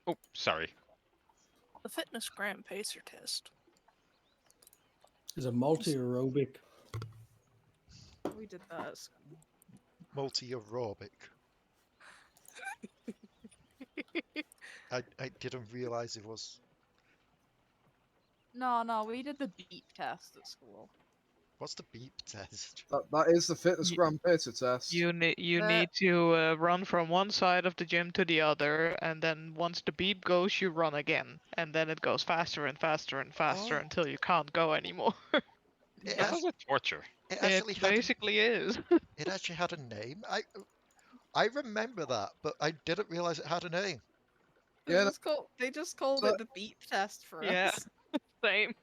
Oh, sorry. The fitness gram pacer test. Is a multi-aerobic. We did that at school. Multi-aerobic. I didn't realise it was... No, we did the beep test at school. What's the beep test? That is the fitness gram pacer test. You need to run from one side of the gym to the other, and then once the beep goes, you run again, and then it goes faster and faster and faster Oh. until you can't go anymore. It, That act- was a torture. it actually It had basically is. it actually had a name. I remember that, but I didn't realise it had a name. Yeah, They just called so- it the beep test for Yeah. us. Same.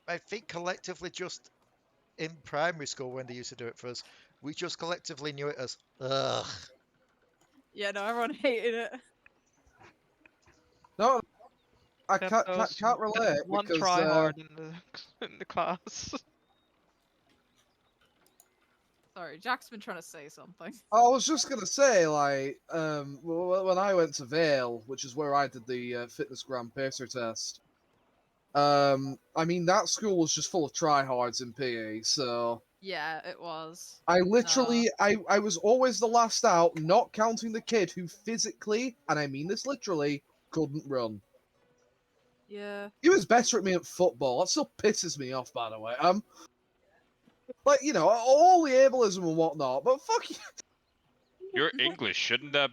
I think collectively, just in primary school when they used to do it for us, we just collectively knew it as ugh. Yeah, no, everyone hated it. no, I Except can't those- relate that one because try hard in the class. Sorry, Jack's been trying to say something. I was just gonna say, like, when I went to Vale, which is where I did the fitness gram pacer test. I mean that school was just full of tryhards in PE, so Yeah, it was. I literally, I was always the last out, not counting the kid who physically, and I mean this literally, couldn't run. Yeah. He was better at me at football. That still pisses me off, by the way. Like, you know, all the ableism and whatnot, but fuck you. You're English. Shouldn't that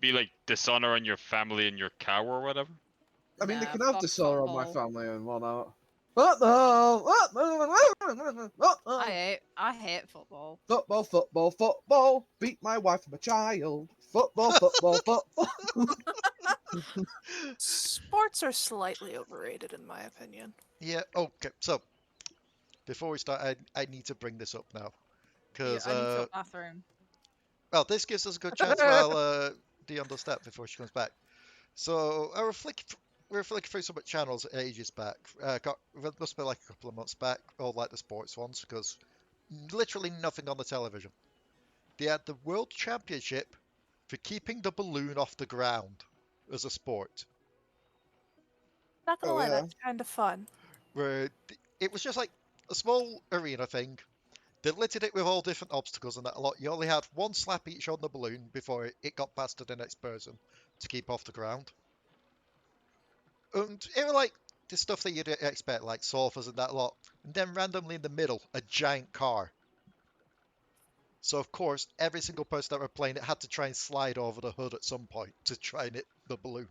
be like dishonor on your family and your cow or whatever? I mean, they Nah, can have fuck dishonor on my football. family and whatnot. Football! I hate football. Football, football, football. Beat my wife and my child. Football, football, football. Sports are slightly overrated, in my opinion. Yeah. Okay. So before we start, I need to bring this up now, because I need to go to the bathroom. well, this gives us a good chance while Dion does that before she comes back. So we're flicking through some channels ages back. It must be like a couple of months back, all like the sports ones, because literally nothing on the television. They had the World Championship for keeping the balloon off the ground as a sport, Not gonna Oh, lie, yeah. that's kind of fun. where it was just like a small arena thing. They littered it with all different obstacles and that a lot. You only had one slap each on the balloon before it got passed to the next person to keep off the ground. And it was like the stuff that you'd expect, like sofas and that lot. And then randomly in the middle, a giant car. So of course, every single person that were playing it had to try and slide over the hood at some point to try and hit the balloon.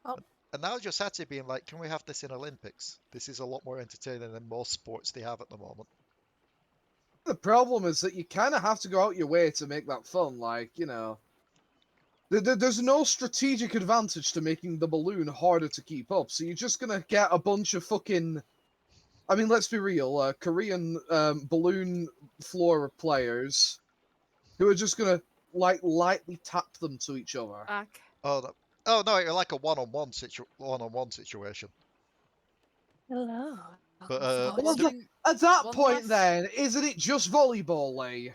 Oh. And now just had to being like, can we have this in Olympics? This is a lot more entertaining than most sports they have at the moment. The problem is that you kind of have to go out your way to make that fun. Like, you know, there's no strategic advantage to making the balloon harder to keep up. So you're just gonna get a bunch of fucking. I mean, let's be real. Korean balloon floor players who are just gonna like lightly tap them to each other. Back. Oh, no, it was like a one-on-one situation. Hello. But Well, at that point, then, isn't it just volleyball, Leigh?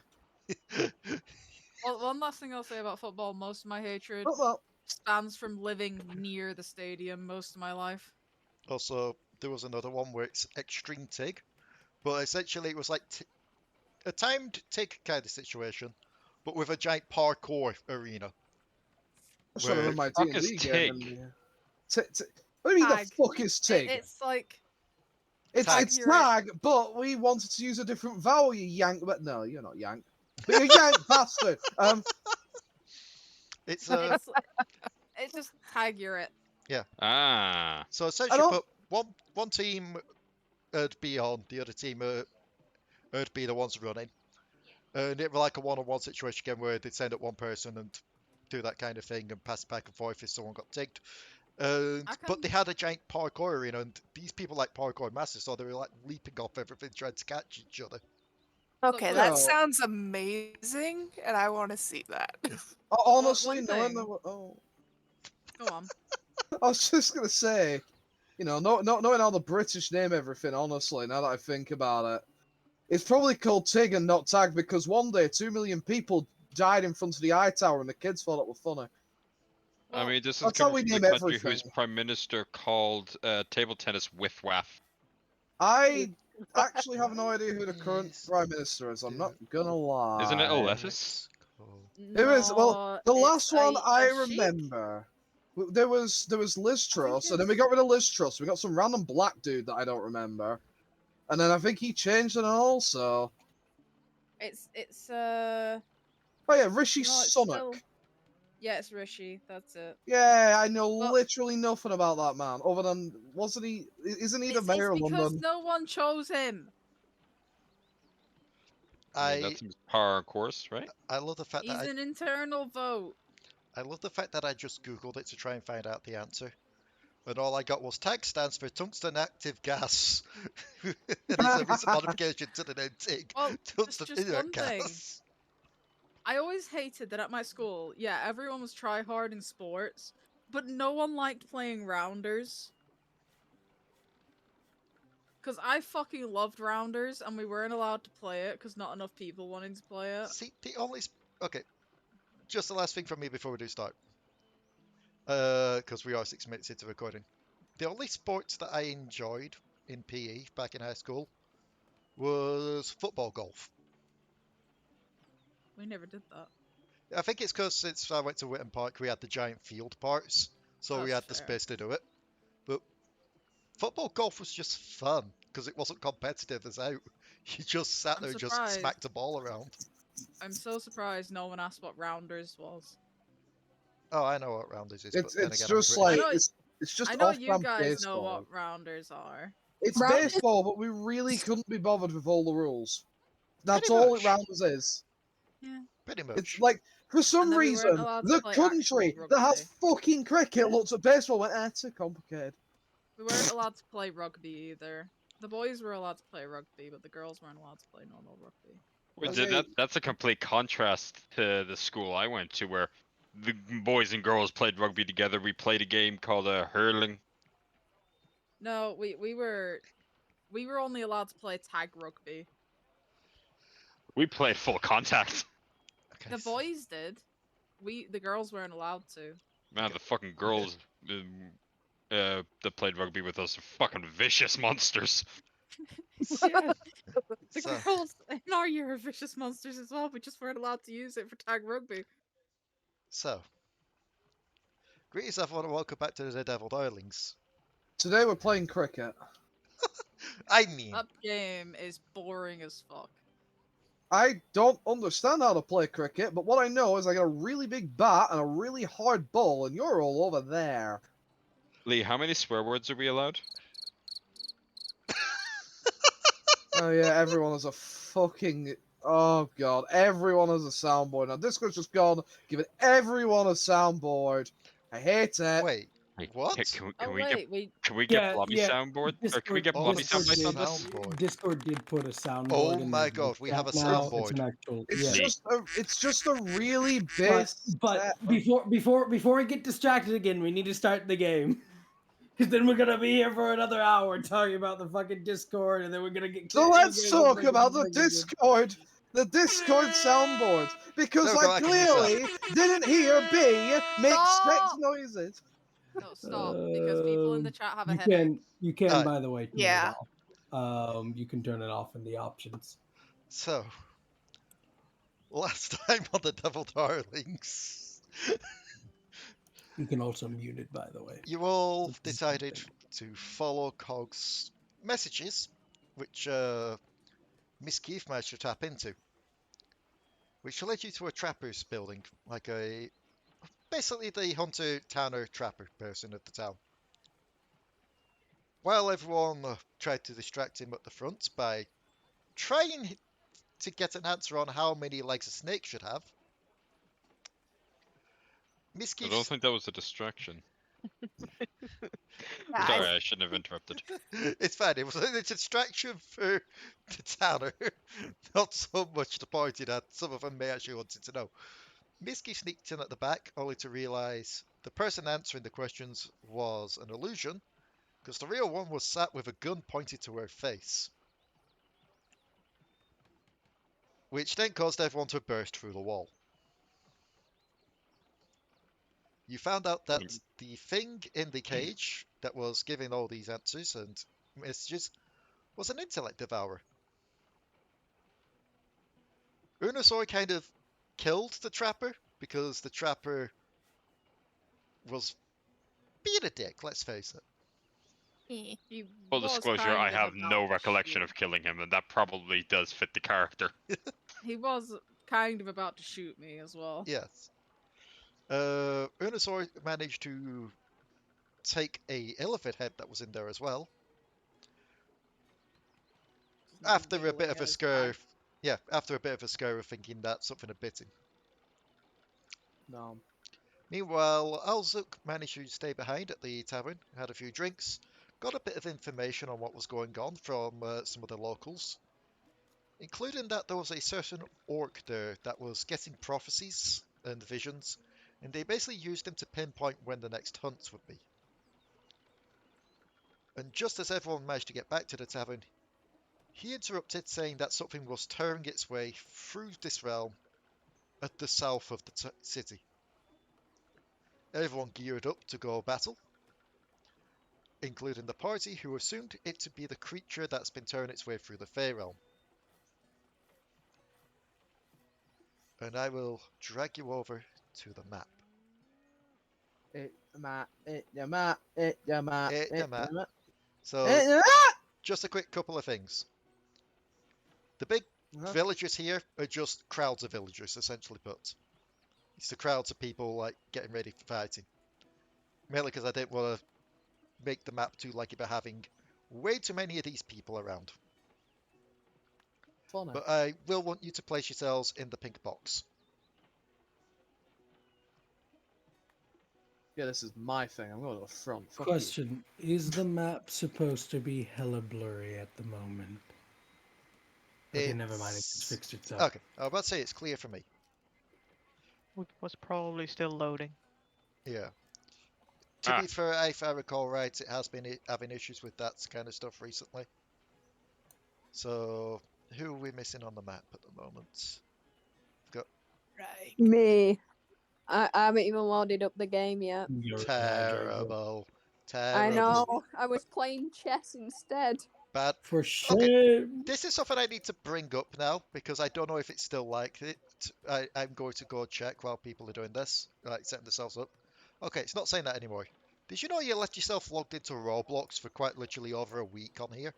Well, one last thing I'll say about football: most of my hatred Well, stands from living near the stadium most of my life. Also, there was another one where it's extreme TIG, but essentially it was like a timed TIG kind of situation, but with a giant parkour arena. I'm trying to run my fuck D&D is game. TIG? What do you mean Tag. the fuck is TIG? It's like It's Tag. tag, but we wanted to use a different vowel, you yank. But no, you're not yank. But you're yank bastard. It's it's just tag you're it. Ah. so essentially, don't- but one team would be on, the other team would be the ones running, and it was like a one-on-one situation again where they'd send up one person and do that kind of thing and pass back and forth if someone got tigged. But they had a giant parkour arena, and these people like parkour masters, so they were like leaping off everything, trying to catch each other. Okay, Look, that no. sounds amazing, and I want to see that. Honestly, one knowing thing- oh, Go on. I was just gonna say, you know, not knowing how the British name everything. Honestly, now that I think about it, it's probably called TIG and not tag because one day 2 million people died in front of the Eye Tower, and the kids thought it was funny. I mean, this is That's how coming we from the name country whose everything. prime minister called table tennis whiff waff. I actually have no idea who the current Yes. prime minister is. I'm not gonna lie. Isn't it a Oh, lettuce? it's cool. It was well. The last it's one I a sheep. remember, there was Liz I think Truss, and then we it's- got rid of Liz Truss. We got some random black dude that I don't remember, and then I think he changed it also. It's Oh yeah, Rishi no, it's Sunak. still... Yeah, it's Rishi. That's it. Yeah, I know Well- literally nothing about that man, other than wasn't he? Isn't he the It's mayor of because London? no one chose him. I mean, I that seems par course, right? I love the fact He's that an internal vote. I love the fact that I just googled it to try and find out the answer, and all I got was TAG stands for tungsten active gas. It is a recent modification to the name TIG, Well, tungsten just inert one thing. gas. I always hated that at my school. Yeah, everyone was try hard in sports, but no one liked playing rounders. Because I fucking loved rounders, and we weren't allowed to play it because not enough people wanted to play it. See, the only okay, just the last thing from me before we do start, because we are 6 minutes into recording. The only sports that I enjoyed in PE back in high school was football golf. We never did that. I think it's because since I went to Whitton Park, we had the giant field parts, so we had That's the fair. space to do it. But football golf was just fun because it wasn't competitive as out. You just sat I'm there and just surprised. smacked a ball around. I'm so surprised no one asked what rounders was. Oh, I know what rounders is, It's but then it's again, just I'm British. like I know- it's just I know off you guys know baseball. what rounders are. It's Rounders- baseball, but we really couldn't be bothered with all the rules. That's Pretty all much. it rounders is. Pretty much. It's like, for some then we weren't reason, allowed to the play country actual that has rugby. fucking cricket looks at baseball and went, ah, it's too complicated. We weren't allowed to play rugby either. The boys were allowed to play rugby, but the girls weren't allowed to play normal rugby. Wait, Okay. that's a complete contrast to the school I went to, where the boys and girls played rugby together. We played a game called hurling. No, we were only allowed to play tag rugby. We played full contact. Okay, The boys did. The girls weren't allowed to. Man, the fucking girls that played rugby with us are fucking vicious monsters. Yeah, the So- girls in our year are vicious monsters as well. We just weren't allowed to use it for tag rugby. So, greetings everyone and welcome back to the Devil Darlings. Today we're playing cricket. I mean, That game is boring as fuck. I don't understand how to play cricket, but what I know is I got a really big bat and a really hard ball, and you're all over there. Leigh, how many swear words are we allowed? Oh yeah, everyone has a fucking... Oh god, everyone has a soundboard. Now Discord's just gone, giving everyone a soundboard. I hate it. wait, what? Can we get we can we get Yeah, Blobby yeah, soundboard? Or can we Discord- get Oh, Blobby Discord soundbites on did this? soundboard. Discord did put a soundboard. Oh in my the god, we have a chat now. It's soundboard. an actual. It's Yeah. just a really But, base. but before I get distracted again, we need to start the game. Because then we're gonna be here for another hour talking about the fucking Discord, and then we're gonna get. So let's talk about the Discord soundboard, because No, go I back and use that. clearly didn't hear B make sex Stop! noises. No, stop, because people in the chat have a You headache. you can, Alright. by the way, turn Yeah. it off. You can turn it off in the options. So, last time on the Devil Darlings, You can also mute it, by the way. you all decided to follow Cog's messages, which Misskiff managed to tap into, which led you to a trapper's building, like basically the hunter, tanner, trapper person of the town. While everyone tried to distract him at the front by trying to get an answer on how many legs a snake should have, I Misskiff don't think that was a distraction. Guys, Sorry, I shouldn't have interrupted. It's fine. It was a distraction for the tanner, not so much the party that some of them may actually wanted to know. Misskiff sneaked in at the back, only to realise the person answering the questions was an illusion, because the real one was sat with a gun pointed to her face. Which then caused everyone to burst through the wall. You found out that Mm. the thing in the cage that was giving all these answers and messages was an intellect devourer. Unusor kind of killed the trapper because the trapper was being a dick, let's face it. He Full was disclosure, I kind of have about no to recollection shoot. of killing him, and that probably does fit the character. He was kind of about to shoot me as well. Yes. Unusor managed to take a elephant head that was in there as well. After a bit Wiggling of in a his scare, bag. yeah, after a bit of a scare of thinking that something had bit him. No. Meanwhile, Au-Zuk managed to stay behind at the tavern, had a few drinks, got a bit of information on what was going on from some of the locals, including that there was a certain orc there that was getting prophecies and visions, and they basically used them to pinpoint when the next hunts would be. And just as everyone managed to get back to the tavern, he interrupted, saying that something was tearing its way through this realm at the south of the city. Everyone geared up to go battle, including the party, who assumed it to be the creature that's been tearing its way through the Fey realm. And I will drag you over to the map. So, just a quick couple of things. The big villagers here are just crowds of villagers, essentially put. It's the crowds of people like getting ready for fighting. Mainly because I didn't want to make the map too like it by having way too many of these people around. Funny. But I will want you to place yourselves in the pink box. Yeah, this is my thing. I'm going to the front. Fuck Question: is the map supposed to be hella blurry at the moment? Okay, never mind. It's It's... fixed itself. Okay, I was about to say it's clear for me. It was probably still loading. Yeah. To be fair, if I recall right, it has been having issues with that kind of stuff recently. So, who are we missing on the map at the moment? Right. Me. I haven't even loaded up the game yet. You're Terrible. I Terrible. know. I was playing chess instead. Bad. For shame. Okay, this is something I need to bring up now because I don't know if it's still like it. I'm going to go check while people are doing this, like setting themselves up. Okay, it's not saying that anymore. Did you know you left yourself logged into Roblox for quite literally over a week on here?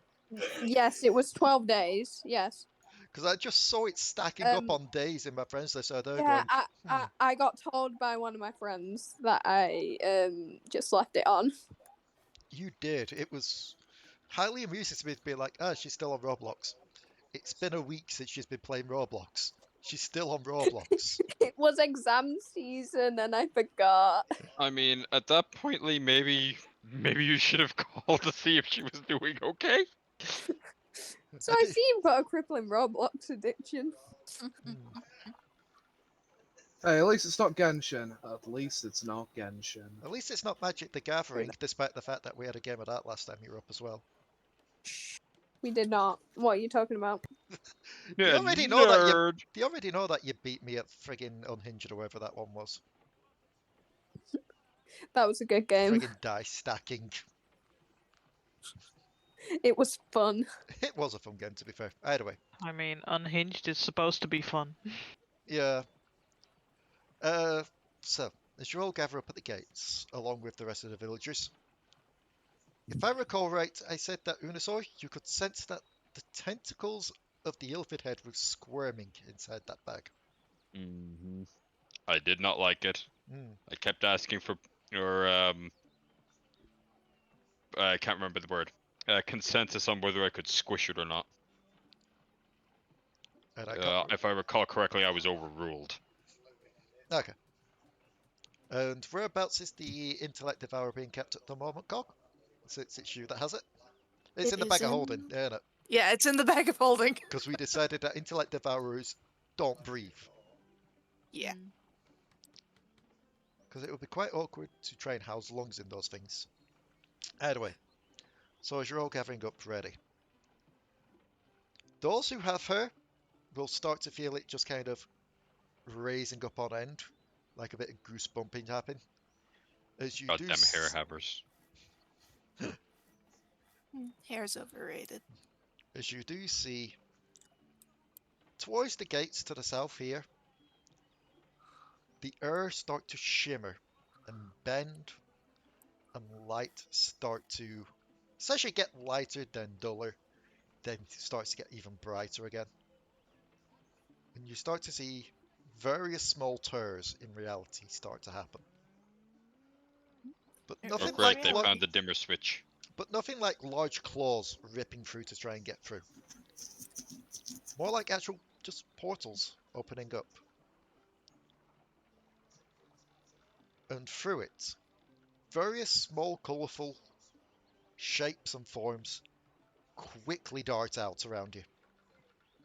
Yes, it was 12 days. Yes. Because I just saw it stacking up on days in my friends list. So they're Yeah, going, I got told by one of my friends that I just left it on. You did. It was highly amusing to me to be like, she's still on Roblox. It's been a week since she's been playing Roblox. She's still on Roblox. It was exam season and I forgot. I mean, at that point, Leigh, maybe you should have called to see if she was doing okay. So I see you've got a crippling Roblox addiction. Hey, at least it's not Genshin. At least it's not Genshin. At least it's not Magic the Gathering, despite the fact that we had a game of that last time you were up as well. We did not. What are you talking about? They Yeah, already know that nerd. they already know that you beat me at friggin' Unhinged or whatever that one was. That was a good game. Friggin' dice stacking. It was fun. It was a fun game, to be fair. Either way. I mean, Unhinged is supposed to be fun. Yeah. So, as you all gather up at the gates, along with the rest of the villagers, if I recall right, I said that Unusor, you could sense that the tentacles of the Ilfid head were squirming inside that bag. Mm-hmm. I did not like it. Mm. I kept asking for, or I can't remember the word. Consensus on whether I could squish it or not. And I If I recall correctly, I was overruled. Okay. And whereabouts is the intellect devourer being kept at the moment, Cog? It's you that has it. It's in the bag of holding, isn't it? Yeah, it's in the bag of holding. Because we decided that intellect devourers don't breathe. Yeah. Because it would be quite awkward to try and house lungs in those things. Anyway, so as you're all gathering up ready, those who have her will start to feel it just kind of raising up on end, like a bit of goosebumping happen. As you God do them hair havers. Hair's overrated. as you do see towards the gates to the south here, the air start to shimmer and bend, and light start to essentially get lighter, then duller, then starts to get even brighter again. And you start to see various small tears in reality start to happen. But Oh, Oh nothing great, like they really? found the dimmer switch. but nothing like large claws ripping through to try and get through. More like actual just portals opening up. And through it, various small colourful shapes and forms quickly dart out around you,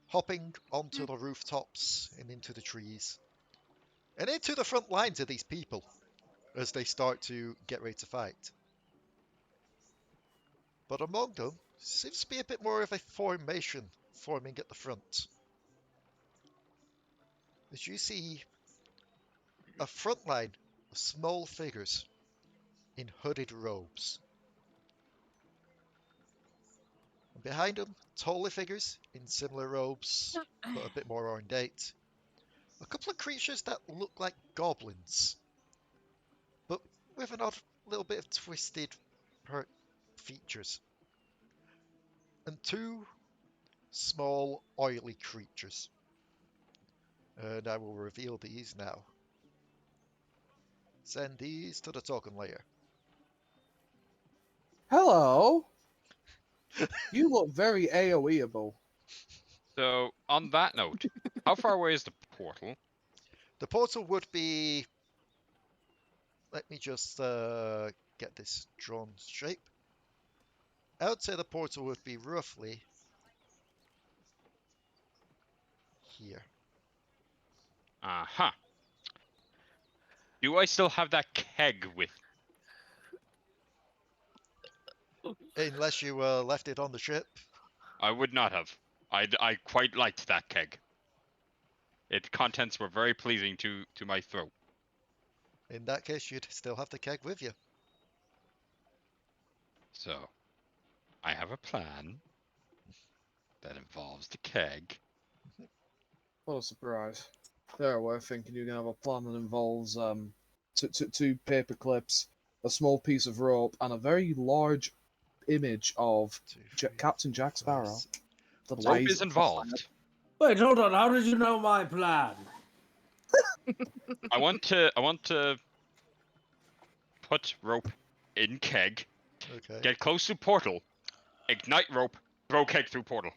hopping onto the rooftops and into the trees, and into the front lines of these people as they start to get ready to fight. But among them seems to be a bit more of a formation forming at the front. As you see a front line of small figures in hooded robes. And behind them, taller figures in similar robes, but a bit more ornate. A couple of creatures that look like goblins, but with an odd little bit of twisted features. And two small, oily creatures. And I will reveal these now. Send these to the token layer. Hello. You look very AoEable. So on that note, how far away is the portal? The portal would be... Let me just get this drawn shape. I would say the portal would be roughly here. Uh-huh. Do I still have that keg with? Unless you left it on the ship. I would not have. I quite liked that keg. Its contents were very pleasing to my throat. In that case, you'd still have the keg with you. So, I have a plan that involves the keg. What a surprise. There, we're thinking you're going to have a plan that involves two paper clips, a small piece of rope, and a very large image of Captain Jack Sparrow. The Rope ways is involved. Wait, hold on. How did you know my plan? I want to put rope in keg, Okay. get close to portal, ignite rope, throw keg through portal.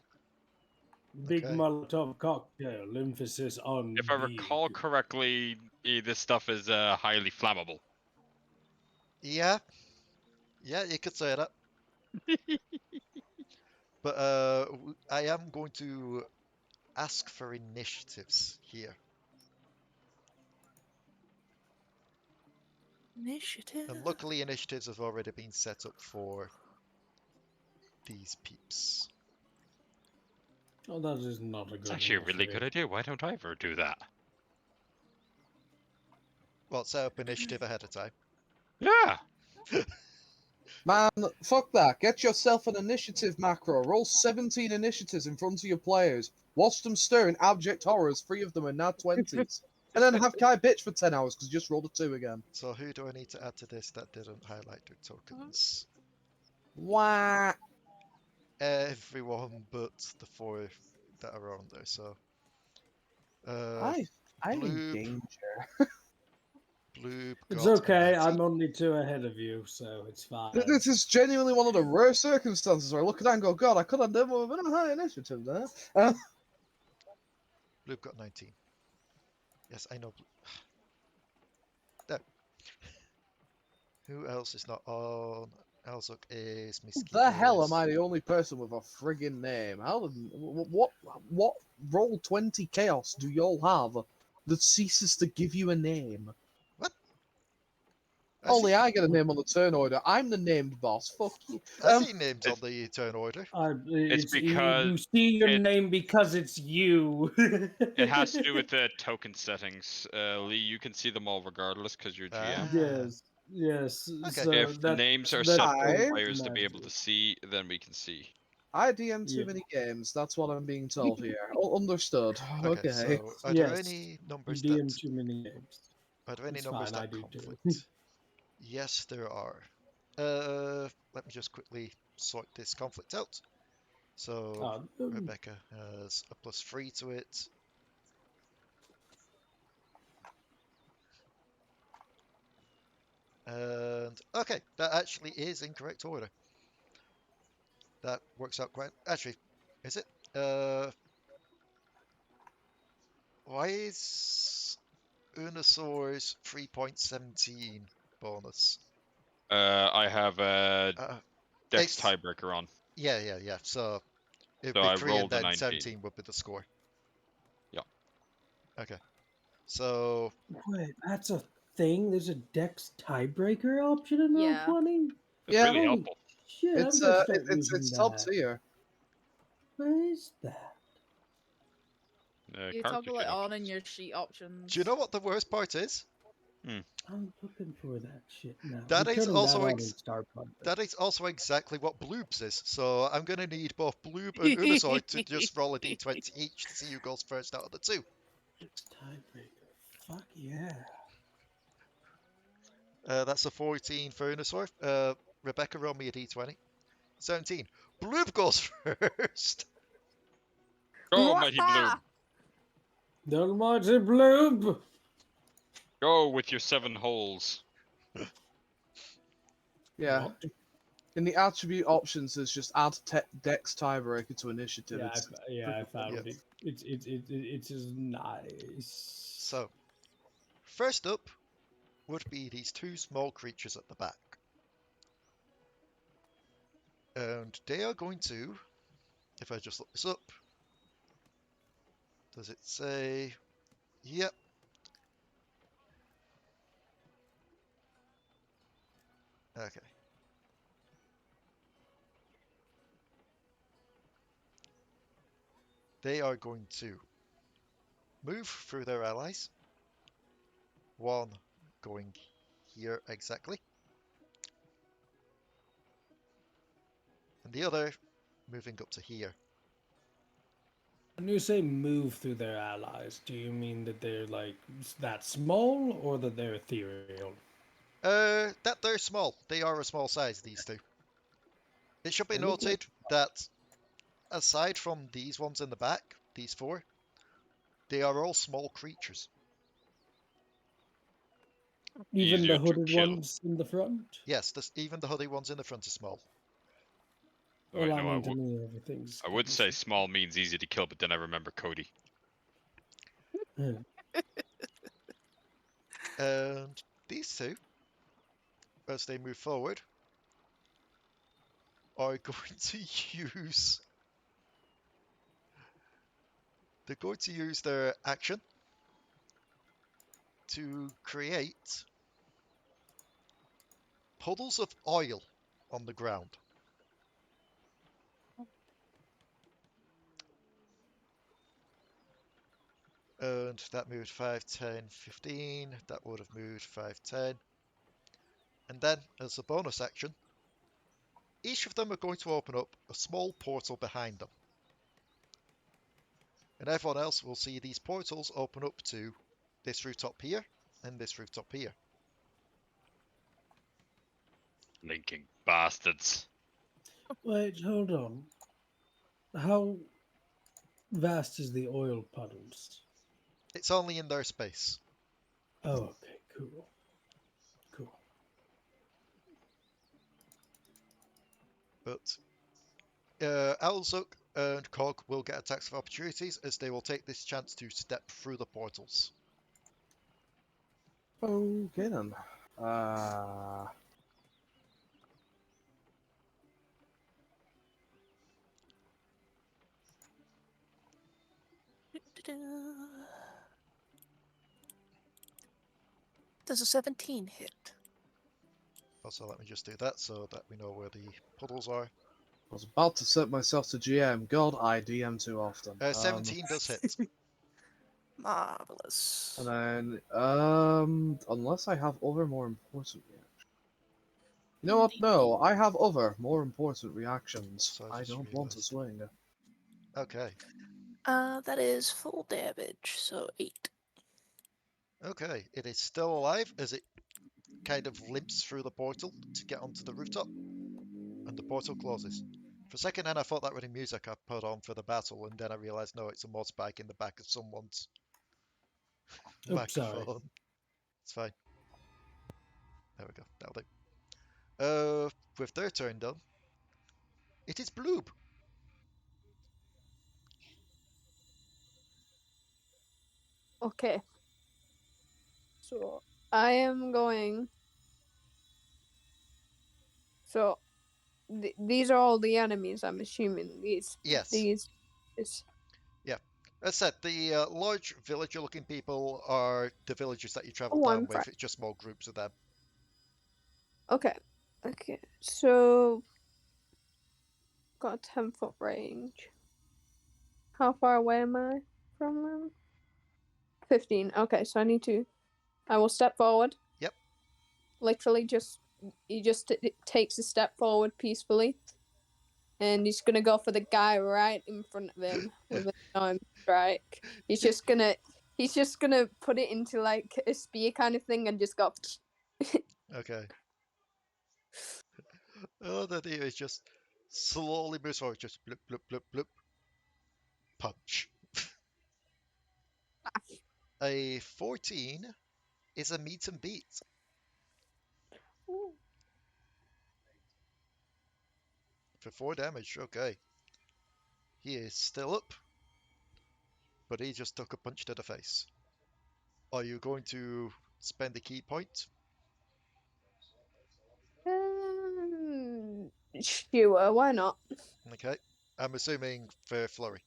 Big Okay. Molotov cocktail. Emphasis on If I big. recall correctly, this stuff is highly flammable. Yeah. Yeah, you could say that. But I am going to ask for initiatives here. Initiative. And luckily initiatives have already been set up for these peeps. Oh, that is not a good It's actually a really initiative. good idea. Why don't I ever do that? Well, set up initiative ahead of time. Yeah. Man, fuck that. Get yourself an initiative macro. Roll 17 initiatives in front of your players. Watch them stir in abject horrors, 3 of them are nat 20s. And then have Kai bitch for 10 hours because you just rolled a 2 again. So who do I need to add to this that didn't highlight their tokens? Wah. Everyone but the 4 that are on there. So I'm in Bloob. danger. Bloob It's got okay. 90. I'm only 2 ahead of you, so it's fine. This is genuinely one of the rare circumstances where I look at that and go, God, I could have done with a high initiative there. Bloob got 19. Yes, I know. There. Who else is not on? Au-Zuk is Misskiff. The hell am I the only person with a friggin' name? How what roll 20 chaos do y'all have that ceases to give you a name? What? Only I get a name on the turn order. I'm the named boss. Fuck you. I see names on the turn order. It's you because see your it- name because it's you. It has to do with the token settings. Leigh, you can see them all regardless because you're GM. Yes. Yes. Okay. So If that, names are that set for I- players to be able to magic. see, then we can see. I DM too Yeah. many games. That's what I'm being told here. Understood. Okay, Okay. so are there Yes. any You numbers DM that too many games. are there any It's numbers fine, I that do too. conflict? Yes, there are. Let me just quickly sort this conflict out. So Rebecca has a +3 to it. And okay, that actually is in correct order. That works out quite. Actually, is it? Why is Unusor's 3.17 bonus? I have a Uh, Dex it's tiebreaker on, yeah. So it'd so be I 3 and rolled a then 19. 17 would be the score. Yeah. Okay. So Wait, that's a thing? There's a Dex tiebreaker option in Yeah. Roll20? It's Yeah. really Holy helpful. shit, It's I'm gonna start using it's top that. tier. Where is that? You Character toggle it sheet on in options. your sheet options. do you know what the worst part is? I'm looking for that shit now. That I'm is turning also that on in Star Project. That is also exactly what Bloob's is. So I'm gonna need both Bloob and Unusor to just roll a d20 each to see who goes first out of the two. Dex tiebreaker. Fuck yeah. That's a 14 for Unusor. Rebecca, roll me a d20. 17. Bloob goes first. Go, mighty Bloob. The almighty Bloob! Go with your 7 holes. Yeah. What? In the attribute options, there's just add Dex tiebreaker to initiative. Yeah, I found Yeah. it. It's just nice. So, first up would be these two small creatures at the back. And they are going to, if I just look this up, does it say, yep. Okay. They are going to move through their allies. One going here exactly. And the other moving up to here. When you say move through their allies, do you mean that they're like that small or that they're ethereal? That they're small. They are a small size, these two. It should be They look noted that aside from these ones in the back, these four, they are all small creatures. Even Easier the to hooded kill. ones in the front? Yes, even the hoodie ones in the front are small. Oh, Well, wait, I no, mean, to me, everything's. I would say small means easy to kill, but then I remember Cody. Yeah. And these two, as they move forward, are going to use. They're going to use their action to create puddles of oil on the ground. And that moved 5, 10, 15. That would have moved 5, 10. And then, as a bonus action, each of them are going to open up a small portal behind them. And everyone else will see these portals open up to this rooftop here and this rooftop here. Linking bastards. Wait, hold on. How vast is the oil puddles? It's only in their space. Oh, okay, cool. Cool. But Au-Zuk and Cog will get attacks of opportunities as they will take this chance to step through the portals. Okay then. Does a 17 hit? Also, let me just do that so that we know where the puddles are. I was about to set myself to GM. God, I DM too often. 17 does hit. Marvelous. And then, unless I have other more important reactions. You know what? No, I have other, more important reactions. So I just don't want to realised. swing. Okay. That is full damage, so 8. Okay. It is still alive as it kind of limps through the portal to get onto the rooftop, and the portal closes. For a second, then I thought that was the music I put on for the battle, and then I realised no, it's a mod spike in the back of someone's Oops, sorry. microphone. It's fine. There we go. That'll do. With their turn done, it is Bloob. Okay. So I am going. So these are all the enemies. I'm assuming these. Yes. These. Is... Yeah. As said, the large villager-looking people are the villagers that you travel Oh, down I'm with. It's just small groups of them. Okay. Okay. So got a 10-foot range. How far away am I from them? 15. Okay, so I will step forward. Yep. Literally he just takes a step forward peacefully. And he's gonna go for the guy right in front of him with a arm strike. He's just gonna put it into like a spear kind of thing and just go Okay. Oh, the idea is just slowly moves forward, just bloop, bloop, bloop, bloop. Punch. A 14 is a meet and beat. For 4 damage, okay. He is still up, but he just took a punch to the face. Are you going to spend a key point? Sure, why not? Okay. I'm assuming for flurry.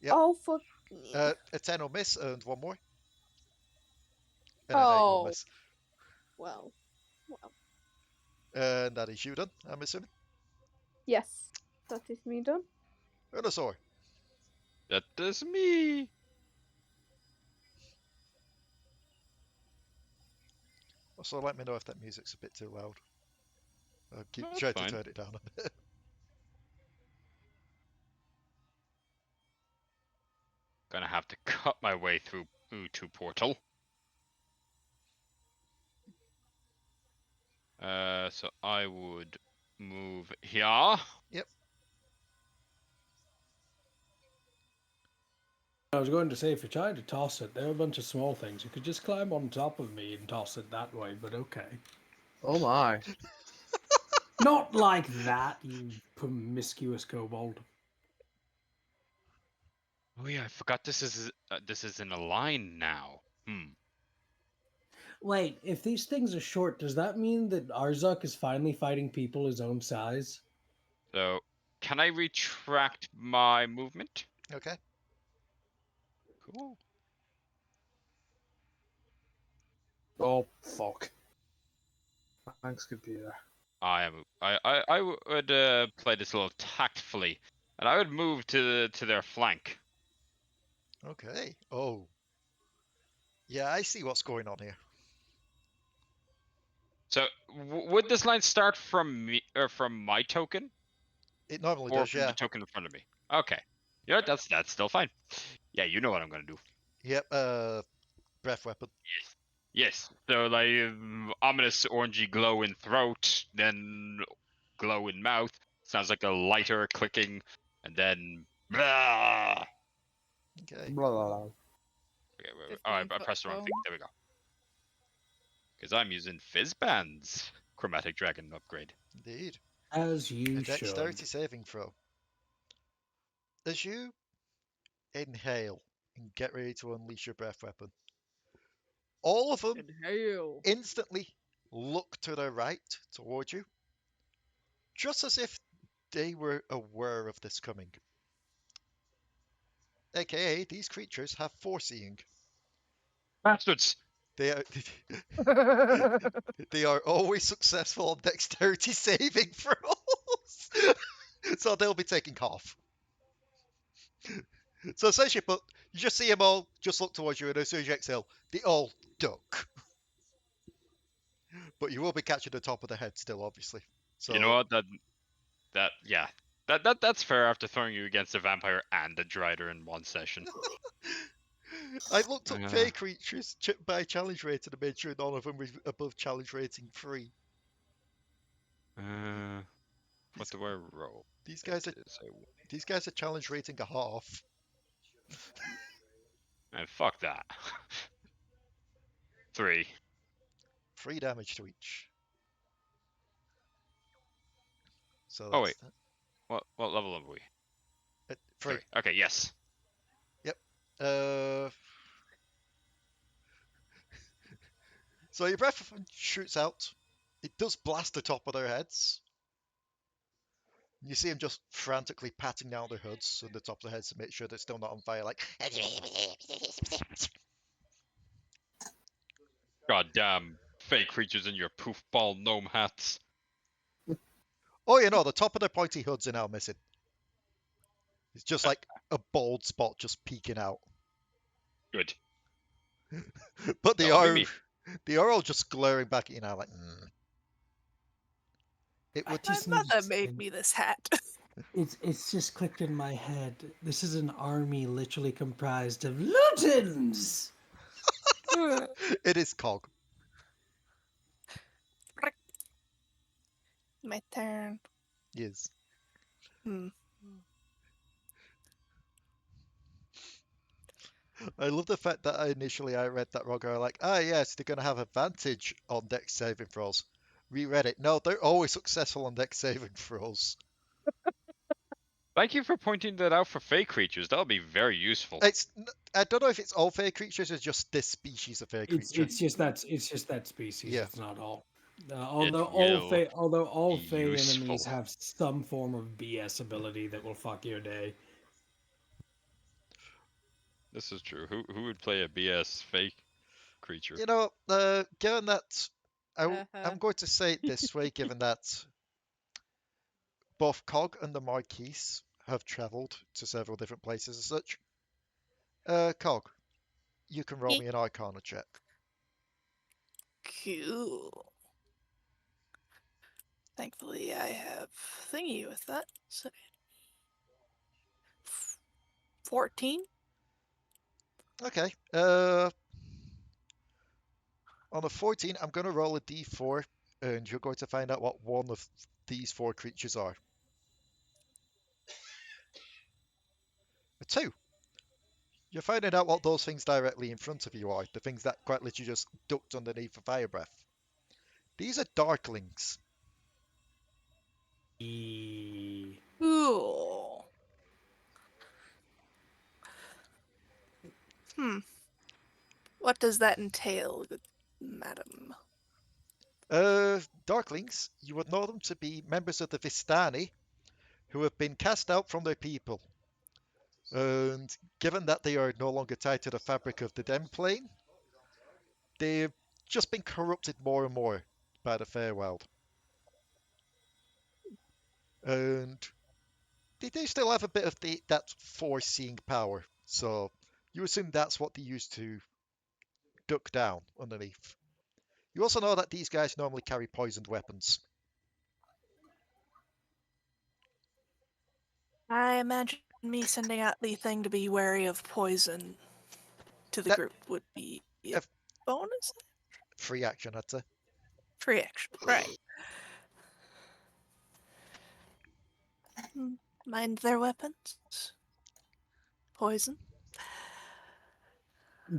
Yep. Oh, for A 10 will miss, and 1 more. And an 8 will miss. well, And that is you done, I'm assuming. yes, that is me done. Unusor. That is me. Also, let me know if that music's a bit too loud. I'll keep That's trying fine. to turn it down a bit. Gonna have to cut my way through to portal. So I would move here. Yep. I was going to say, if you're trying to toss it, there are a bunch of small things. You could just climb on top of me and toss it that way, but okay. Oh my. Not like that, you promiscuous kobold. Oh yeah, I forgot this is in a line now. Wait, if these things are short, does that mean that Au-Zuk is finally fighting people his own size? So can I retract my movement? Okay. Cool. Oh fuck. Thanks, computer. I would play this a little tactfully, and I would move to their flank. Okay. Oh. Yeah, I see what's going on here. So would this line start from me or from my token, It normally or does, from yeah. the token in front of me? Okay. You know what, that's still fine. Yeah, you know what I'm gonna do. Yep, breath weapon. Yes. Yes. So like ominous orangey glow in throat, then glow in mouth. Sounds like a lighter clicking, and then. Blah! Okay. Blah, blah, blah. Okay, wait. Oh, I pressed the wrong thing. There we go. Because I'm using Fizz Bands Chromatic Dragon upgrade. Indeed. As you A should. dexterity saving throw. As you inhale and get ready to unleash your breath weapon, all of them Inhale. instantly look to their right towards you, just as if they were aware of this coming. AKA, these creatures have foreseeing. Bastards! They are they are always successful on dexterity saving throws, so they'll be taking half. So essentially, but you just see them all just look towards you, and as soon as you exhale, they all duck. But you will be catching the top of the head still, obviously. So You know what? Yeah. That's fair after throwing you against a vampire and a Drider in one session. I looked up Uh. fey creatures by challenge rating and made sure none of them were above challenge rating 3. What do I roll? These guys are challenge rating a half. And fuck that. 3. 3 damage to each. So Oh that's wait, what level are we? that. 3. Okay, yes. Yep. So your breath weapon shoots out. It does blast the top of their heads. You see them just frantically patting down their hoods and the top of their heads to make sure they're still not on fire, like. Goddamn fake creatures in your poof ball gnome hats. Oh, you know, the top of their pointy hoods are now missing. It's just like a bald spot just peeking out. Good. But That'll be me. they are all just glaring back at you now, like. It My would just mother needs- made me this hat. It's just clicked in my head. This is an army literally comprised of Lutins. It is Cog. My turn. Yes. I love the fact that initially I read that Roger like, yes, they're going to have advantage on dex saving throws. Reread it. No, they're always successful on dex saving throws. Thank you for pointing that out for fake creatures. That'll be very useful. I don't know if it's all fey creatures or just this species of fey creature. It's just that species. Yeah. It's not all. It Although all be fey enemies useful. have some form of BS ability that will fuck your day. This is true. Who would play a BS fake creature? You know, given that, I'm going to say it this way, given that both Cog and the Marquis have travelled to several different places as such. Cog, you can roll me an Arcana check. Cool. Thankfully, I have thingy with that. So 14. Okay. On a 14, I'm going to roll a d4, and you're going to find out what one of these 4 creatures are. A 2. You're finding out what those things directly in front of you are, the things that quite literally just ducked underneath the fire breath. These are Darklings. Cool. What does that entail, good madam? Darklings, you would know them to be members of the Vistani, who have been cast out from their people. And given that they are no longer tied to the fabric of the Den Plane, they've just been corrupted more and more by the Feywild. And they do still have a bit of that foreseeing power. So you assume that's what they used to duck down underneath. You also know that these guys normally carry poisoned weapons. I imagine me sending out the thing to be wary of poison to the group would be a bonus? Free action, I'd say. Free action, right. Mind their weapons? Poison?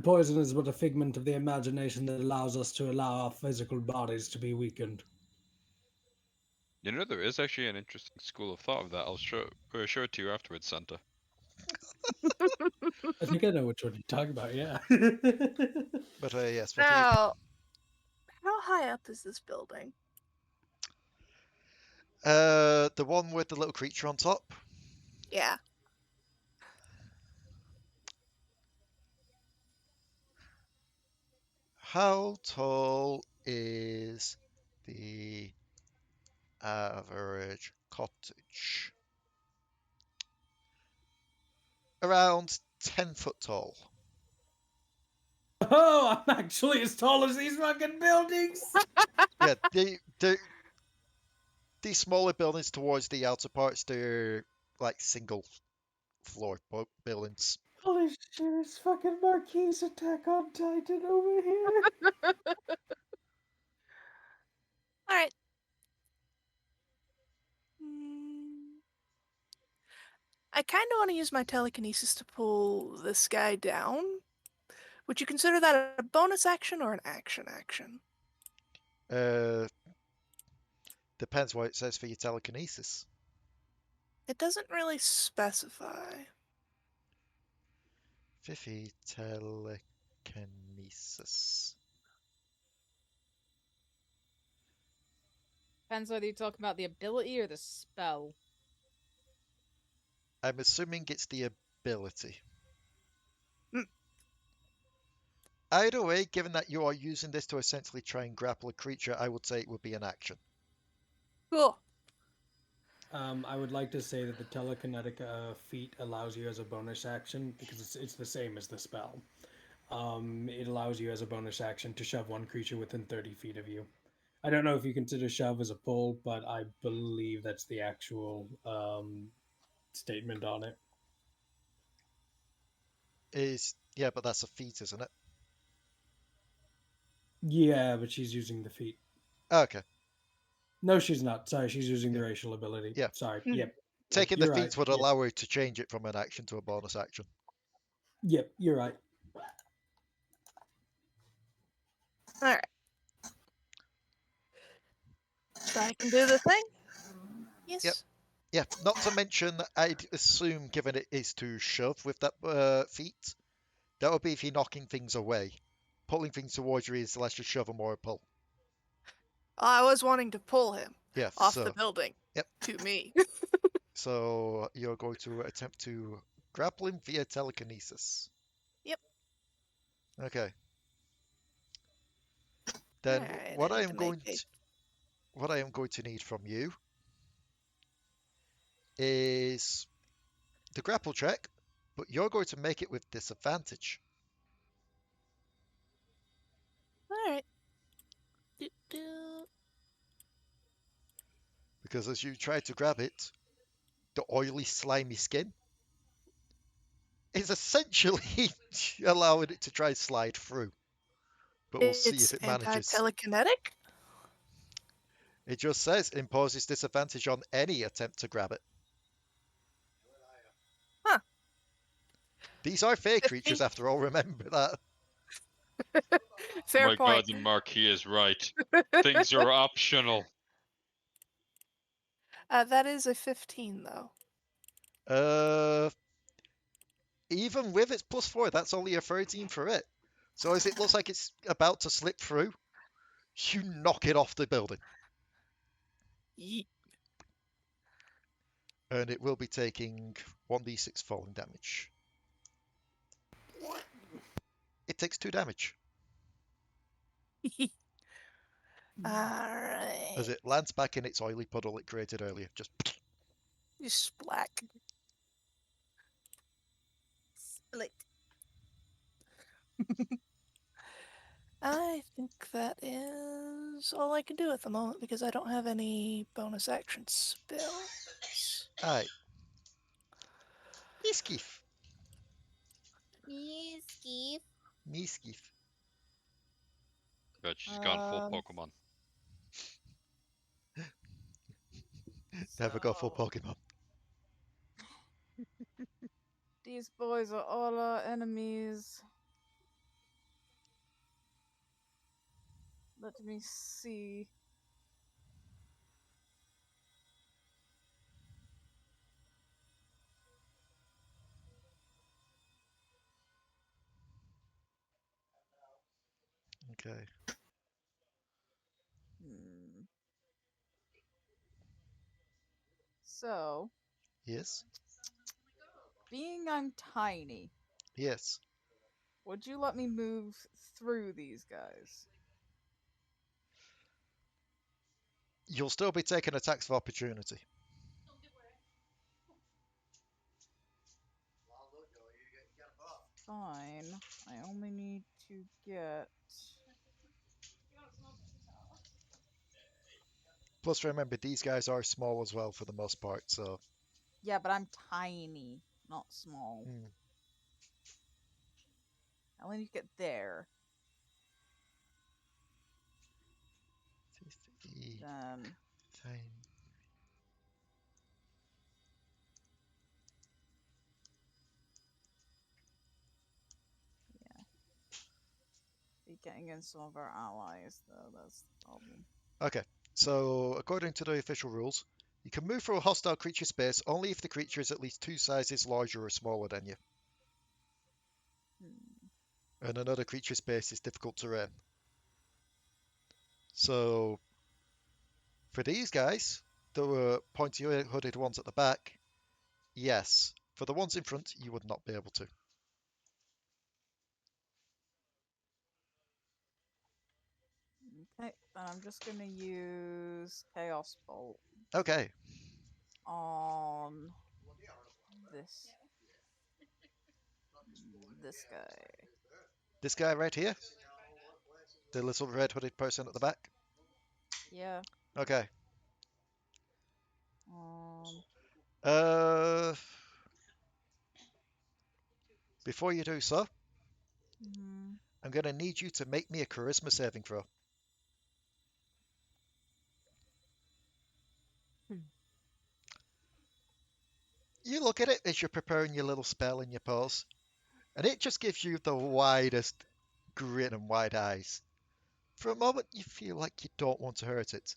Poison is but a figment of the imagination that allows us to allow our physical bodies to be weakened. You know, there is actually an interesting school of thought of that. I'll show it to you afterwards, Santa. I think I know which one you're talking about, yeah. But yes. Now, how high up is this building? The one with the little creature on top? Yeah. How tall is the average cottage? Around 10 foot tall. Oh, I'm actually as tall as these fucking buildings. Yeah, these smaller buildings towards the outer parts, they're like single floor buildings. Holy shit, it's fucking Marquis Attack on Titan over here. Alright. I kind of want to use my telekinesis to pull this guy down. Would you consider that a bonus action or an action? Depends what it says for your telekinesis. It doesn't really specify. Fifi telekinesis. Depends whether you're talking about the ability or the spell. I'm assuming it's the ability. Either way, given that you are using this to essentially try and grapple a creature, I would say it would be an action. Cool. I would like to say that the telekinetic feat allows you as a bonus action, because it's the same as the spell. It allows you as a bonus action to shove one creature within 30 feet of you. I don't know if you consider shove as a pull, but I believe that's the actual statement on it. Yeah, but that's a feat, isn't it? Yeah, but she's using the feat. Okay. No, she's not. Sorry, she's using the racial ability. Yeah. Sorry. Yep. Taking You're the feats right. would Yep. allow her to change it from an action to a bonus action. Yep, you're right. Alright. So I can do the thing? Yes. Yep. Yeah, not to mention, I'd assume, given it is to shove with that feat, that would be if you're knocking things away. Pulling things towards you is less a shove and more a pull. I was wanting to pull him off so, the building yep. to me. So you're going to attempt to grapple him via telekinesis. Yep. Okay. Then Alright, what I I need am to going make to what I am going to need from you is the grapple check, but you're going to make it with disadvantage. Alright. Because as you try to grab it, the oily, slimy skin is essentially allowing it to try and slide through. But we'll see if it manages. Anti-telekinetic? It just says imposes disadvantage on any attempt to grab it. Huh. These are fair creatures after all, remember that. Fair oh my point. god, the Marquis is right. Things are optional. That is a 15, though. Even with its +4, that's only a 13 for it. So as it looks like it's about to slip through, you knock it off the building. Yeet. And it will be taking 1d6 falling damage. It takes 2 damage. Alright. As it lands back in its oily puddle it created earlier. Just Splack. Split. I think that is all I can do at the moment because I don't have any bonus action spells. Aye. Misskiff. Misskiff. But she's gone full Pokemon. Never got full Pokemon. These boys are all our enemies. Let me see. Okay. So, Yes. being I'm tiny, Yes. would you let me move through these guys? You'll still be taking attacks of opportunity. Fine. I only need to get. Plus, remember, these guys are small as well for the most part, so... Yeah, but I'm tiny, not small. Hmm. I only need to get there. Then. Yeah. Be getting in some of our allies, though, that's the problem. Okay, so according to the official rules, you can move through a hostile creature space only if the creature is at least 2 sizes larger or smaller than you. And another creature space is difficult terrain. So, for these guys, the pointy hooded ones at the back, yes. For the ones in front, you would not be able to. Okay, then I'm just gonna use Chaos Bolt Okay, on this guy. this guy right here, the little red hooded person at the back. Yeah. Okay. Um. Before you do so, mhm. I'm going to need you to make me a charisma saving throw. You look at it as you're preparing your little spell in your pose, and it just gives you the widest grin and wide eyes. For a moment, you feel like you don't want to hurt it,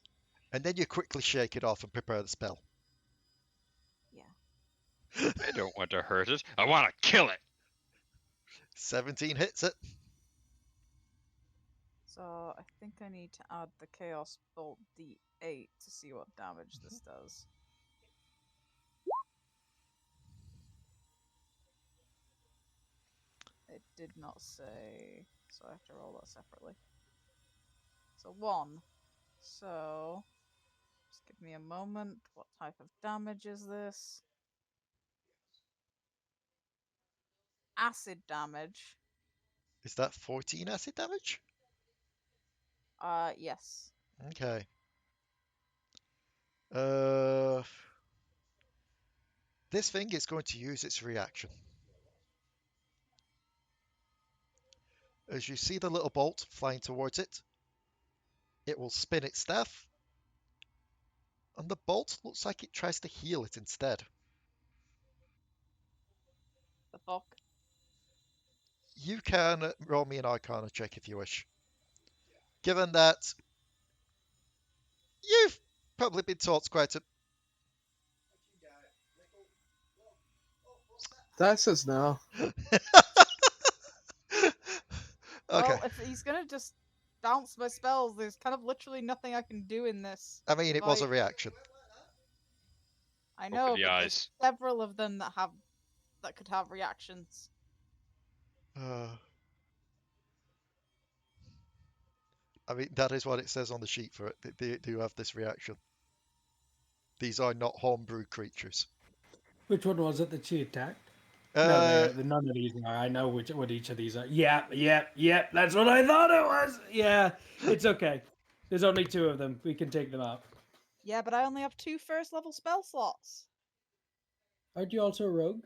and then you quickly shake it off and prepare the spell. Yeah. I don't want to hurt it. I want to kill it. 17 hits it. So I think I need to add the Chaos Bolt D8 to see what damage this does. It did not say, so I have to roll that separately. So 1. So just give me a moment. What type of damage is this? Acid damage. Is that 14 acid damage? Yes. Okay. This thing is going to use its reaction. As you see the little bolt flying towards it, it will spin its staff, and the bolt looks like it tries to heal it instead. The fuck? You can roll me an Arcana check if you wish. Given that you've probably been taught quite a... That says no. Okay. Well, if he's gonna just bounce my spells, there's kind of literally nothing I can do in this. I mean, it was a reaction. I Open know, the but eyes. there's several of them that could have reactions. I mean, that is what it says on the sheet for it. They do have this reaction. These are not homebrew creatures. Which one was it that she attacked? No, none of these are. I know what each of these are. Yep. That's what I thought it was. Yeah, it's okay. There's only 2 of them. We can take them out. Yeah, but I only have 2 first level spell slots. Aren't you also a rogue?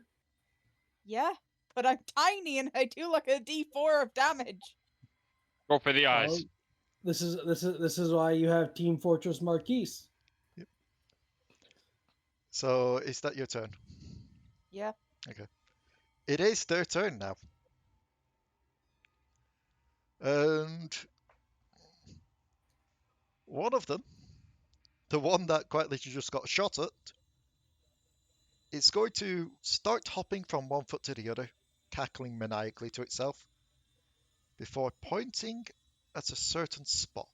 Yeah, but I'm tiny and I do like a D4 of damage. Go for the eyes. This is why you have Team Fortress Marquis. Yep. So is that your turn? Yeah. Okay. It is their turn now. And one of them, the one that quite literally just got shot at, is going to start hopping from one foot to the other, cackling maniacally to itself, before pointing at a certain spot.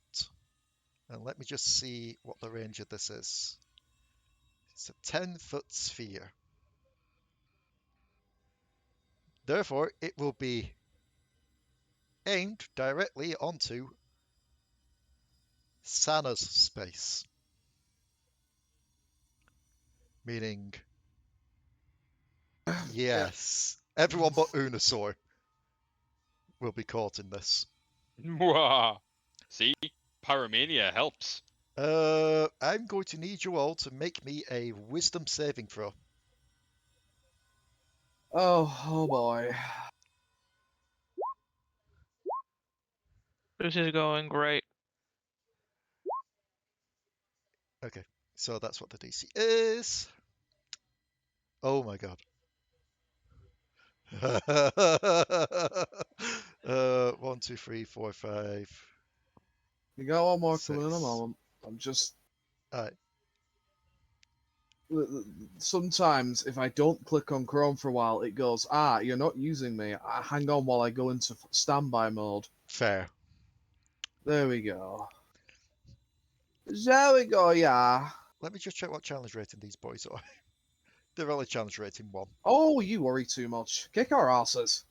And let me just see what the range of this is. It's a 10-foot sphere. Therefore, it will be aimed directly onto Sanna's space. Meaning, yes, everyone but Unusor. will be caught in this. Mwah. See, pyromania helps. I'm going to need you all to make me a wisdom saving throw. Oh boy. This is going great. Okay, so that's what the DC is. Oh my god. 1, 2, 3, 4, 5. You got one more coming in a 6. moment. I'm just. Alright. Sometimes if I don't click on Chrome for a while, it goes, you're not using me. Hang on while I go into standby mode. Fair. There we go. There we go, yeah. Let me just check what challenge rating these boys are. They're only challenge rating 1. Oh, you worry too much. Kick our asses.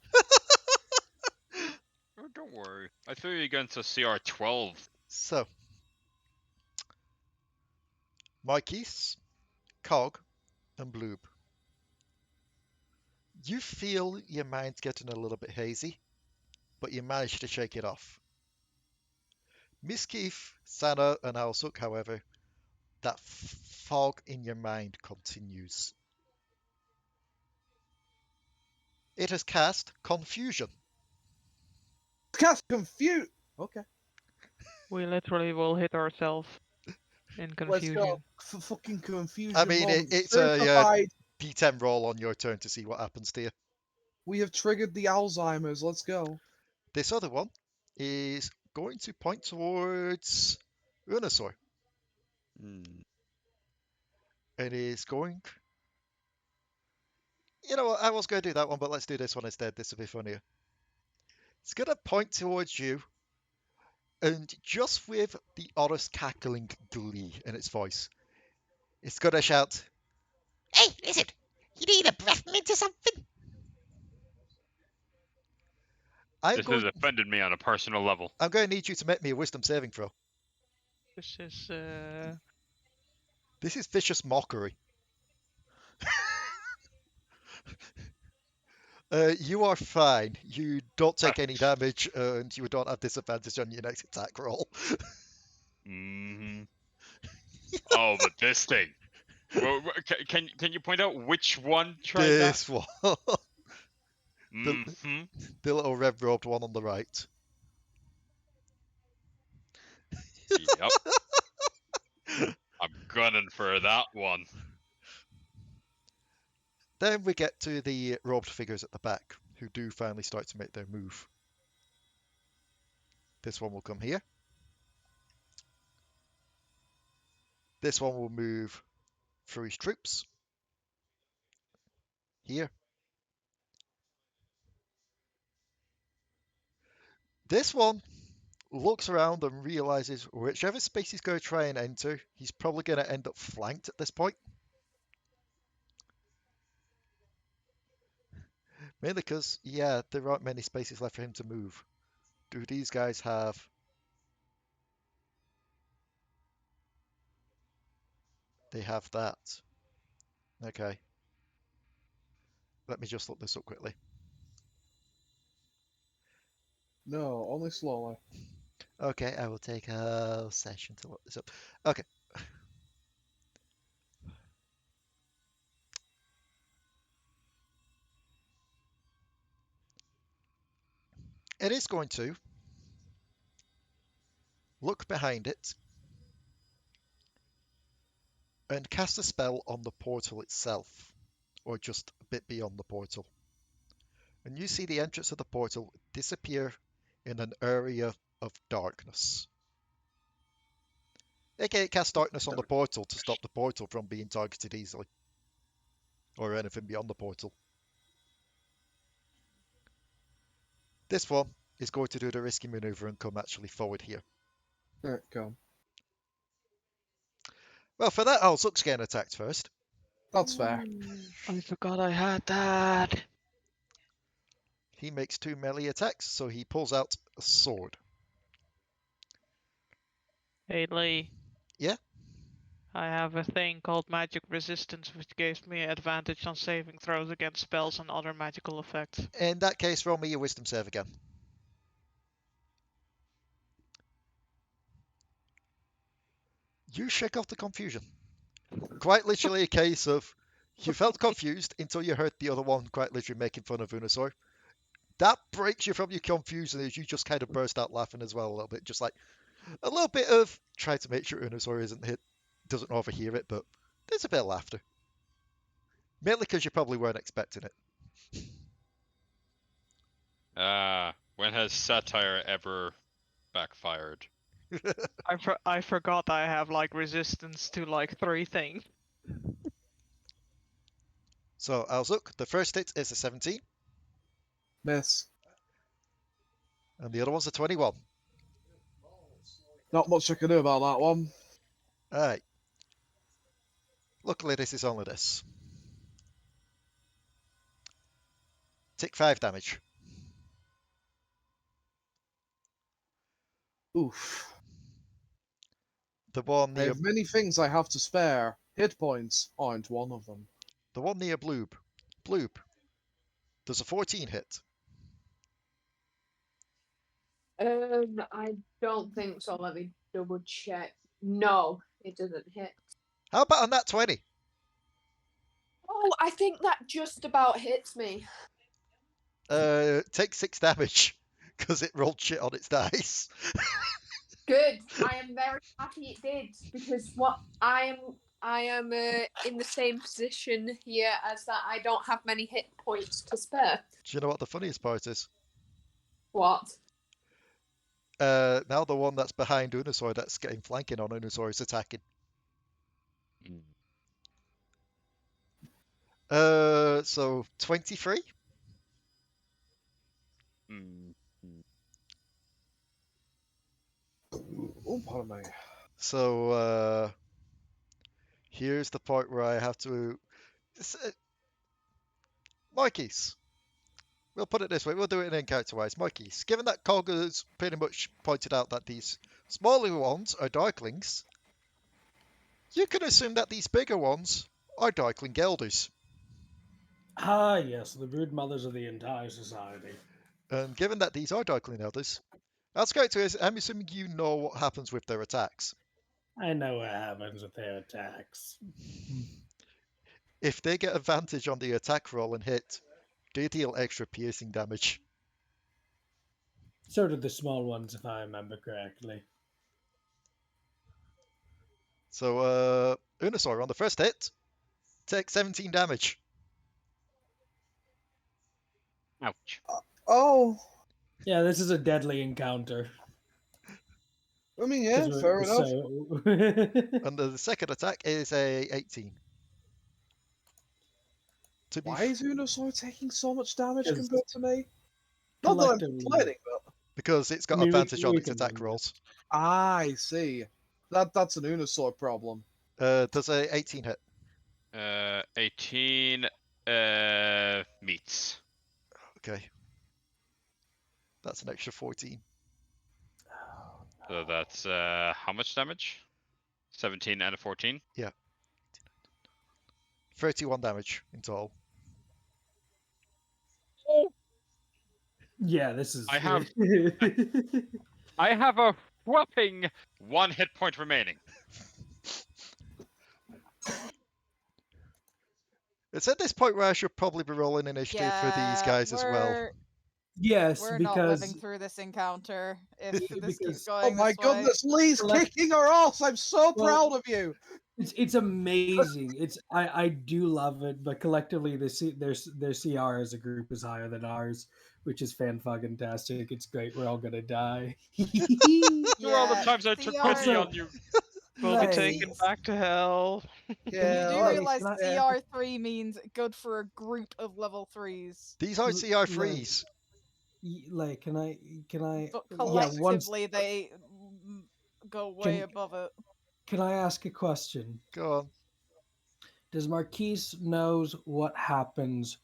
Oh, don't worry. I threw you against a CR 12. So, Marquis, Cog, and Bloob. You feel your mind's getting a little bit hazy, but you manage to shake it off. Misskiff, Sanna, and Au-Zuk, however, that fog in your mind continues. It has cast Confusion. Cast confuse. Okay. We literally will hit ourselves in Let's confusion. go. Fucking confusion. I mean, moment. it's a Certified. D10 roll on your turn to see what happens to you. We have triggered the Alzheimer's. Let's go. This other one is going to point towards Unusor. It is going... You know what, I was going to do that one, but let's do this one instead. This will be funnier. It's going to point towards you, and just with the oddest cackling glee in its voice, it's going to shout, "Hey, listen, you need a breath mint or something?" This has offended me on a personal level. I'm going to need you to make me a wisdom saving throw. This is This is vicious mockery. You are fine. You don't take any damage, and you don't have disadvantage on your next attack roll. Oh, but this thing. Well, can you point out which one tried This that? one. The little red-robed one on the right. Yep. I'm gunning for that one. Then we get to the robed figures at the back, who do finally start to make their move. This one will come here. This one will move through his troops. Here. This one looks around and realizes whichever space he's going to try and enter, he's probably going to end up flanked at this point. Mainly because, yeah, there aren't many spaces left for him to move. Do these guys have... They have that. Okay. Let me just look this up quickly. No, only slowly. Okay, I will take a session to look this up. Okay. It is going to look behind it and cast a spell on the portal itself, or just a bit beyond the portal. And you see the entrance of the portal disappear in an area of darkness. Okay, cast darkness on the portal to stop the portal from being targeted easily. Or anything beyond the portal. This one is going to do the risky maneuver and come actually forward here. Alright, go. Well, for that, Au-Zuk's getting attacked first. That's fair. I forgot I had that. He makes 2 melee attacks, so he pulls out a sword. Hey Leigh. Yeah? I have a thing called magic resistance, which gives me advantage on saving throws against spells and other magical effects. In that case, roll me your wisdom save again. You shake off the confusion. Quite literally a case of you felt confused until you heard the other one quite literally making fun of Unusor. That breaks you from your confusion as you just kind of burst out laughing as well a little bit. Just like a little bit of try to make sure Unusor doesn't overhear it, but there's a bit of laughter. Mainly because you probably weren't expecting it. When has satire ever backfired? I forgot I have like resistance to like 3 things. So, Au-Zuk, the first hit is a 17, Miss. and the other one's a 21. Not much I can do about that one. Alright. Luckily, this is only this. Take 5 damage. Oof. The one I near have many things I have to spare. Hit points aren't one of them. Bloob. Bloob. Does a 14 hit? I don't think so. Let me double check. No, it doesn't hit. How about on that 20? Oh, I think that just about hits me. Take 6 damage because it rolled shit on its dice. Good. I am very happy it did because what I am in the same position here as that I don't have many hit points to spare. Do you know what the funniest part is? What? Now the one that's behind Unusor that's getting flanking on Unusor is attacking. So 23? Oh, pardon me. So here's the part where I have to... Marquis. We'll put it this way, we'll do it in encounter-wise. Marquis, given that Colga's pretty much pointed out that these smaller ones are Darklings, you can assume that these bigger ones are Darkling Elders. Ah, yes, the brood mothers of the entire society. And given that these are Darkling Elders, that's great to is I'm assuming you know what happens with their attacks. I know what happens with their attacks. If they get advantage on the attack roll and hit, they deal extra piercing damage. So did the small ones, if I remember correctly. So, Unusor on the first hit, take 17 damage. Ouch. Oh, Yeah, this is a deadly encounter. I mean, yeah, 'Cause fair enough. So... And the second attack is a 18. To be Why is Unusor taking so much damage 'Cause compared to me? Not that I'm collectively- complaining, but... because it's got I mean, advantage on we its can attack do rolls. I see. That's an Unusor problem. Does a 18 hit? 18 meets. Okay. That's an extra 14. So that's how much damage? 17 and a 14? 31 damage in total. Yeah, this is... I have a whopping 1 hit point remaining. It's at this point where I should probably be rolling initiative for these guys as well. Yes, We're because... not living through this encounter if this keeps Because- Oh going my this way. goodness, Leigh's Collect- kicking her ass! I'm so Well- proud of you! It's amazing. I do love it, but collectively their CR as a group is higher than ours, which is fan-fucking-tastic. It's great. We're all gonna die. For all the times I took CR pity on you. We'll be Right. taken back to hell. Yeah, You do like, realize yeah. CR3 means good for a group of level 3s. These aren't CR frees. Like, can I? But Yeah, collectively, they go way Can- above it. Can I ask a question? Go on. Does Marquis knows what happens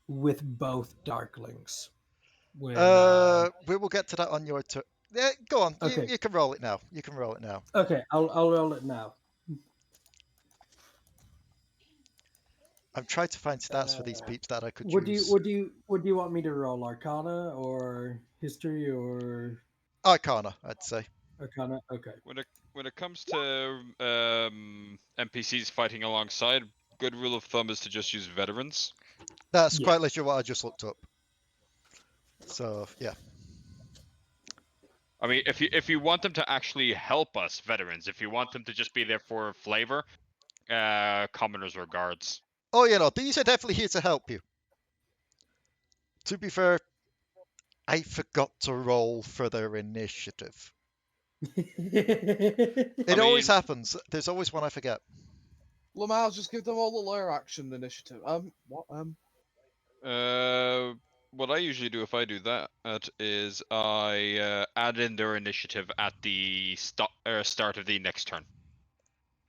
with both Darklings? When, We will get to that on your turn. Yeah, go on. Okay. You can roll it now. You can roll it now. Okay, I'll roll it now. I'm trying to find stats for these peeps that I could Would use. you want me to roll Arcana or History or Arcana, I'd say. Arcana? Okay. when it comes to NPCs fighting alongside, good rule of thumb is to just use veterans. That's Yeah. quite literally what I just looked up. So yeah. I mean, if you want them to actually help us, veterans. If you want them to just be there for flavor, commoners or guards. Oh, you know, these are definitely here to help you. To be fair, I forgot to roll for their initiative. It always mean- happens. There's always one I forget. Lamar, just give them all the layer action initiative. What? What I usually do if I do that is I add in their initiative at the start of the next turn,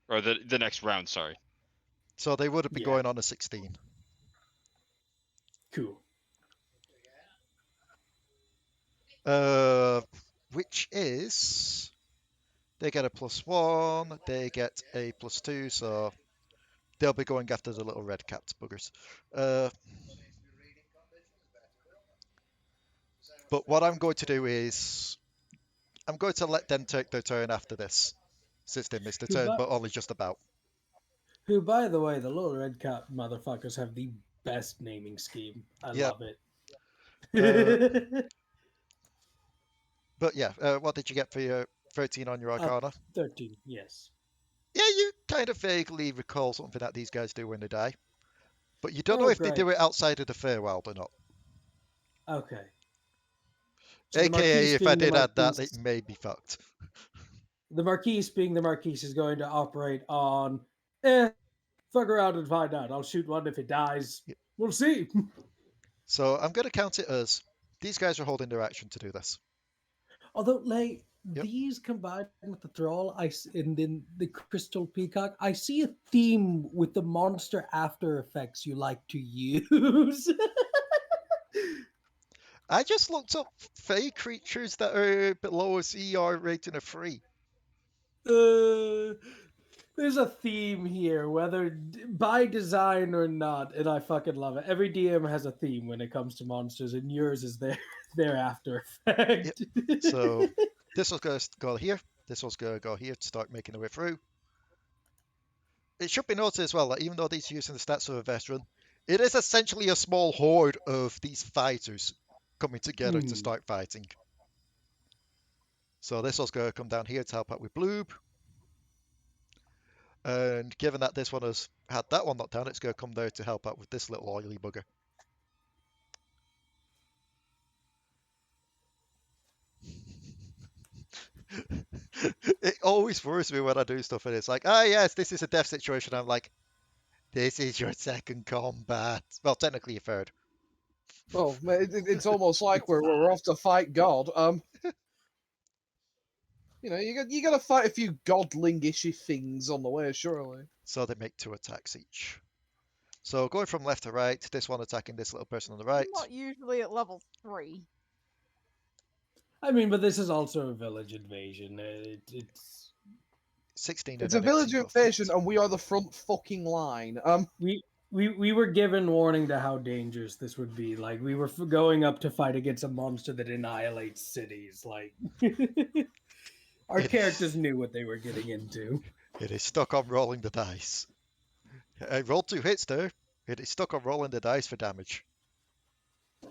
or the next round. Sorry. So they would have been Yeah. going on a 16. Cool. Which is they get a +1, they get a +2, so they'll be going after the little red capped buggers. But what I'm going to do is I'm going to let them take their turn after this, since they missed a turn, but only just about. Who, by the way, the little red cap motherfuckers have the best naming scheme. I Yep. love Uh, it. But yeah, what did you get for your 13 on your Arcana? 13, yes. Yeah, you kind of vaguely recall something that these guys do when they die. But you don't know Oh, if they do great. it outside of the Feywild or not. Okay. So the AKA, Marquis if I being the did add that, Marquis- it may be fucked. The Marquis being the Marquis is going to operate on, fuck around and find out. I'll shoot one if it dies. Yep. We'll see. So I'm going to count it as these guys are holding their action to do this. Although, Leigh, Yep. these combined with the Thrall and then the Crystal Peacock, I see a theme with the monster after effects you like to use. I just looked up Fey creatures that are below a CR rating of 3. There's a theme here, whether by design or not, and I fucking love it. Every DM has a theme when it comes to monsters, and yours is their after effect. So this one's going to go here. This one's going to go here to start making their way through. It should be noted as well that even though these are using the stats of a veteran, it is essentially a small horde of these fighters coming together to start fighting. So this one's going to come down here to help out with Bloob. And given that this one has had that one knocked down, it's going to come there to help out with this little oily bugger. It always worries me when I do stuff and it's like, ah, yes, this is a death situation. I'm like, this is your second combat. Well, technically your third. Well, it's almost like we're off to fight God. You know, you got to fight a few godlingishy things on the way, surely. So they make 2 attacks each. So going from left to right, this one attacking this little person on the right. I'm not usually at level 3. I mean, but this is also a village invasion. It's 16. It's a village invasion, invasion, and we are the front fucking line. we were given warning to how dangerous this would be. Like, we were going up to fight against a monster that annihilates cities. Like, our characters knew what they were getting into. It is stuck on rolling the dice. I rolled 2 hits there. It is stuck on rolling the dice for damage.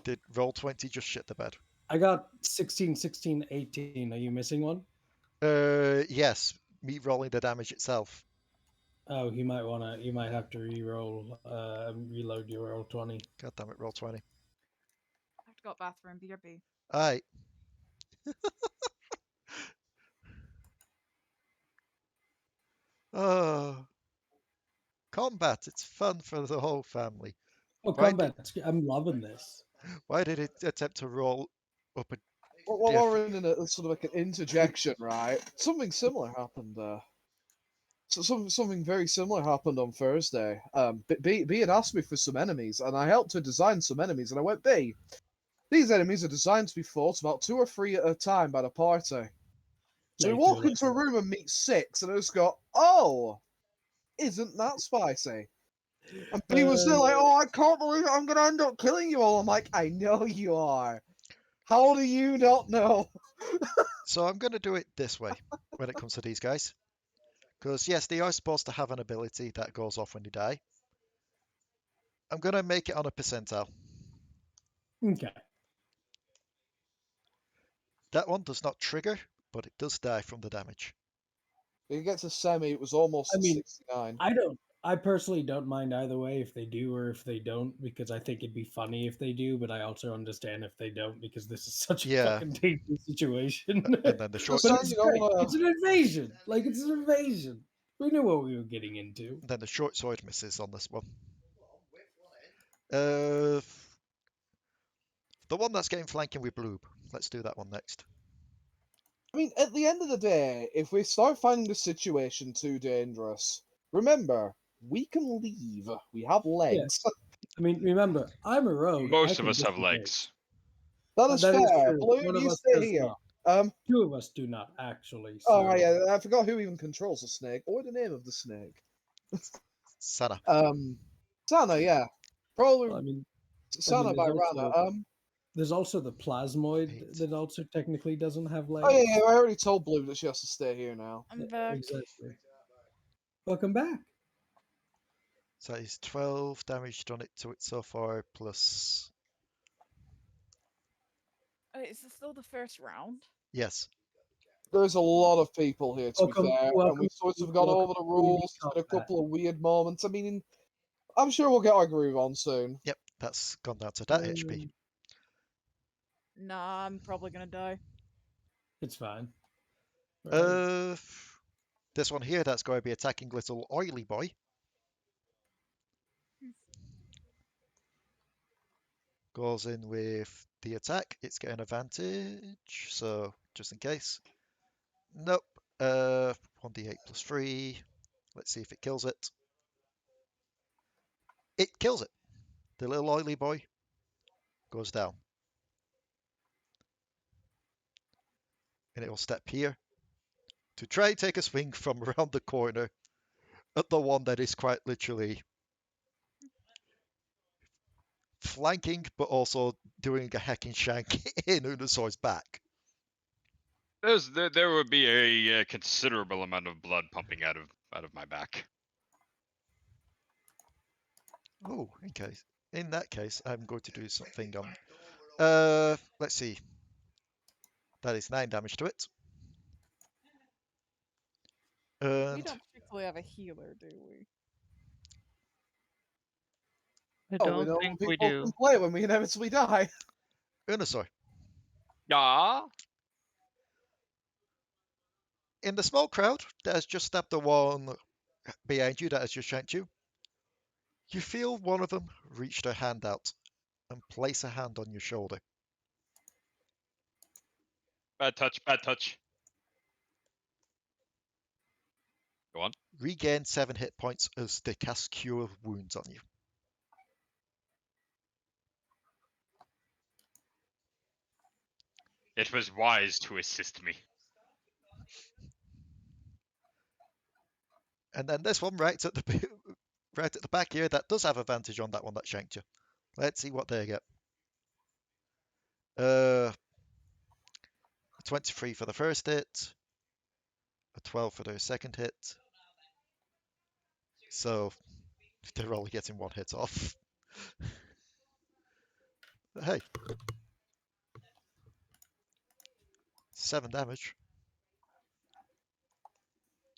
Did roll 20 just shit the bed? I got 16, 16, 18. Are you missing one? Yes. Me rolling the damage itself. Oh, you might have to reload your roll 20. God damn it, roll 20. I have to go to the bathroom, BRB. Alright. Oh. Combat, it's fun for the whole family. Oh, Why combat. I'm loving this. Why did it attempt to roll up a... While we're in a sort of like an interjection, right? Something similar happened. Something very similar happened on Thursday. B had asked me for some enemies, and I helped her design some enemies, and I went, B, these enemies are designed to be fought about 2 or 3 at a time by the party. So we walk into a room and meet 6, and I just go, oh, isn't that spicy? And B was still like, oh, I can't believe it, I'm going to end up killing you all. I'm like, I know you are. How do you not know? So I'm going to do it this way when it comes to these guys. Because, yes, they are supposed to have an ability that goes off when they die. I'm going to make it on a percentile. Okay. That one does not trigger, but it does die from the damage. If it gets a semi, it was almost I mean, 69. I personally don't mind either way if they do or if they don't, because I think it'd be funny if they do, but I also understand if they don't because this is such a Yeah. fucking dangerous situation. And then the short So, But sword, it's you know, great. It's an invasion. Like, it's an invasion. We knew what we were getting into. then the short sword misses on this one. The one that's getting flanking with Bloob. Let's do that one next. I mean, at the end of the day, if we start finding the situation too dangerous, remember, we can leave. We have legs. I mean, remember, I'm a rogue. Most I of can us have disengage. legs. That is That is fair. true. Blue, One of you us stay does here. not. Two of us do not, actually. So. Oh, yeah, I forgot who even controls the snake. Or the name of the snake. Sanna. Sanna, yeah. Probably Well, I mean, Sanna by there's Ranna. also- There's also the Plasmoid 8. that also technically doesn't have legs. Oh, yeah, I already told Blue that she has to stay here now. I'm back. Exactly. Welcome back. So that is 12 damage done it to it so far, plus... Wait, is this still the first round? Yes. There's a lot of people here, to be fair, and we welcome- sort of got over the welcome to rules, combat. had a couple of weird moments. I mean, I'm sure we'll get our groove on soon. Yep, that's gone down to that HP. Nah, I'm probably gonna die. It's fine. This one here, that's going to be attacking little oily boy. Goes in with the attack. It's getting advantage, so just in case. Nope. 1d8 plus 3. Let's see if it kills it. It kills it. The little oily boy goes down. And it will step here to try and take a swing from around the corner at the one that is quite literally flanking, but also doing a hacking shank in Unusor's back. There would be a considerable amount of blood pumping out of my back. Oh, in that case, I'm going to do something on. Let's see. That is 9 damage to it. We And don't particularly have a healer, do we? I Oh, we don't know think people we do. can play when we inevitably die. Unusor. Yeah. In the small crowd that has just stabbed the one behind you that has just shanked you, you feel one of them reach their hand out and place a hand on your shoulder. Bad touch. Bad touch. Go on. Regain 7 hit points as they cast Cure Wounds on you. It was wise to assist me. And then this one right at the right at the back here that does have advantage on that one that shanked you. Let's see what they get. 23 for the first hit, a 12 for their second hit. So they're only getting 1 hit off. But hey, 7 damage.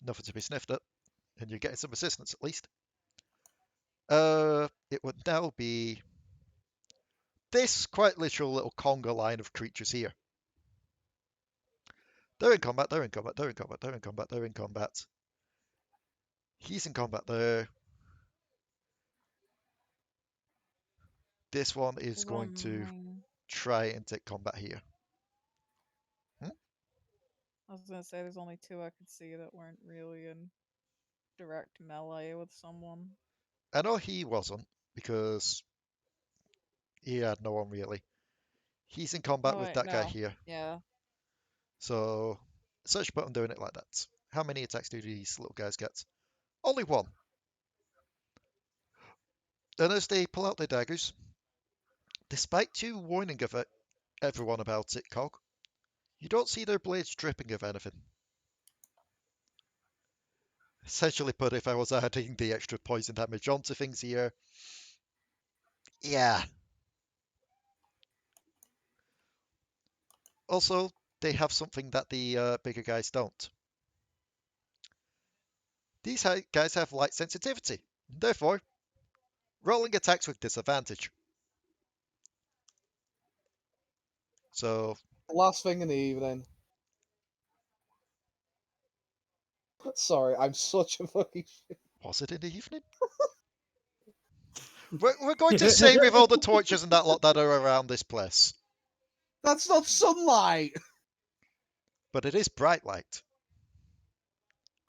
Nothing to be sniffed at, and you're getting some assistance at least. It would now be this quite literal little conga line of creatures here. They're in combat, they're in combat, they're in combat, they're in combat, they're in combat. He's in combat there. This one is going to try and take combat here. I was gonna say there's only 2 I could see that weren't really in direct melee with someone. I know he wasn't, because he had no one really. He's in combat Oh, with wait, that guy no. here. Yeah. So, search button doing it like that. How many attacks do these little guys get? Only 1. And as they pull out their daggers, despite you warning of it, everyone about it, Cog. You don't see their blades dripping of anything. Essentially put, if I was adding the extra poison damage onto things here, yeah. Also, they have something that the bigger guys don't. These guys have light sensitivity. Therefore, rolling attacks with disadvantage. So, Last thing in the evening. Sorry, I'm such a fucking shit. was it in the evening? We're going to say with all the torches and that lot that are around this place. That's not sunlight! But it is bright light.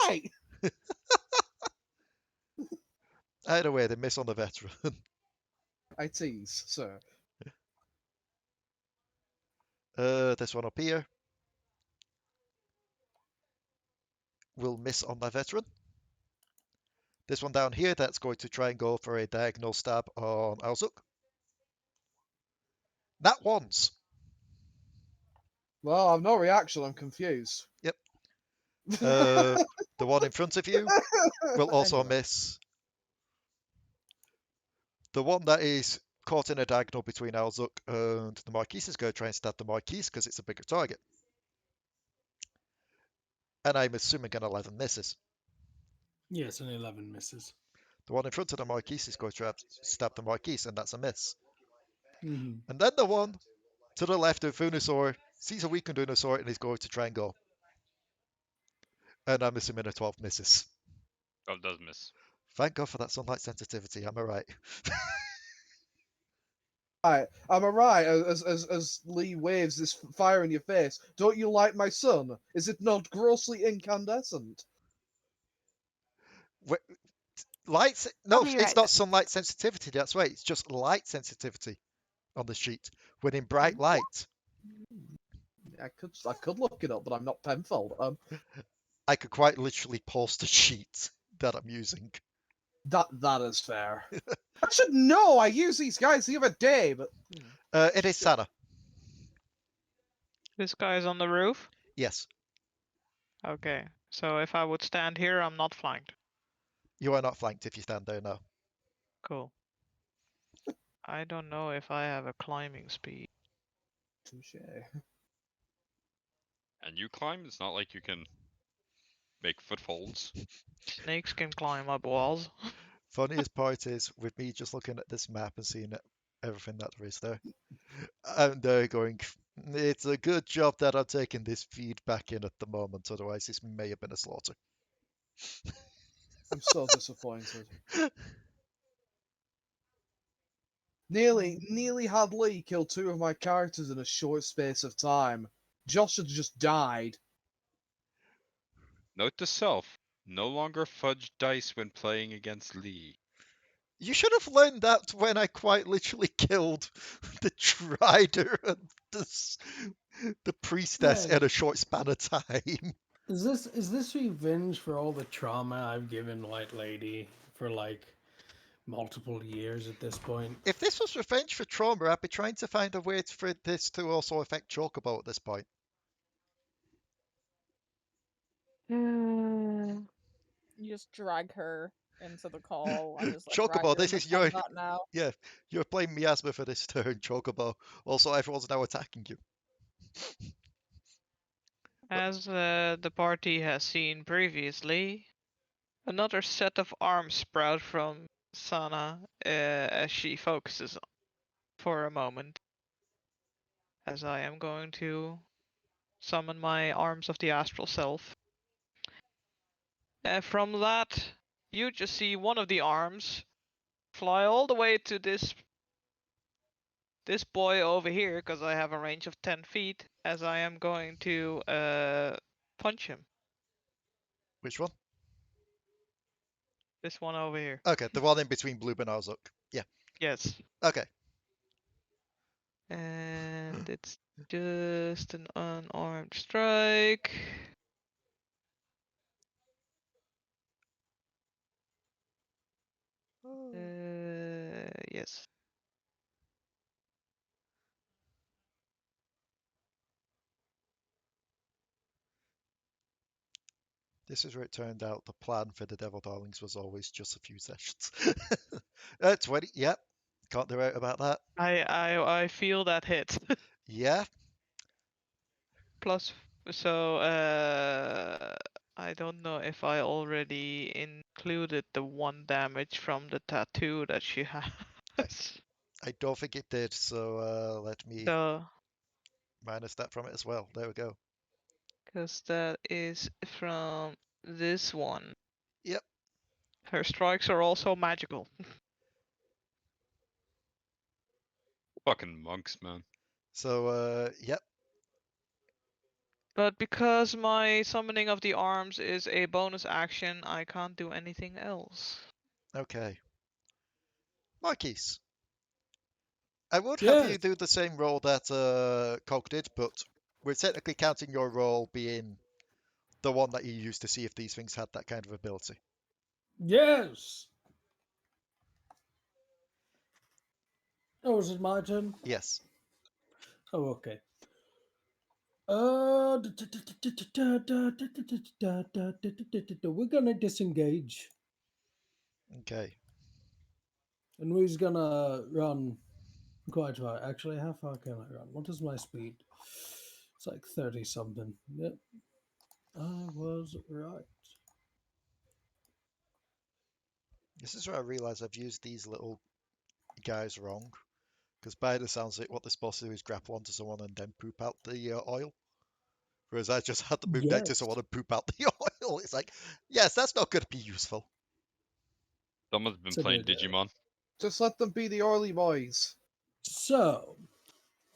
Right. Either way, they miss on the veteran. I tease, sir. This one up here will miss on my veteran. This one down here, that's going to try and go for a diagonal stab on Au-Zuk. That once. Well, I've no reaction, I'm confused. Yep. The one in front of you will also Anyway. miss. The one that is caught in a diagonal between Au-Zuk and the Marquis is going to try and stab the Marquis because it's a bigger target. And I'm assuming an 11 misses. Yes, an 11 misses. The one in front of the Marquis is going to try to stab the Marquis, and that's a miss. Mhm. And then the one to the left of Unusor sees a weakened Unusor and is going to try and go. And I'm assuming a 12 misses. 12 does miss. Thank God for that sunlight sensitivity, am I right? Right, am I right? As Leigh waves this fire in your face, don't you like my sun? Is it not grossly incandescent? Light? I'll No, be it's right not back. sunlight sensitivity. That's right. It's just light sensitivity on the sheet. When in bright light, I could look it up, but I'm not Penfold. I could quite literally post a sheet that I'm using. That is fair. I should know. I use these guys the other day, but It is Sanna. This guy's on the roof? Yes, Okay. So if I would stand here, I'm not flanked. you are not flanked if you stand there now. Cool. I don't know if I have a climbing speed. touche. And you climb? It's not like you can make footholds. Snakes can climb up walls. Funniest part is with me just looking at this map and seeing everything that there is there. And they're going, it's a good job that I'm taking this feed back in at the moment, otherwise this may have been a slaughter. I'm so disappointed. Nearly had Leigh kill two of my characters in a short space of time. Josh had just died. Note to self, no longer fudge dice when playing against Leigh. You should have learned that when I quite literally killed the Trider and the priestess Yeah. in a short span of time. Is this revenge for all the trauma I've given White Lady for like multiple years at this point? If this was revenge for trauma, I'd be trying to find a way for this to also affect Chocobo at this point. You just drag her into the call and just like right, Chocobo, you're this in is the your combat now. yeah. You're playing Miasma for this turn, Chocobo. Also, everyone's now attacking you. As the party has seen previously, another set of arms sprout from Sanna as she focuses for a moment. As I am going to summon my arms of the astral self. And from that, you just see one of the arms fly all the way to this boy over here, because I have a range of 10 feet, as I am going to punch him. Which one? This one over here. Okay, the one in between Bloob and Au-Zuk. Yeah. Yes. Okay. And it's just an unarmed strike. Yes. This is where it turned out the plan for the Devil Darlings was always just a few sessions. 20, yep. Can't do out about that. I feel that hit. Yeah. Plus, so I don't know if I already included the 1 damage from the tattoo that she has. I don't think it did, so let me So, minus that from it as well. There we go. because that is from this one. Yep. Her strikes are also magical. Fucking monks, man. So, yep. But because my summoning of the arms is a bonus action, I can't do anything else. Okay. Marquis. I would have you Yes. do the same roll that Cog did, but we're technically counting your roll being the one that you used to see if these things had that kind of ability. Yes. Oh, is it my turn? Yes. Oh, okay. We're gonna disengage, Okay. and we're gonna run quite far. Actually, how far can I run? What is my speed? It's like 30 something. Yep, I was right. This is where I realise I've used these little guys wrong. Because by the sounds of it, what they're supposed to do is grapple onto someone and then poop out the oil. Whereas I just had to move down to Yes. someone and poop out the oil. It's like, yes, that's not going to be useful. Someone's been It's a playing good, Digimon. Just let them be the early boys. So,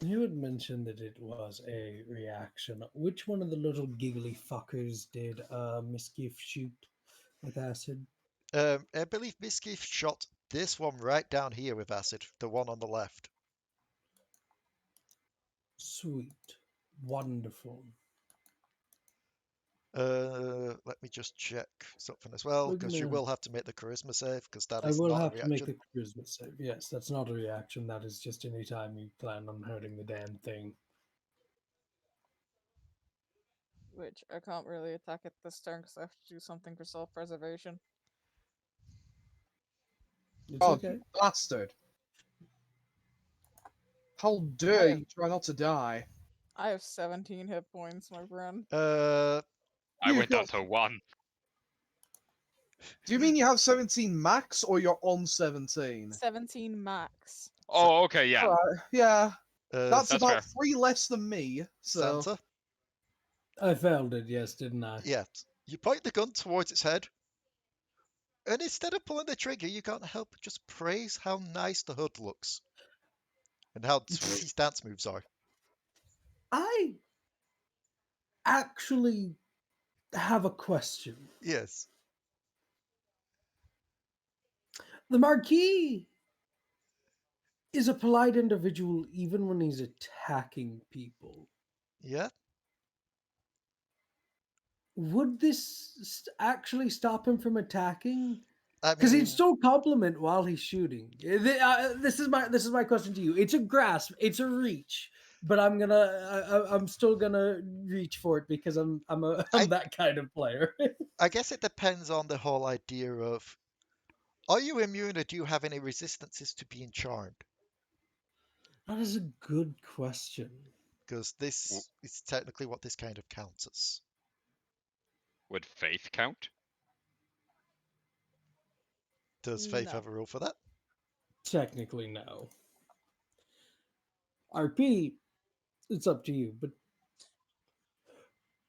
you had mentioned that it was a reaction. Which one of the little giggly fuckers did Misskiff shoot with acid? I believe Misskiff shot this one right down here with acid, the one on the left. Sweet. Wonderful. Let me just check something as well, We're because you gonna- will have to make the charisma save, because that I is will not a have to make reaction. a charisma save. Yes, that's not a reaction. That is just any time you plan on hurting the damn thing. Which I can't really attack it this turn because I have to do something for self-preservation. It's Oh, okay. you bastard. How dare you try not to die? I have 17 hit points, my friend. I You went down got- to 1. Do you mean you have 17 max or you're on 17? 17 max. Oh, okay, yeah. Alright, yeah. That's that's about fair. 3 less than me, so... Santa? I failed it, yes, didn't I? Yeah. You point the gun towards its head, and instead of pulling the trigger, you can't help but just praise how nice the hood looks. And how sweet his dance moves are. I actually have a question. Yes. The Marquis is a polite individual even when he's attacking people. Yeah. Would this actually stop him from attacking? I Because mean, he'd still compliment while he's shooting. This is my question to you. It's a grasp. It's a reach. But I'm still gonna reach for it because I'm that kind of player. I guess it depends on the whole idea of, are you immune or do you have any resistances to being charmed? That is a good question. Because this is technically what this kind of counts as. Would faith count? Does Faith No. have a rule for that? Technically, no. RP, it's up to you. But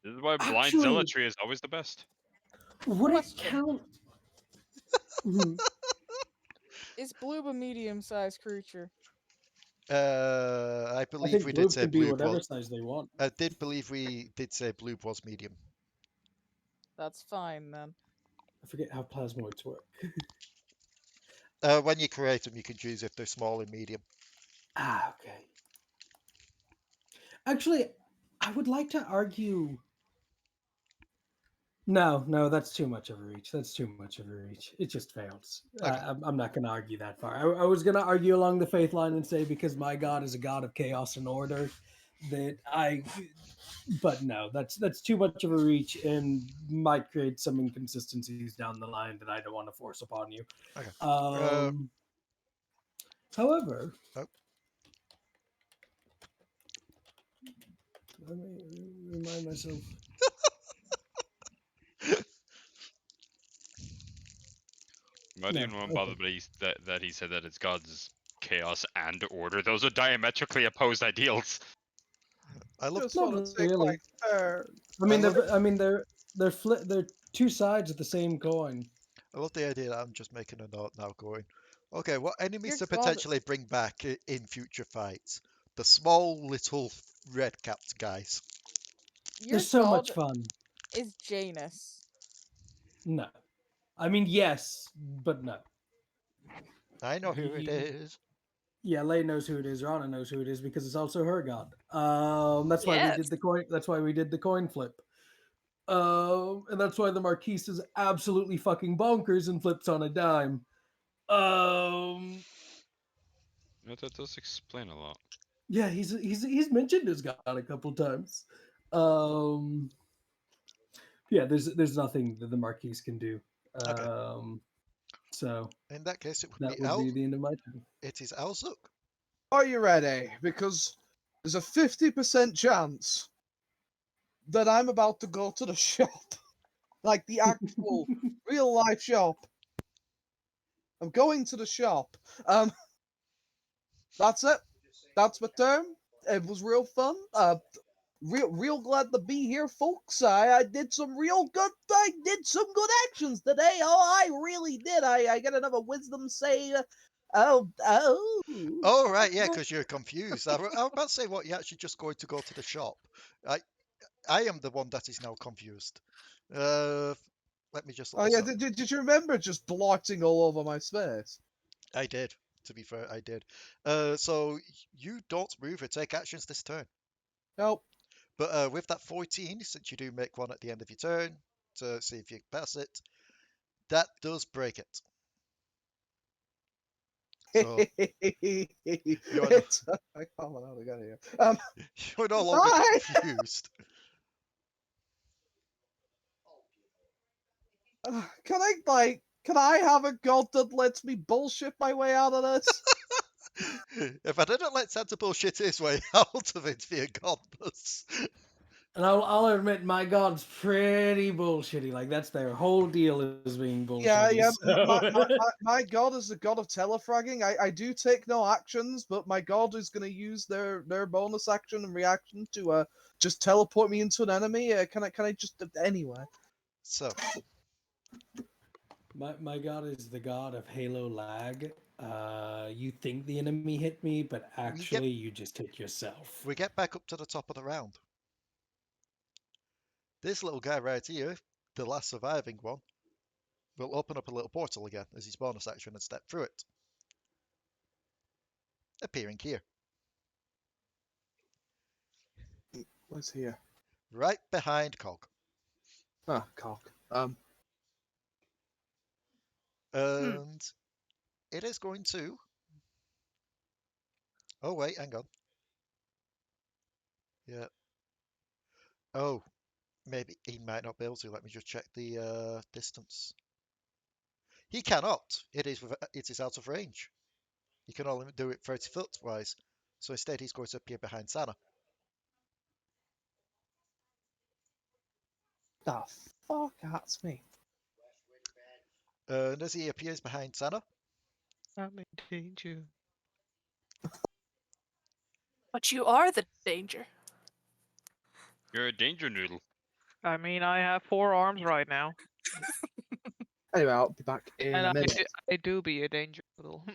This is why blind Actually- zealotry is always the best. would it Question. count? Mhm. Is Bloob a medium-sized creature? I I believe think we did Bloob say can be Bloob whatever was. size they want. I did believe we did say Bloob was medium. That's fine then. I forget how plasmoids work. When you create them, you can choose if they're small or medium. Ah, okay. Actually, I would like to argue. No, that's too much of a reach. That's too much of a reach. It just fails. Okay. I'm not going to argue that far. I was going to argue along the faith line and say because my god is a god of chaos and order, that I. But no, that's too much of a reach and might create some inconsistencies down the line that I don't want to force upon you. Okay. However, Oh. let me remind myself. Why do you No, know okay. about that he said that it's God's chaos and order? Those are diametrically opposed ideals. I love. Just Not want to take really. my turn. They're two sides of the same coin. I love the idea that I'm just making a note now going, okay, what enemies Your to god- potentially bring back in future fights? The small little red-capped guys. Your They're so god much fun. is Janus. No. I mean, yes, but no. I know who it You- is. Yeah, Leigh knows who it is. Ranna knows who it is because it's also her god. That's why we Yes. did the coin. That's why we did the coin flip. And that's why the Marquis is absolutely fucking bonkers and flips on a dime. That does explain a lot. Yeah, he's mentioned his god a couple times. Yeah, there's nothing that the Marquis can do. Okay. So In that case, it would that be would be the end of my turn. It is Au-Zuk. Are you ready? Because there's a 50% chance that I'm about to go to the shop. Like the actual real life shop. I'm going to the shop. That's it. That's my turn. It was real fun. Real glad to be here, folks. I did some real good. I did some good actions today. Oh, I really did. I get another wisdom save. Oh. Oh, right, yeah, because you're confused. I was about to say, what, you're actually just going to go to the shop. I am the one that is now confused. Let me just look Oh this yeah. up. Did you remember just blotting all over my space? I did. To be fair, I did. So you don't move or take actions this turn. Nope. But with that 14, since you do make one at the end of your turn to see if you pass it, that does break it. So you are I can't remember how to get here. you're no longer Hi! confused. Can I have a god that lets me bullshit my way out of this? If I didn't let Santa bullshit his way out of it via godness. And I'll admit, my god's pretty bullshitty. Like that's their whole deal is being bullshitty. Yeah. So. My god is the god of telefragging. I do take no actions, but my god is going to use their bonus action and reaction to just teleport me into an enemy. Can I just anyway? So My god is the god of Halo lag. You think the enemy hit me, but actually you just hit yourself. we get back up to the top of the round. This little guy right here, the last surviving one, will open up a little portal again as his bonus action and step through it. Appearing here. What's here? Right behind Cog. Ah, cock. And it is going to... Oh, wait, hang on. Yeah. Oh, maybe he might not be able to. Let me just check the distance. He cannot. It is out of range. He can only do it 30 foot wise. So instead he's going to appear behind Sanna. The fuck, that's me. And as he appears behind Sanna, I'm in danger. But you are the danger. You're a danger noodle. I mean, I have 4 arms right now, Anyway, I'll be back in and a minute. I do be a danger little.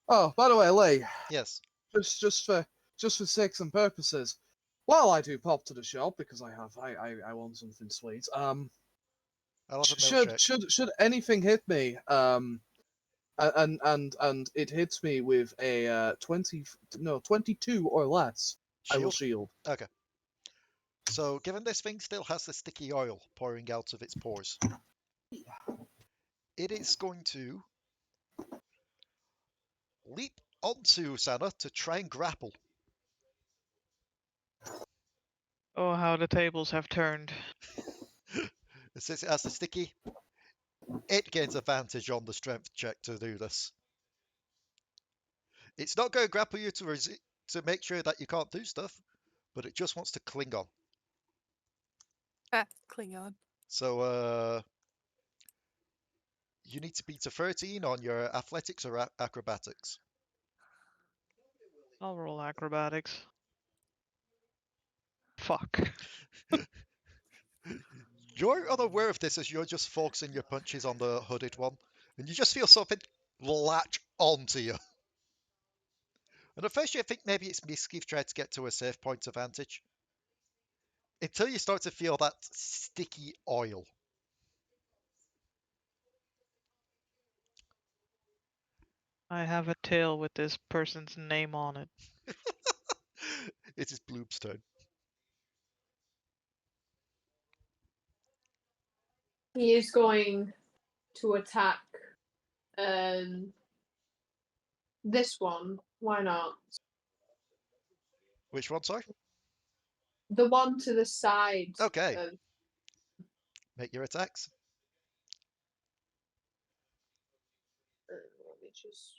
Oh, by the way, Leigh, yes. just for sakes and purposes, while I do pop to the shop because I want something sweet. I'll have a milkshake. Should anything hit me, and it hits me with a 22 or less, I will shield. Okay. So, given this thing still has the sticky oil pouring out of its pores, it is going to leap onto Sanna to try and grapple. Oh, how the tables have turned. Since it has the sticky, it gains advantage on the strength check to do this. It's not going to grapple you to make sure that you can't do stuff, but it just wants to cling on. Cling on. So you need to beat a 13 on your athletics or acrobatics. I'll roll acrobatics. Fuck. You're unaware of this as you're just focusing your punches on the hooded one, and you just feel something latch onto you. And at first you think maybe it's Misskiff trying to get to a safe point advantage, until you start to feel that sticky oil. I have a tail with this person's name on it. It is Bloob's turn. He is going to attack this one. Why not? Which one, sorry? The one to the side. Okay. Make your attacks. Let me just.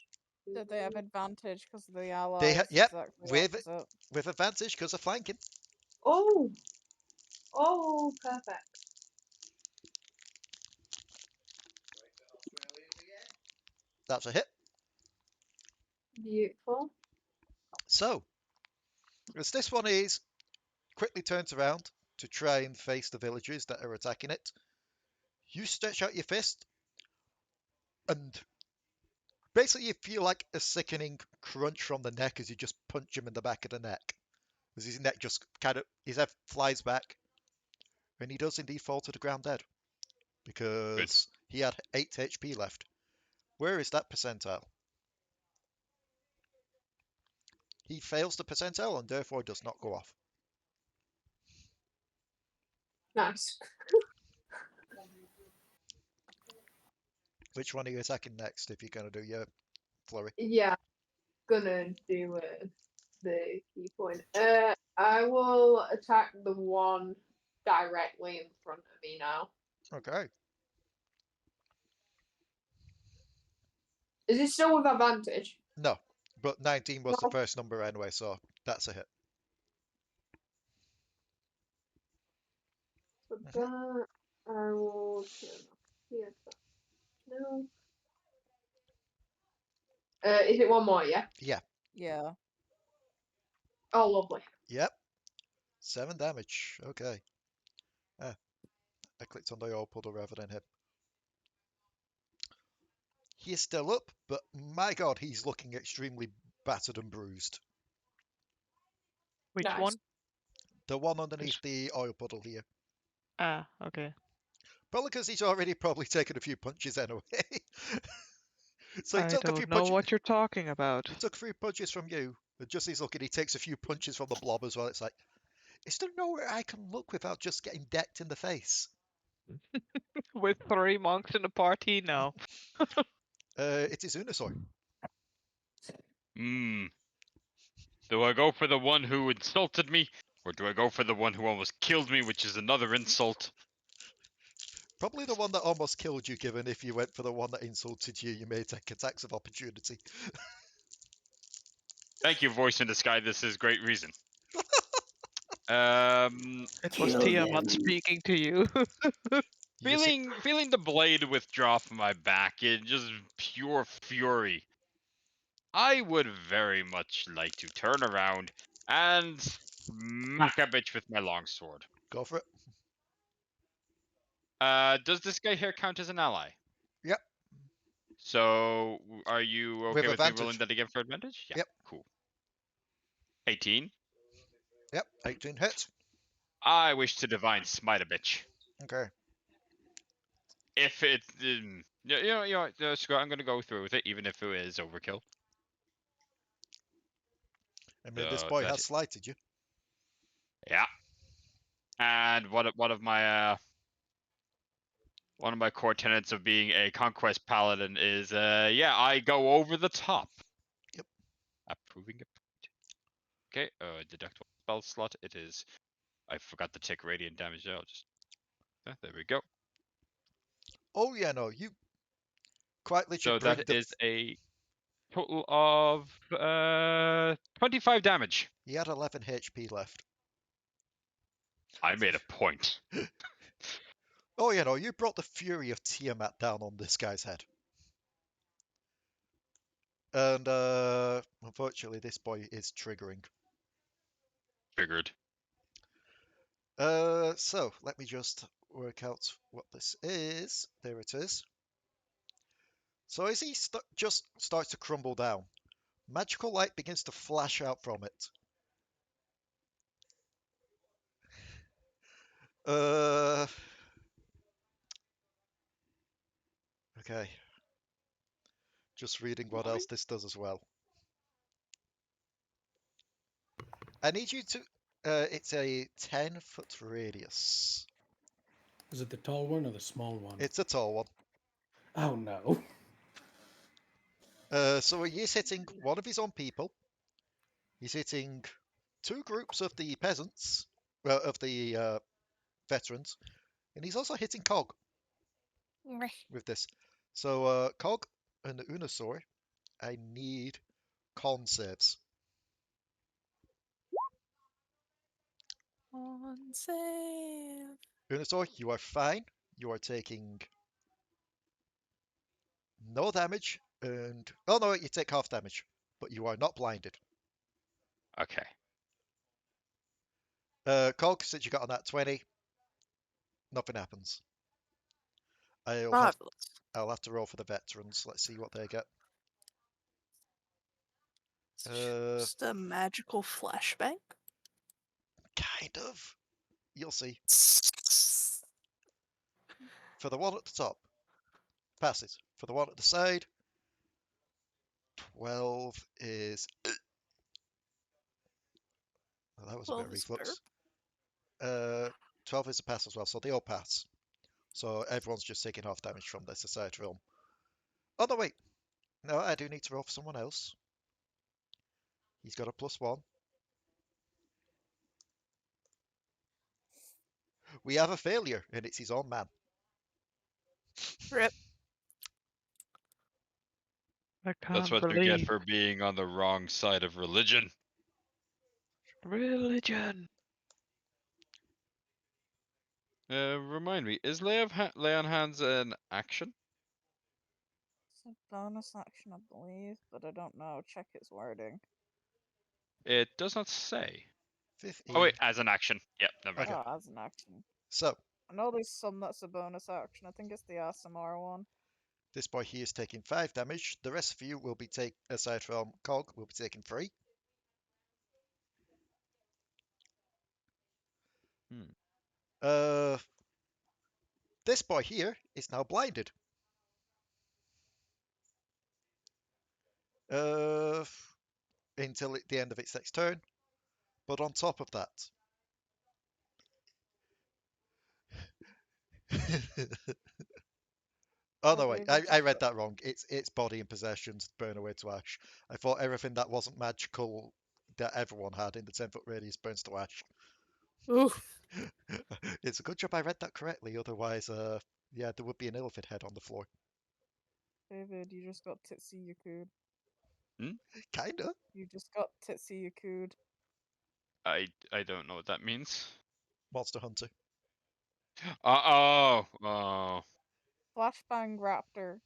Did they have advantage because of the allies? They yep, Exactly opposite. with advantage because of flanking. Oh! Oh, perfect. That's a hit. Beautiful. So, as this one is quickly turns around to try and face the villagers that are attacking it, you stretch out your fist, and basically you feel like a sickening crunch from the neck as you just punch him in the back of the neck. As his neck just his head flies back, and he does indeed fall to the ground dead. Because he had 8 HP left. Where is that percentile? He fails the percentile and therefore does not go off. Nice. Which one are you attacking next if you're going to do your flurry? Yeah, gonna do the key point. I will attack the one directly in front of me now. Okay. Is it still with advantage? No, but 19 was the No. first number anyway, so that's a hit. For that, I will turn off the attack. No. Is it one more, yeah? Yeah. Yeah. Oh, lovely. Yep. 7 damage. Okay. I clicked on the old puddle rather than him. He is still up, but my god, he's looking extremely battered and bruised. Which Nice. one? The one underneath the oil puddle here. Ah, okay. Probably because he's already probably taken a few punches anyway. So he I took a few don't know punches. what you're talking about. He took a few punches from you, but just he's looking, he takes a few punches from the blob as well. It's like, is there nowhere I can look without just getting decked in the face? With 3 monks in the party? No. It is Unusor. Do I go for the one who insulted me, or do I go for the one who almost killed me, which is another insult? Probably the one that almost killed you, given if you went for the one that insulted you, you may take attacks of opportunity. Thank you, voice in the sky. This is great reason. It was Tiamat speaking to you. Feeling the blade withdraw from my back in just pure fury, I would very much like to turn around and smack a bitch with my longsword. Go for it. Does this guy here count as an ally? Yep. So, are you okay with me rolling advantage. that again for advantage? Yeah. Yep. Cool. 18. Yep. 18 hits. I wish to divine smite a bitch. Okay. If it, Scott, I'm gonna go through with it, even if it is overkill. I mean, this boy has slighted you. Yeah. And one of my core tenets of being a conquest paladin is I go over the top. Yep. Approving it. Okay, deduct one spell slot. It is I forgot to take radiant damage. I'll just. There we go. Oh yeah, no, you quite literally So bring that the. is a total of 25 damage. He had 11 HP left. I made a point. Oh yeah, no, you brought the fury of Tiamat down on this guy's head. And unfortunately, this boy is triggering. Triggered. So let me just work out what this is. There it is. So as he just starts to crumble down, magical light begins to flash out from it. Okay. Just reading what else this does as well. I need you to. It's a 10-foot radius. Is it the tall one or the small one? It's a tall one. Oh no. So he's hitting one of his own people. He's hitting two groups of the peasants, of the veterans, and he's also hitting Cog with this. So Cog and the Unusor, I need con saves. On save. Unusor, you are fine. You are taking no damage, and oh no, you take half damage, but you are not blinded. Okay. Cog, since you got on that 20, nothing happens. I'll have to roll for the veterans. Let's see what they get. Just a magical flashbang. Kind of. You'll see. For the one at the top, passes. For the one at the side, 12 is. Oh, that was a bit of reflux. 12 is a pass as well, so they all pass. So everyone's just taking half damage from this aside realm. Oh no, wait. No, I do need to roll for someone else. He's got a +1. We have a failure, and it's his own man. Rip. I That's can't what you believe get for being on the wrong side of religion. religion. Remind me, is lay on hands an action? It's a bonus action, I believe, but I don't know. Check its wording. It does not say. 15. Oh wait, as an action. Yep, never mind. Okay. Oh, as an action. So, I know there's some that's a bonus action. I think it's the ASMR one. this boy here is taking 5 damage. The rest of you will be aside from Cog, will be taking 3. This boy here is now blinded. Until the end of its next turn. But on top of that, oh no, wait, I read that wrong. It's body and possessions burn away to ash. I thought everything that wasn't magical that everyone had in the 10-foot radius burns to ash. Ooh. It's a good job I read that correctly, otherwise, yeah, there would be an elephant head on the floor. David, you just got Titsy Yakud. Kinda. You just got Titsy Yakud. I don't know what that means. Monster Hunter. Oh. Flashbang Raptor.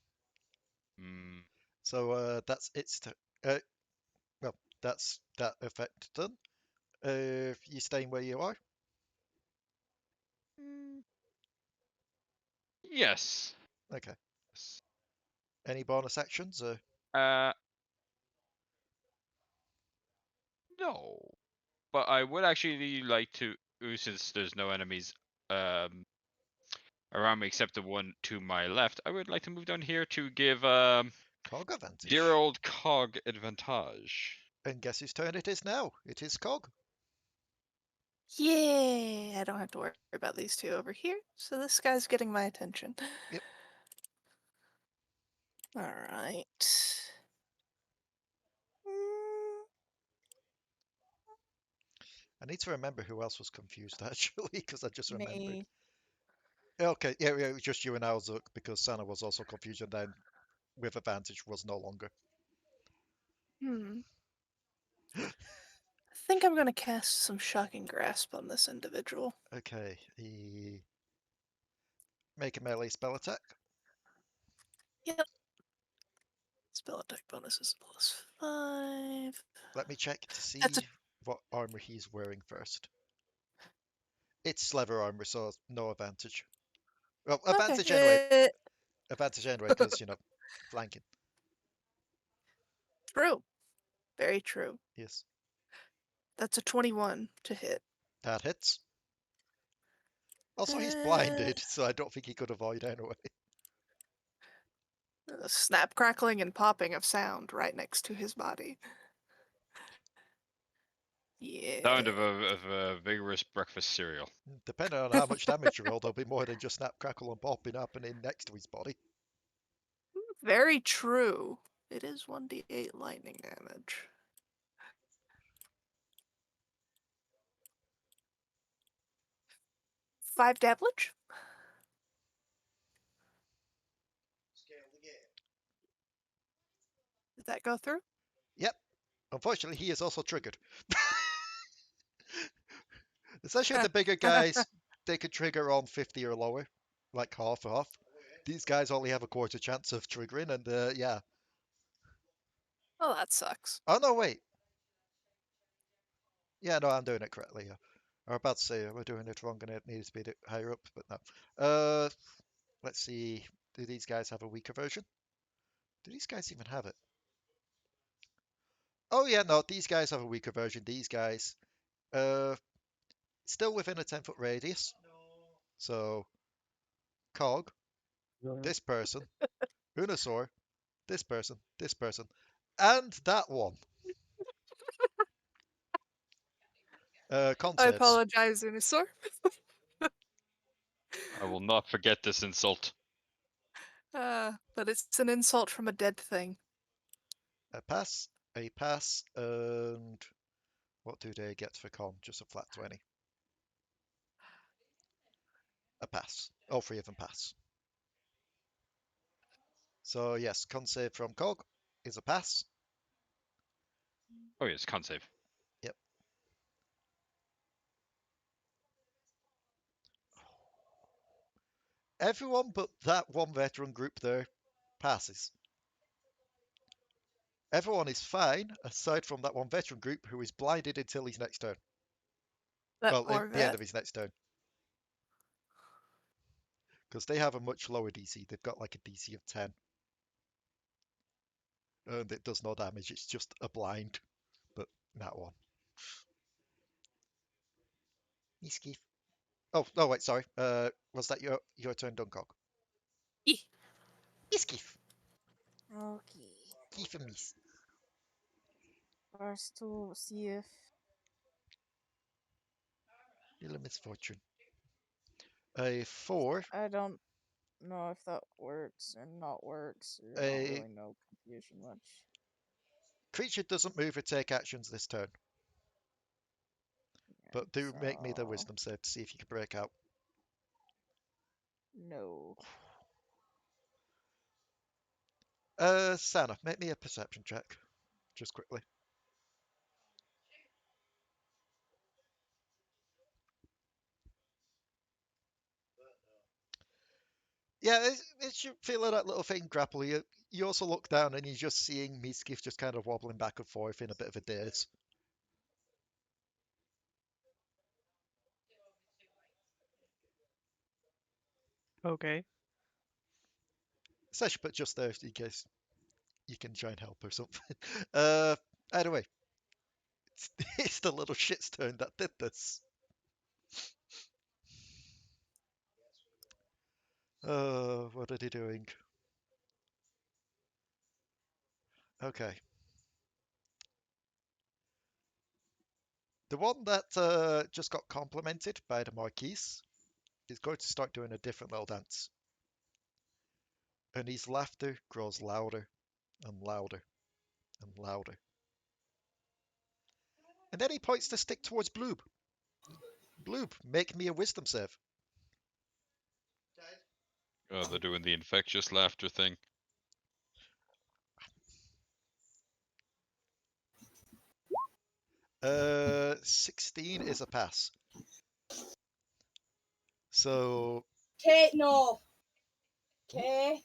So that's its well, that's that effect done. You staying where you are? Yes. Okay. Any bonus actions? No. But I would actually like to, since there's no enemies around me except the one to my left, I would like to move down here to give Cog advantage. dear old Cog advantage. And guess whose turn it is now? It is Cog. Yeah, I don't have to worry about these two over here. So this guy's getting my attention. Yep. All right. I need to remember who else was confused, actually, because I just remembered. Me. Okay, yeah, it was just you and Au-Zuk, because Sanna was also confused, and then with advantage was no longer. I think I'm gonna cast some Shocking Grasp on this individual. Okay, make a melee spell attack. Yep. Spell attack bonus is +5. Let me check to That's see what armor he's wearing first. It's leather armor, so no advantage. Well, advantage anyway. okay. Advantage anyway, because, flanking. True. Very true. Yes, That's a 21 to hit. that hits. Also, he's Uh, blinded, so I don't think he could avoid anyway. a snap, crackling, and popping of sound right next to his body. Yeah. Sound of a vigorous breakfast cereal. Depending on how much damage you roll, there'll be more than just snap, crackle, and popping happening next to his body. Very true. It is 1d8 lightning damage. Five damage. Did that go through? Yep. Unfortunately, he is also triggered. Essentially, the bigger guys, they could trigger on 50 or lower, like half. These guys only have a quarter chance of triggering, and yeah. Oh, that sucks. Oh, no, wait. Yeah, no, I'm doing it correctly. Yeah. I was about to say we're doing it wrong and it needs to be a bit higher up, but no. Let's see. Do these guys have a weaker version? Do these guys even have it? Oh, yeah, no, these guys have a weaker version. These guys, still within a 10-foot radius. So, Cog, this person, Unusor, this person, and that one. Con I saves. apologize, Unusor. I will not forget this insult. But it's an insult from a dead thing. A pass, and what do they get for con? Just a flat 20. A pass. All three of them pass. So yes, con save from Cog is a pass. Oh yes, con save. Yep. Everyone but that one veteran group there passes. Everyone is fine, aside from that one veteran group who is blinded until his next turn. That Well, poor at the end vet. of his next turn. Because they have a much lower DC. They've got like a DC of 10. And it does no damage. It's just a blind. But that one. Misskiff. Oh, no, wait, sorry. Was that your turn, Duncog? Eeh. Misskiff. Okay. Giff and Miss. First to see if Little misfortune. A 4. I don't know if that works or not works. Or I don't really know confusion much. Creature doesn't move or take actions this turn. But do make me the So, wisdom save to see if you can break out. no. Sanna, make me a perception check. Just quickly. Yeah, it's you feeling that little thing grapple. You also look down and you're just seeing Misskiff just kind of wobbling back and forth in a bit of a daze. Okay. Essentially, but just there in case you can try and help or something. Either way, it's the little shit's turn that did this. What are they doing? Okay. The one that just got complimented by the Marquis is going to start doing a different little dance. And his laughter grows louder and louder and louder. And then he points the stick towards Bloob. Bloob, make me a wisdom save. Oh, they're doing the infectious laughter thing. 16 is a pass. So Kate, no. Okay.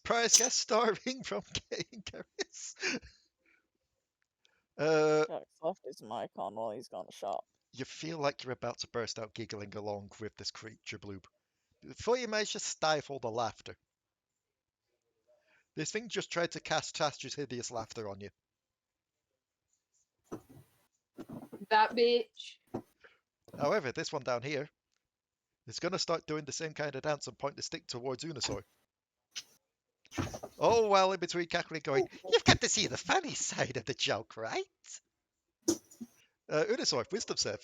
surprise guest starving from getting carrots. Jack's left his mic on while he's gone to shop. You feel like you're about to burst out giggling along with this creature, Bloob. Before you manage to stifle the laughter. This thing just tried to cast Tastra's hideous laughter on you. That bitch. However, this one down here is going to start doing the same kind of dance and point the stick towards Unusor. Oh, well, in between cackling going, you've got to see the funny side of the joke, right? Unusor, wisdom save.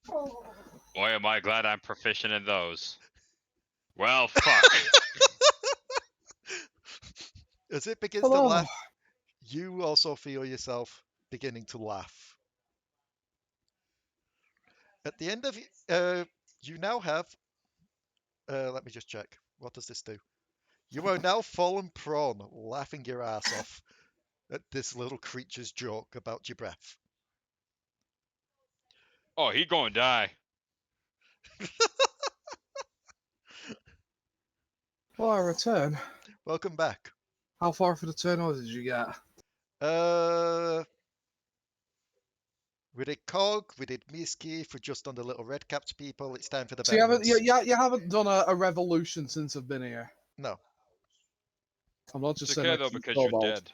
Boy, am I glad I'm proficient in those. Well, fuck. As it begins to laugh, you also feel yourself beginning to laugh. At the end of you now have let me just check. What does this do? You are now fallen prone, laughing your ass off at this little creature's joke about your breath. Oh, he gonna die. Well, I return. Welcome back. How far for the turn order did you get? We did Cog, we did Misskiff, we're just on the little red-capped people. It's time for the So you haven't, veterans. you haven't done a revolution since I've been here. No. I'm not just It's saying okay I though keep because you're Kobold. dead.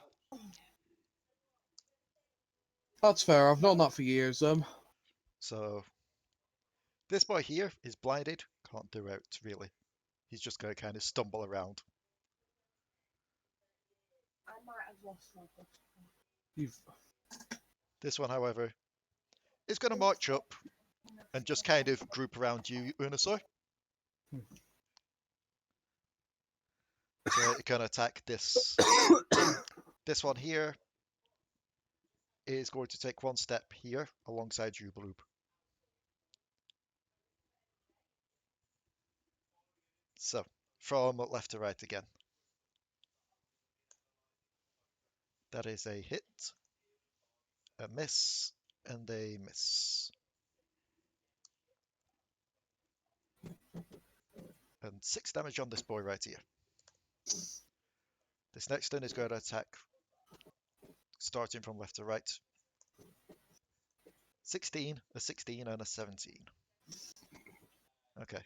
That's fair. I've known that for years. So this boy here is blinded, can't do out really. He's just going to kind of stumble around. I might have lost my book. You've... This one, however, is going to march up and just kind of group around you, Unusor. So it can attack this. This one here is going to take one step here alongside you, Bloob. So, from left to right again. That is a hit, a miss, and a miss. And 6 damage on this boy right here. This next one is going to attack, starting from left to right. 16, a 16, and a 17. Okay.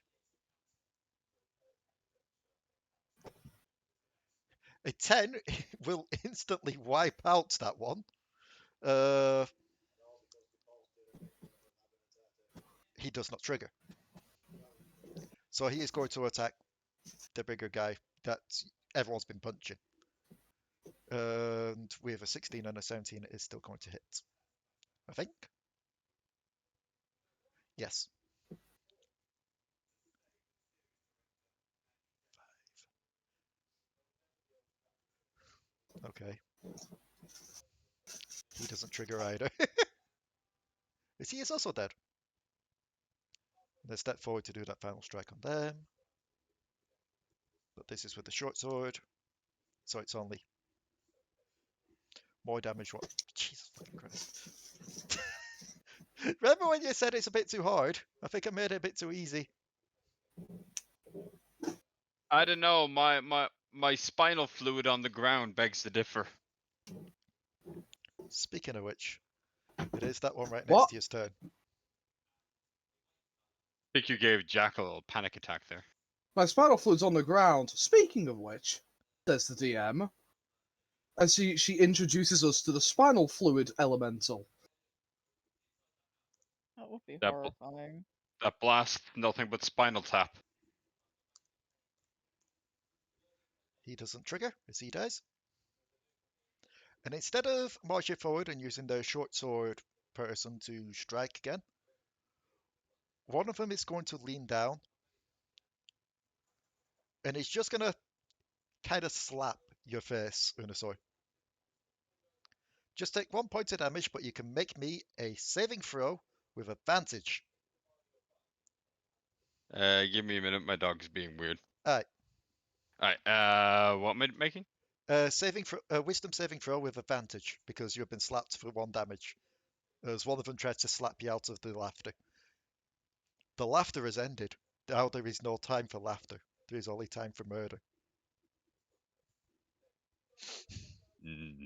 A 10 will instantly wipe out that one. He does not trigger. So he is going to attack the bigger guy that everyone's been punching. And with a 16 and a 17, it is still going to hit. I think. Yes. Okay. He doesn't trigger either. He is also dead. Let's step forward to do that final strike on them. But this is with the short sword. So it's only more damage. What? Jesus fucking Christ. Remember when you said it's a bit too hard? I think I made it a bit too easy. I don't know. My spinal fluid on the ground begs to differ. Speaking of which, it is that one right next What? to his turn. I think you gave Jack a little panic attack there. My spinal fluid's on the ground. Speaking of which, says the DM, as she introduces us to the spinal fluid elemental. That would be That horrifying. That blast, nothing but spinal tap. He doesn't trigger, as he does. And instead of marching forward and using the short sword person to strike again, one of them is going to lean down. And he's just going to kind of slap your face, Unusor. Just take 1 point of damage, but you can make me a saving throw with advantage. Give me a minute. My dog's being weird. Alright. Alright. What am I making? Wisdom saving throw with advantage because you have been slapped for 1 damage. As one of them tried to slap you out of the laughter. The laughter has ended. Now there is no time for laughter. There is only time for murder. Mm-hmm.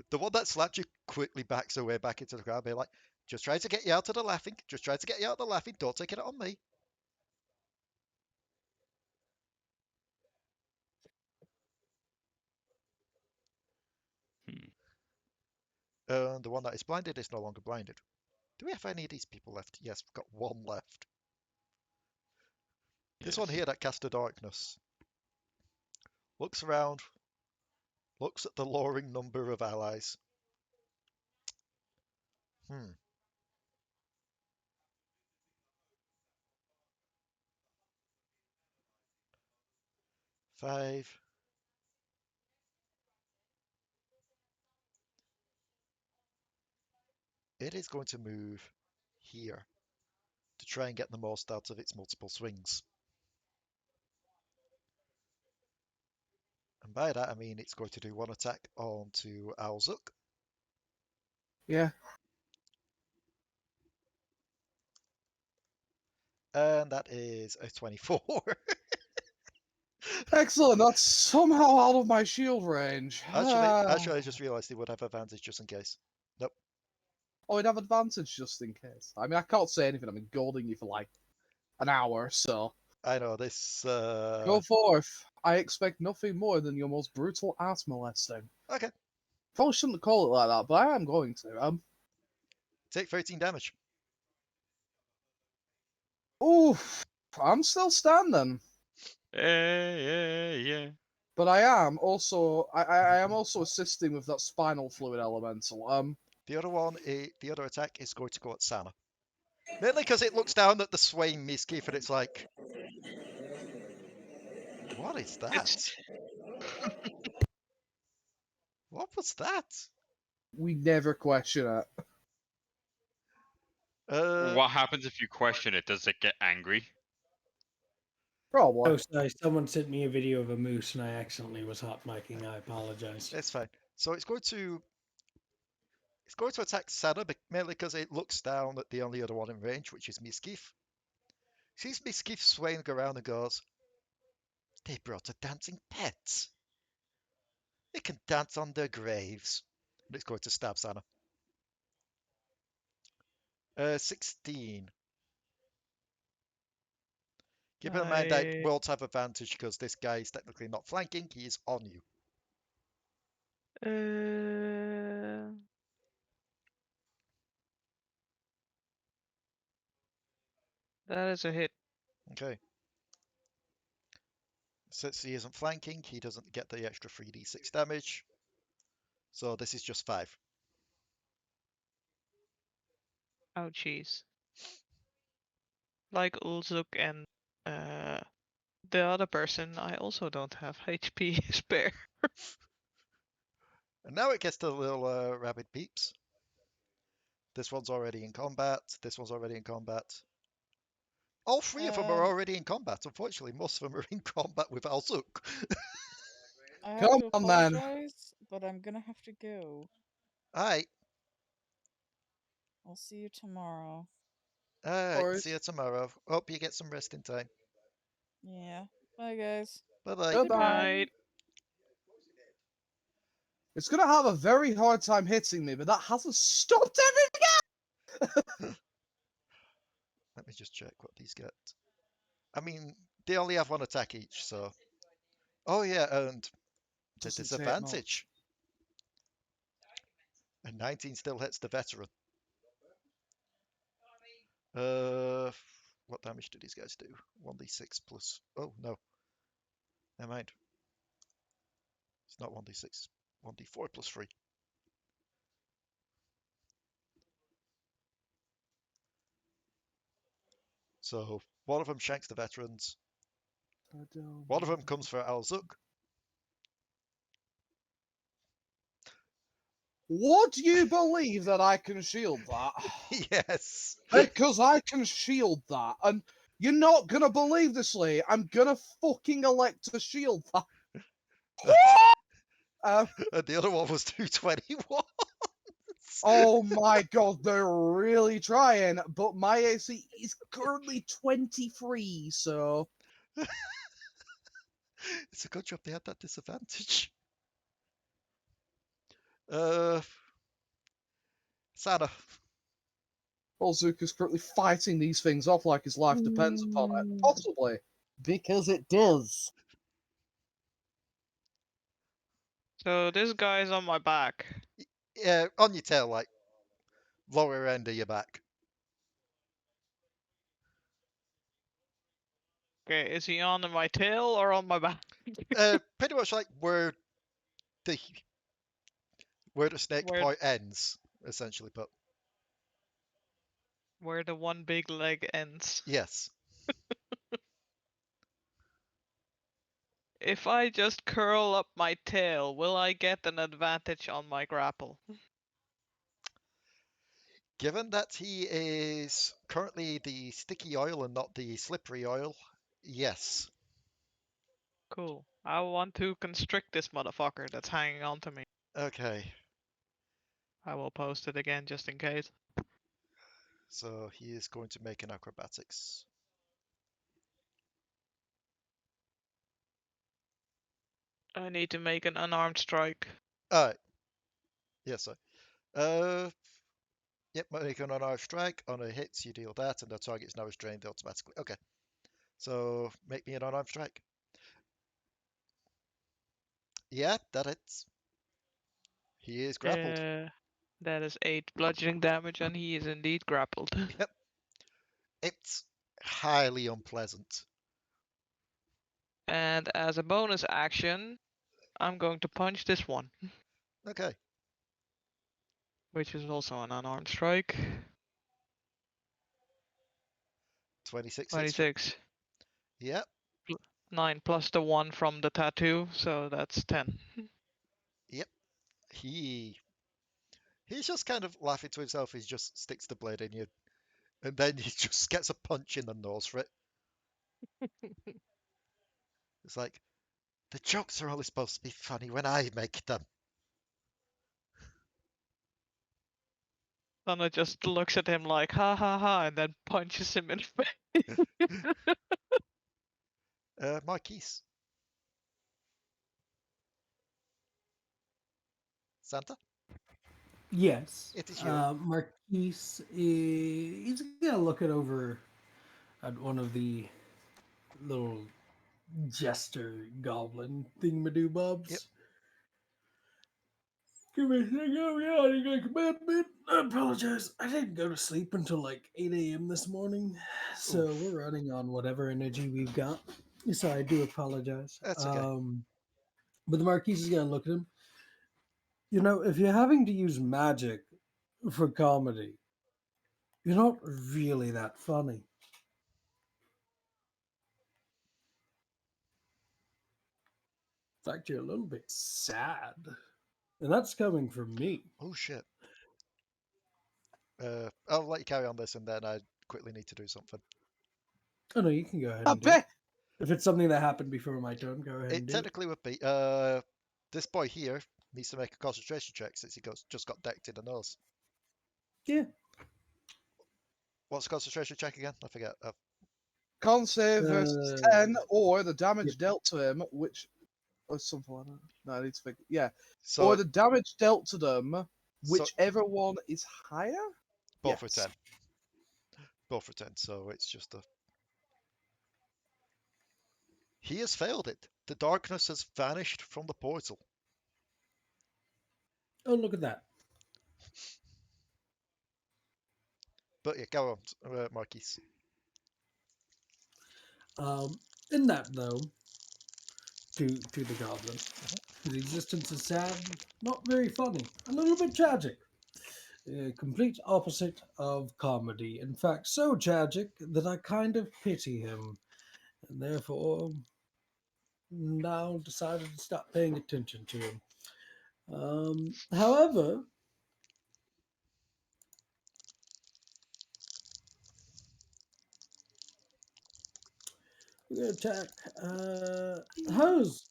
The one that slapped you quickly backs away back into the crowd, being like, just try to get you out of the laughing. Just try to get you out of the laughing. Don't take it on me. And the one that is blinded is no longer blinded. Do we have any of these people left? Yes, we've got 1 left. This one here that cast a darkness. Looks around. Looks at the lowering number of allies. 5. It is going to move here to try and get the most out of its multiple swings. And by that I mean it's going to do 1 attack onto Au-Zuk. Yeah. And that is a 24. Excellent. That's somehow out of my shield range. Actually, I just realised he would have advantage just in case. Nope. Oh, he'd have advantage just in case. I mean, I can't say anything. I've been goading you for like an hour, so. I know this. Go forth. I expect nothing more than your most brutal ass molesting. Okay. Probably shouldn't call it like that, but I am going to. Take 13 damage. Oof. I'm still standing. Yeah. But I am also I am also assisting with that spinal fluid elemental. The other attack is going to go at Sanna. Mainly because it looks down at the swaying Misskiff and it's like, what is that? What was that? We never question it. What happens if you question it? Does it get angry? Probably. Oh, sorry. Someone sent me a video of a moose and I accidentally was hot micing. I apologize. It's fine. So it's going to attack Sanna, mainly because it looks down at the only other one in range, which is Misskiff. Sees Misskiff swaying around and goes, they brought a dancing pet. They can dance on their graves. And it's going to stab Sanna. 16. Keep in mind I won't have advantage because this guy is technically not flanking, he is on you. That is a hit. Okay. Since he isn't flanking, he doesn't get the extra 3d6 damage. So this is just 5. Oh, jeez. Like Au-Zuk and the other person, I also don't have HP spare. And now it gets to the little rabid peeps. This one's already in combat. This one's already in combat. All 3 of them are already in combat. Unfortunately, most of them are in combat with Au-Zuk. I have Come to on, man. apologize, but I'm gonna have to go. Alright. I'll see you tomorrow. Alright, see you tomorrow. Hope you get some rest in time. Yeah. Bye, guys. Bye-bye. Goodbye. It's gonna have a very hard time hitting me, but that hasn't stopped everything. Let me just check what these get. I mean, they only have 1 attack each, so... Oh yeah, and the Doesn't take disadvantage. And 19 still hits the veteran. What damage do these guys do? 1d6 plus... Oh, no. Never mind. It's not 1d6. 1d4 plus 3. So, one of them shanks the veterans. One of them comes for Au-Zuk. Would you believe that I can shield that? Yes. Because I can shield that. And you're not going to believe this, Leigh. I'm going to fucking elect to shield that. And the other one was 221. Oh my god, they're really trying. But my AC is currently 23, so... It's a good job they had that disadvantage. Sanna. Au-Zuk is currently fighting these things off like his life depends upon it. Possibly. Because it does. So this guy's on my back. Yeah, on your tail, like lower end of your back. Okay, is he on my tail or on my back? Pretty much like where the snake Where point ends, essentially. But where the one big leg ends. yes, If I just curl up my tail, will I get an advantage on my grapple? given that he is currently the sticky oil and not the slippery oil, yes. Cool. I want to constrict this motherfucker that's hanging on to me. Okay, I will post it again just in case. so he is going to make an acrobatics. I need to make an unarmed strike. Alright. Yes, sir. Yep, make an unarmed strike. On a hit, you deal that, and the target is now restrained automatically. Okay. So make me an unarmed strike. Yeah, that hits. He is grappled. That is 8 bludgeoning damage, and he is indeed grappled. Yep. It's highly unpleasant. And as a bonus action, I'm going to punch this one, Okay. which is also an unarmed strike. 26 hits. 26. Yep. 9 plus the 1 from the tattoo, so that's 10. Yep. He's just kind of laughing to himself. He just sticks the blade in you, and then he just gets a punch in the nose for it. It's like, the jokes are only supposed to be funny when I make them. Sanna just looks at him like, ha ha ha, and then punches him in the face. Marquis. Santa? Yes. It is you. Marquis he's gonna look it over at one of the little jester goblin thingamadoobobs. Yep. Give me a second, yawning like a madman. I apologize. I didn't go to sleep until like 8 a.m. this morning, so Oof. we're running on whatever energy we've got. So I do apologize. That's okay. But the Marquis is gonna look at him. You know, if you're having to use magic for comedy, you're not really that funny. In fact, you're a little bit sad. And that's coming from me. Oh, shit. I'll let you carry on this, and then I quickly need to do something. Oh, no, you can go ahead I and do it. bet. If it's something that happened before my turn, go ahead It and do it. technically would be. This boy here needs to make a concentration check since he just got decked in the nose. Yeah. What's the concentration check again? I forget. Con save versus 10, or the damage dealt to him, which... Or something like that. No, I need to think. Yeah. So Or the damage dealt to them, So- whichever one is higher? both for Yes. 10. Both for 10. So it's just a. He has failed it. The darkness has vanished from the portal. Oh, look at that. But yeah, go on, Marquis. In that, though, to the goblin, his existence is sad, not very funny, a little bit tragic. Complete opposite of comedy. In fact, so tragic that I kind of pity him, and therefore now decided to stop paying attention to him. However, We're gonna attack.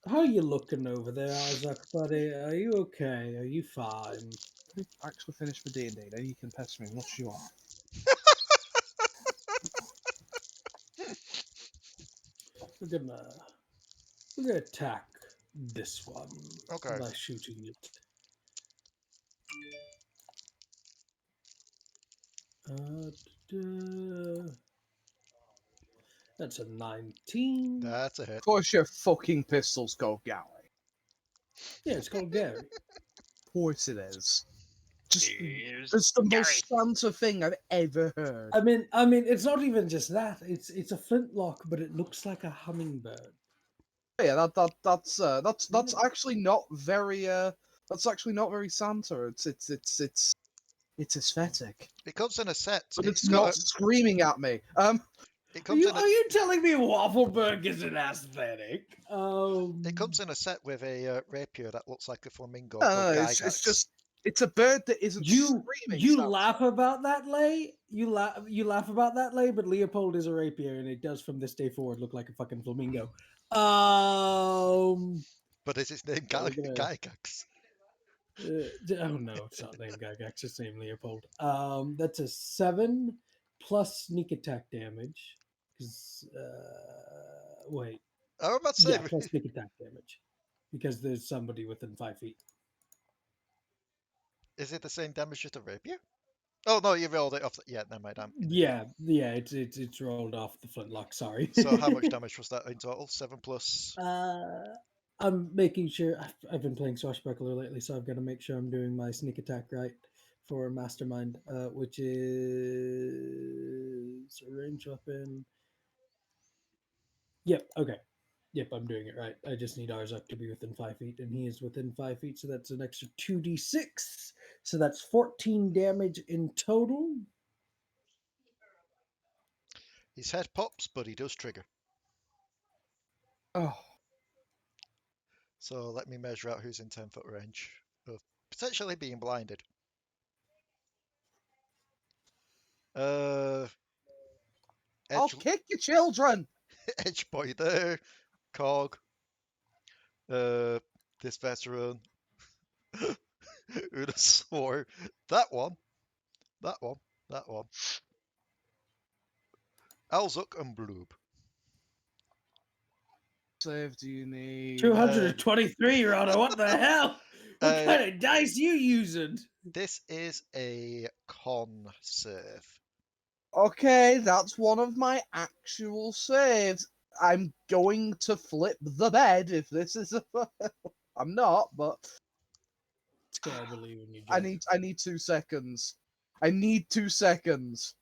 How you looking over there, Au-Zuk, buddy? Are you okay? Are you fine? Actually finish my D&D, then you can pester me as much as you want. We're gonna attack this one Okay. by shooting it. That's a 19. That's a hit. Of course your fucking pistols go Galley. Yeah, it's called Gary. Of course it is. Just Here's it's the Gary. most Santa thing I've ever heard. I mean, it's not even just that. It's a flintlock, but it looks like a hummingbird. Yeah, that's actually not very that's actually not very Santa. It's aesthetic. It comes in a set. But it's got not screaming at me. It Are comes in. are you telling me Waffleberg is an aesthetic? It comes in a set with a rapier that looks like a flamingo. No, called it's Gygax. just it's a bird that isn't screaming. You Santa. laugh about that, Leigh. You laugh about that, Leigh. But Leopold is a rapier, and it does from this day forward look like a fucking flamingo. But is its name We're gonna- Gygax? Oh no, it's not named Gygax. It's named Leopold. That's a 7 plus sneak attack damage. Wait, I was about to say. yeah, plus sneak attack damage because there's somebody within 5 feet. Is it the same damage as the rapier? Oh no, you rolled it off. Yeah, never mind. Yeah, it's rolled off the flintlock. Sorry. So how much damage was that in total? 7 plus. I'm making sure. I've been playing Swashbuckler lately, so I've got to make sure I'm doing my sneak attack right for Mastermind, which is a range weapon. Yep. Okay. Yep, I'm doing it right. I just need Au-Zuk to be within 5 feet, and he is within 5 feet, so that's an extra 2d6. So that's 14 damage in total. His head pops, but he does trigger. Oh, So let me measure out who's in 10-foot range of potentially being blinded. I'll Edge, kick your children. edge boy there. Cog. This veteran. Unusor. That one. That one. That one. Au-Zuk and Bloob. Save do you need? 223, Your Honor. What the hell? What kind of dice you using? This is a con save. Okay, that's one of my actual saves. I'm going to flip the bed if this is a. I'm not, but I believe in you. I need 2 seconds. I need 2 seconds.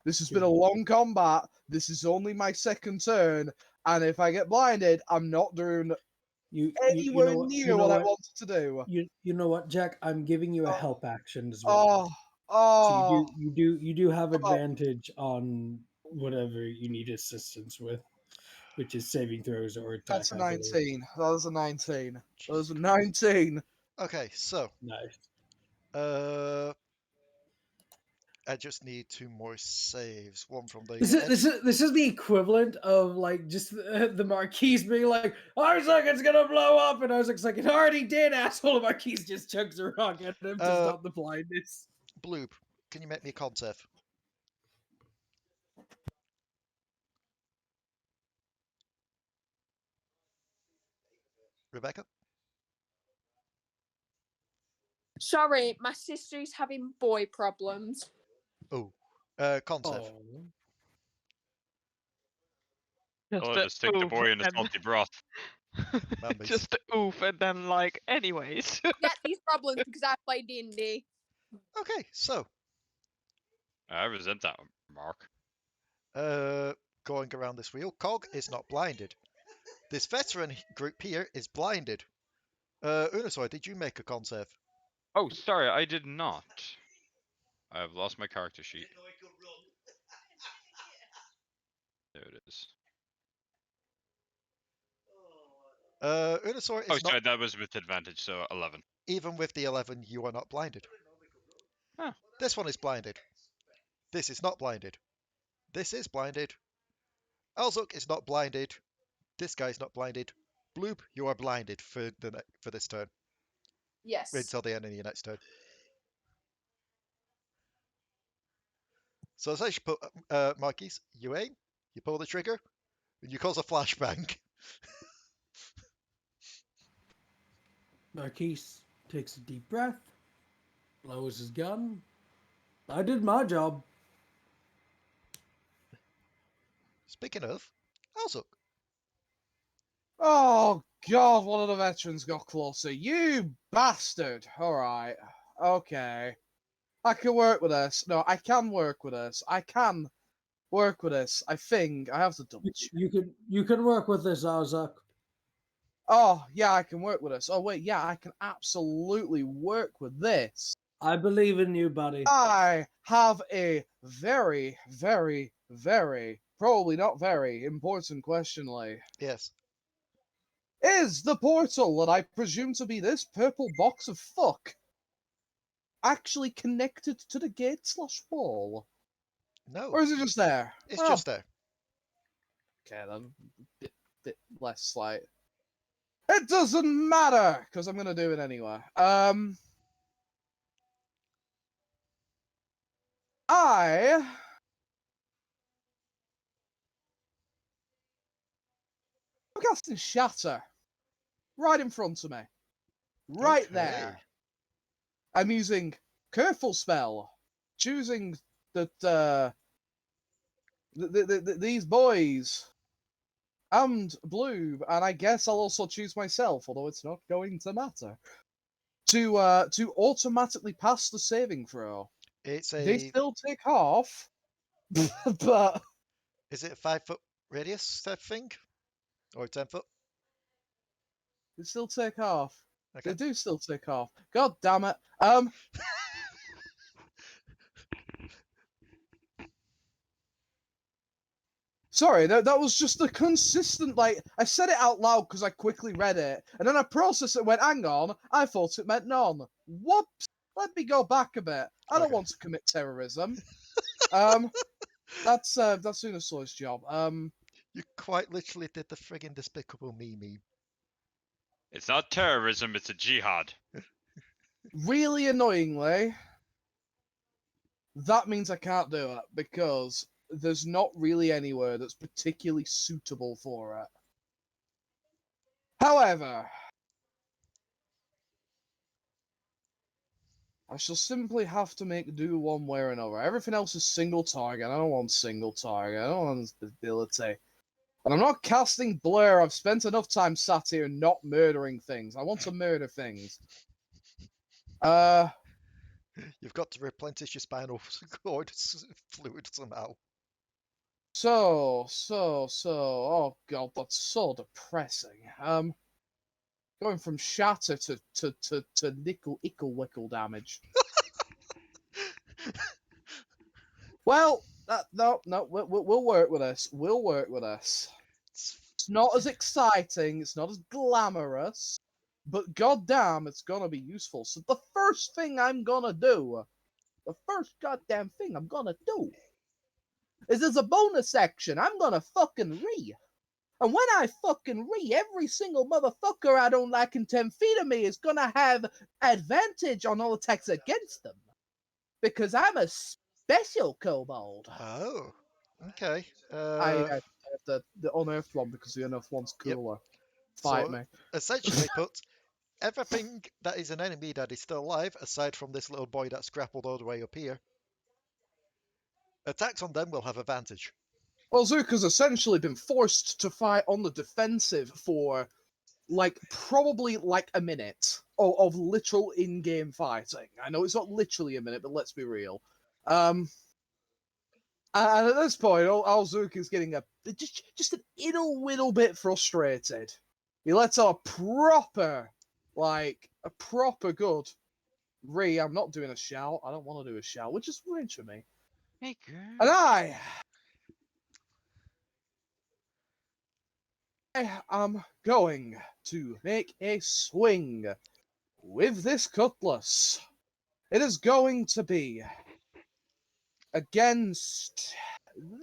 This has been a long combat. This is only my second turn, and if I get blinded, I'm not doing anywhere near what I wanted to do. You know what, Jack? I'm giving you a help action as well. Oh, So you do have advantage on whatever you need assistance with, which is saving throws or attack. that's a 19. That was a 19. That was a 19. Okay, so Nice. I just need 2 more saves. One from the This is the equivalent of like just the Marquis being like, Au-Zuk, it's gonna blow up, and Au-Zuk's like, it already did, asshole. The Marquis just chucks a rock at him to stop the blindness. Bloob, can you make me a con save? Rebecca? Sorry, my sister is having boy problems. Oh. Con save. Just stick the boy in a salty broth. Mambies. Just oof, and then like, anyways. Get these problems because I play D&D. Okay, so I resent that remark. going around this wheel, Cog is not blinded. This veteran group here is blinded. Unusor, did you make a con save? Oh, sorry, I did not. I have lost my character sheet. There it is. Unusor is Oh, not. sorry, that was with advantage, so 11. Even with the 11, you are not blinded. Huh. This one is blinded. This is not blinded. This is blinded. Au-Zuk is not blinded. This guy is not blinded. Bloob, you are blinded for this turn Yes. until the end of your next turn. So as you put Marquis, you aim, you pull the trigger, and you cause a flashbang. Marquis takes a deep breath, lowers his gun. I did my job. Speaking of, Au-Zuk. Oh god, one of the veterans got closer. You bastard! Alright. Okay. I can work with this. No, I can work with this. I can work with this. I think. I have to double check. You can work with this, Au-Zuk. Oh, yeah, I can work with this. Oh, wait, yeah, I can absolutely work with this. I believe in you, buddy. I have a very, very, very, probably not very important question, Leigh. Yes. Is the portal that I presume to be this purple box of fuck actually connected to the gate/wall? No. Or is it just there? It's Oh, just there. okay, then. Bit less like. It doesn't matter, because I'm going to do it anyway. I'm casting Shatter. Right in front of me. Right there. I'm using Careful Spell. Choosing that these boys and Bloob, and I guess I'll also choose myself, although it's not going to matter, to automatically pass the saving throw. It's They a. still take half, but Is it a 5-foot radius type thing, or 10-foot? they still take half. Okay. They do still take half. God damn it. Sorry, that was just a consistent, like, I said it out loud because I quickly read it, and then I processed it and went, hang on, I thought it meant none. Whoops! Let me go back a bit. I don't Okay. want to commit terrorism. That's Unusor's job. You quite literally did the friggin' Despicable Me meme. It's not terrorism, it's a jihad. Really annoyingly, that means I can't do it, because there's not really anywhere that's particularly suitable for it. However, I shall simply have to make do one way or another. Everything else is single target. I don't want single target. I don't want ability. And I'm not casting Blur. I've spent enough time sat here not murdering things. I want to murder things. You've got to replenish your spinal cord fluid somehow. So, oh god, that's so depressing. Going from shatter to nickel ickle wickle damage. Well, no, we'll work with this. We'll work with this. It's not as exciting. It's not as glamorous, but goddamn, it's gonna be useful. So the first thing I'm gonna do, the first goddamn thing I'm gonna do, is as a bonus action, I'm gonna fucking re. And when I fucking re, every single motherfucker I don't like in 10 feet of me is gonna have advantage on all attacks against them. Because I'm a special kobold. Oh, okay. I have the unearthed one because the unearthed one's cooler. Fight So, me. essentially put, everything that is an enemy that is still alive, aside from this little boy that's grappled all the way up here, attacks on them will have advantage. Well, Zook has essentially been forced to fight on the defensive for, like, probably like a minute of literal in-game fighting. I know it's not literally a minute, but let's be real. And at this point, Au-Zuk is getting just an little bit frustrated. He lets out a proper good re. I'm not doing a shout. I don't want to do a shout, which is strange for me. Hey, girl. And I am going to make a swing with this cutlass. It is going to be against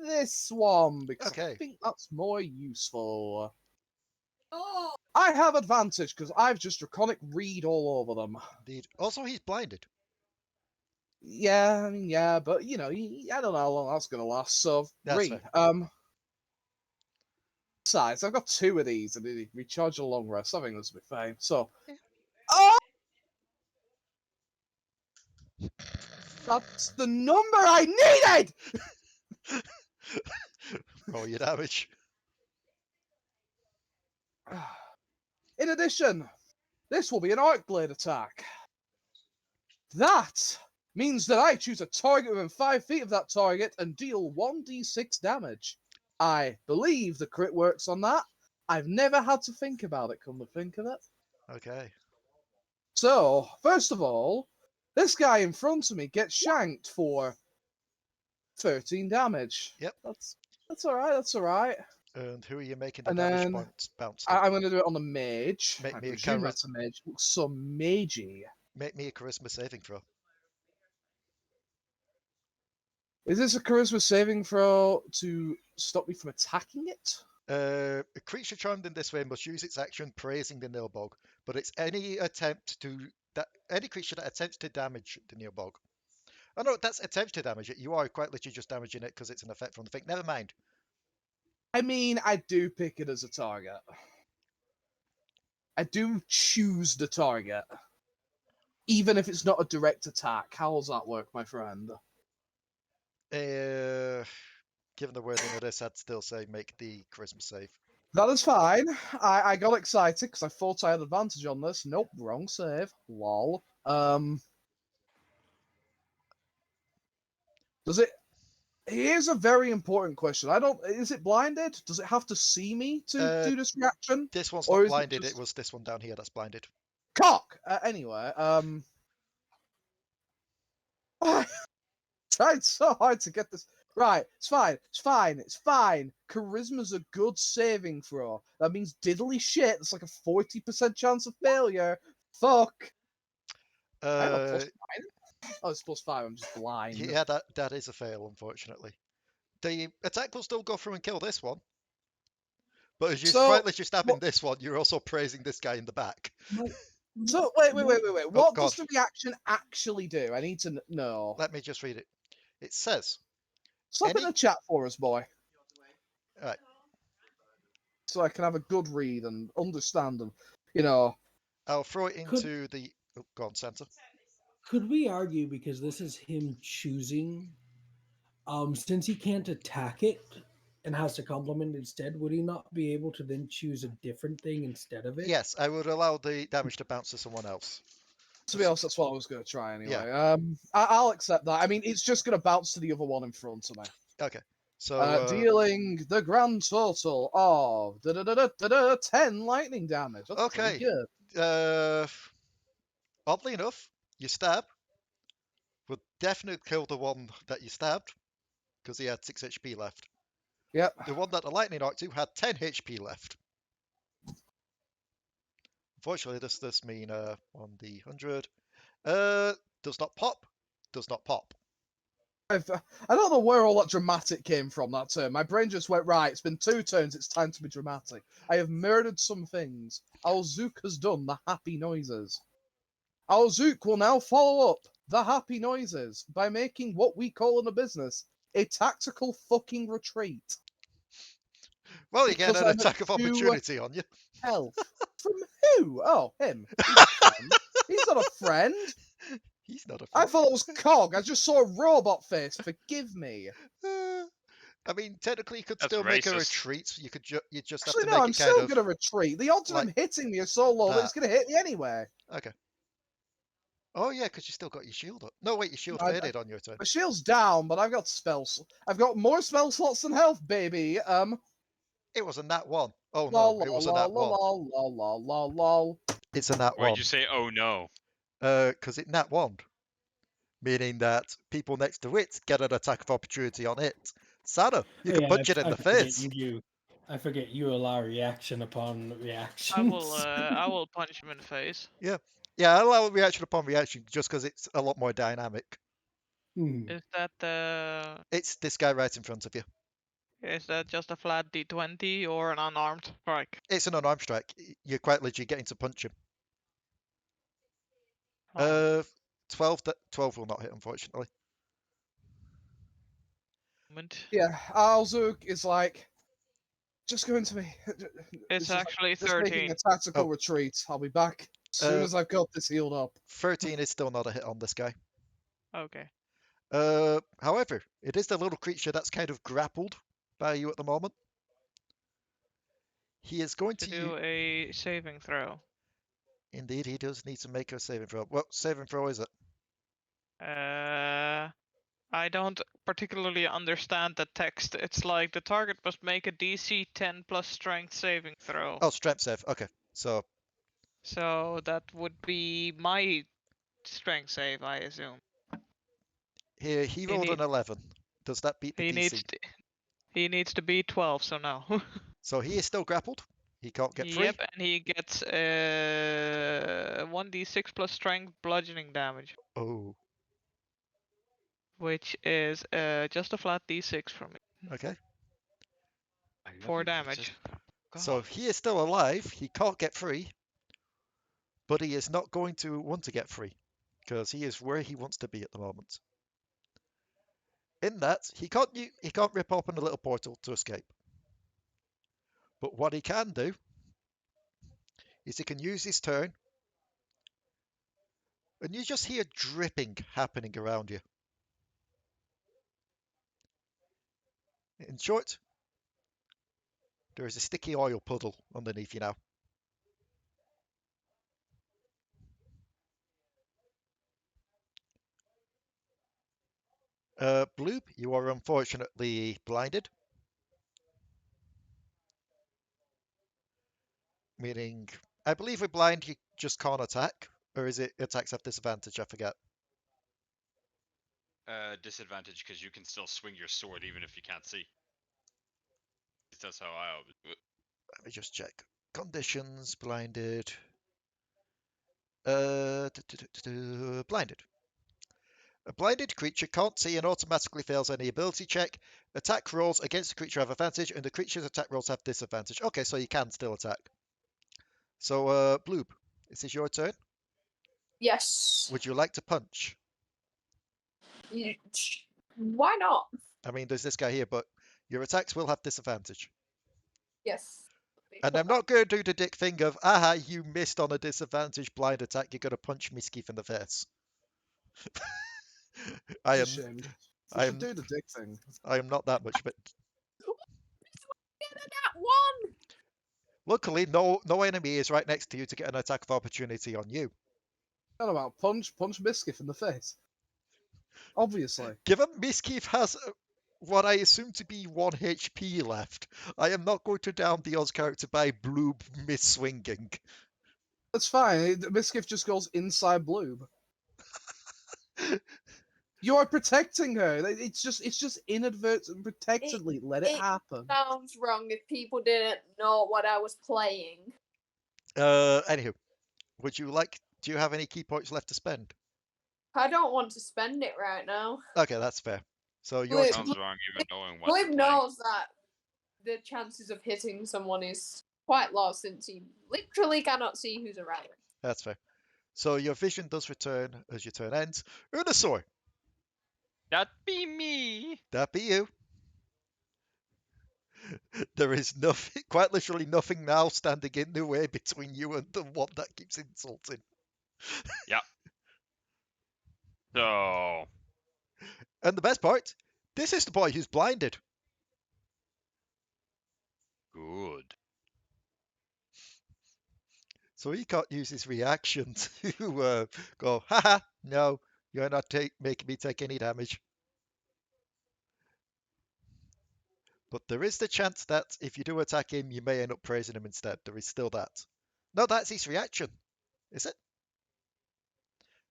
this one because I Okay. think that's more useful. I have advantage because I've just draconic read all over them. Indeed. Also, he's blinded. Yeah, I mean, yeah, but you know, I don't know how long that's gonna last. So That's read. fair. Besides, I've got 2 of these and they recharge a long rest. I think this will be fine. So, Yeah. oh, that's the number I needed. Roll your damage. In addition, this will be an arc blade attack. That means that I choose a target within 5 feet of that target and deal 1d6 damage. I believe the crit works on that. I've never had to think about it, come to think of it. Okay. So, first of all, this guy in front of me gets shanked for 13 damage. Yep. That's alright, that's alright. And who are you making the And damage then bounce to? I'm going to do it on the mage. Make I me a presume charis- that's a mage. Looks so magey. Make me a charisma saving throw. Is this a charisma saving throw to stop me from attacking it? A creature charmed in this way must use its action praising the Nilbog, but it's any creature that attempts to damage the Nilbog. Oh no, that's attempts to damage it. You are quite literally just damaging it because it's an effect from the thing. Never mind. I mean, I do pick it as a target. I do choose the target. Even if it's not a direct attack. How does that work, my friend? Given the wording of this, I'd still say make the charisma save. That is fine. I got excited because I thought I had advantage on this. Nope, wrong save. Lol. Does it... Here's a very important question. Is it blinded? Does it have to see me to do this reaction? This one's Or not is it blinded. just- It was this one down here that's blinded. Cock! Anyway, tried so hard to get this right. It's fine. It's fine. It's fine. Charisma's a good saving throw. That means diddly shit. It's like a 40% chance of failure. Fuck. I have a +9. Oh, it's +5. I'm just blind. Yeah, that is a fail, unfortunately. The attack will still go through and kill this one. But as you're quite literally stabbing this one, you're also praising this guy in the back. So wait. What God. does the reaction actually do? I need to know. Let me just read it. It says, Slap in the chat for us, boy. Alright. So I can have a good read and understand and, you know. I'll throw it into the... Oh, go on, Santa. Could we argue, because this is him choosing, since he can't attack it and has to complement instead, would he not be able to then choose a different thing instead of it? Yes, I would allow the damage to bounce to someone else. To be honest, that's what I was going to try anyway. Yeah. I'll accept that. I mean, it's just going to bounce to the other one in front of me. Okay. So dealing the grand total of 10 lightning damage. That's okay. Good. Oddly enough, your stab would definitely kill the one that you stabbed because he had 6 HP left. Yep. The one that the lightning arc to had 10 HP left. Unfortunately, this mean on the 100 does not pop. Does not pop. I don't know where all that dramatic came from, that turn. My brain just went, right, it's been 2 turns, it's time to be dramatic. I have murdered some things. Au-Zuk has done the happy noises. Au-Zuk will now follow up the happy noises by making what we call in the business a tactical fucking retreat. Well, you get an attack of opportunity on you. Health. From who? Oh, him. He's not a friend. He's not a friend. I thought it was Cog. I just saw a robot face. Forgive me. I mean, technically, you could That's still make a racist. retreat. You could you just have Actually, to no, make I'm it kind still of... going to retreat. The odds of him hitting me are so low that it's going to hit me anyway. Okay. Oh, yeah, because you still got your shield up. No, wait, your shield faded on your turn. My shield's down, but I've got spells. I've got more spell slots than health, baby. It was a nat 1. Oh, lol, no, it was a lol, nat 1. lol, lol, lol, lol, lol. It's a nat 1. Why'd you say, oh no? Because it nat 1. Meaning that people next to it get an attack of opportunity on it. Sanna, you can punch it in the face. I forget you allow reaction upon reaction. I will punch him in the face. Yeah, I allow reaction upon reaction just because it's a lot more dynamic. Is that the? It's this guy right in front of you. Is that just a flat D20 or an unarmed strike? It's an unarmed strike. You're quite legit getting to punch him. Oh, 12 will not hit, unfortunately. moment. Yeah, Au-Zuk is like, just go into me. It's just like, actually just making 13. a tactical Oh. retreat. I'll be back as soon Uh, as I've got this healed up. 13 is still not a hit on this guy. Okay. However, it is the little creature that's kind of grappled by you at the moment. He is going To to do a saving throw. Indeed, he does need to make a saving throw. What saving throw is it? I don't particularly understand the text. It's like the target must make a DC 10 plus strength saving throw. Oh, strength save. Okay, so So that would be my strength save, I assume. he rolled an 11. Does that beat the He DC? needs to be 12, so no. So he is still grappled. He can't get free. Yep, and he gets 1d6 plus strength bludgeoning damage, Oh, which is just a flat d6 for me. okay. I love 4 you, damage. Princess. So God. he is still alive. He can't get free, but he is not going to want to get free because he is where he wants to be at the moment. In that, he can't rip open a little portal to escape. But what he can do is he can use his turn, and you just hear dripping happening around you. In short, there is a sticky oil puddle underneath you now. Bloob, you are unfortunately blinded. Meaning, I believe with blind you just can't attack, or is it attacks have disadvantage? I forget. Disadvantage because you can still swing your sword even if you can't see. That's how I always do it. Let me just check. Conditions, blinded. Blinded. A blinded creature can't see and automatically fails any ability check. Attack rolls against the creature have advantage, and the creature's attack rolls have disadvantage. Okay, so you can still attack. So, Bloob, this is your turn. Yes. Would you like to punch? Why not? I mean, there's this guy here, but your attacks will have disadvantage. Yes. And I'm not going to do the dick thing of, aha, you missed on a disadvantage blind attack, you're going to punch Misskiff in the face. I It's a am, shame. I You should am, do the dick thing. I am not that much, but That one. luckily, no enemy is right next to you to get an attack of opportunity on you. Not about punch Misskiff in the face. Obviously. Given Misskiff has what I assume to be 1 HP left, I am not going to down Dion's character by Bloob miss-swinging. That's fine. Misskiff just goes inside Bloob. You are protecting her. It's just inadvertent protectedly. Let it happen. Sounds wrong if people didn't know what I was playing. Anywho, do you have any key points left to spend? I don't want to spend it right now. Okay, that's fair. So your Bloob- Sounds wrong even knowing what. Bloob knows that the chances of hitting someone is quite low since he literally cannot see who's around. That's fair. So your vision does return as your turn ends. Unusor, That be me. that be you. There is nothing, quite literally nothing now standing in the way between you and the one that keeps insulting. So And the best part, this is the boy who's blinded. good. So he can't use his reaction to go, haha, no, you're not making me take any damage. But there is the chance that if you do attack him, you may end up praising him instead. There is still that. No, that's his reaction. Is it?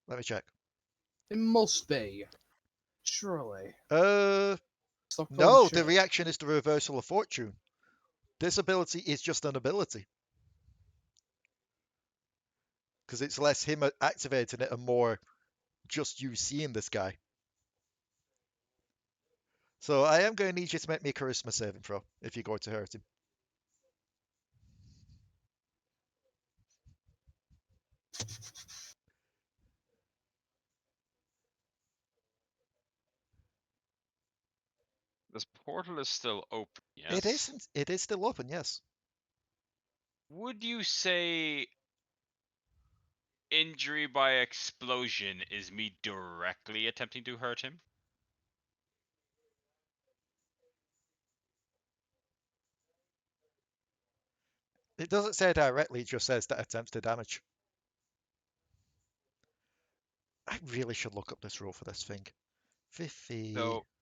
Let me check. It must be. Surely. Stop calling No, shit. the reaction is the reversal of fortune. This ability is just an ability. Because it's less him activating it and more just you seeing this guy. So I am going to need you to make me a charisma saving throw if you're going to hurt him. This portal is still open, yes? It isn't. It is still open, yes. Would you say injury by explosion is me directly attempting to hurt him? It doesn't say directly, it just says that attempts to damage. I really should look up this rule for this thing. 50.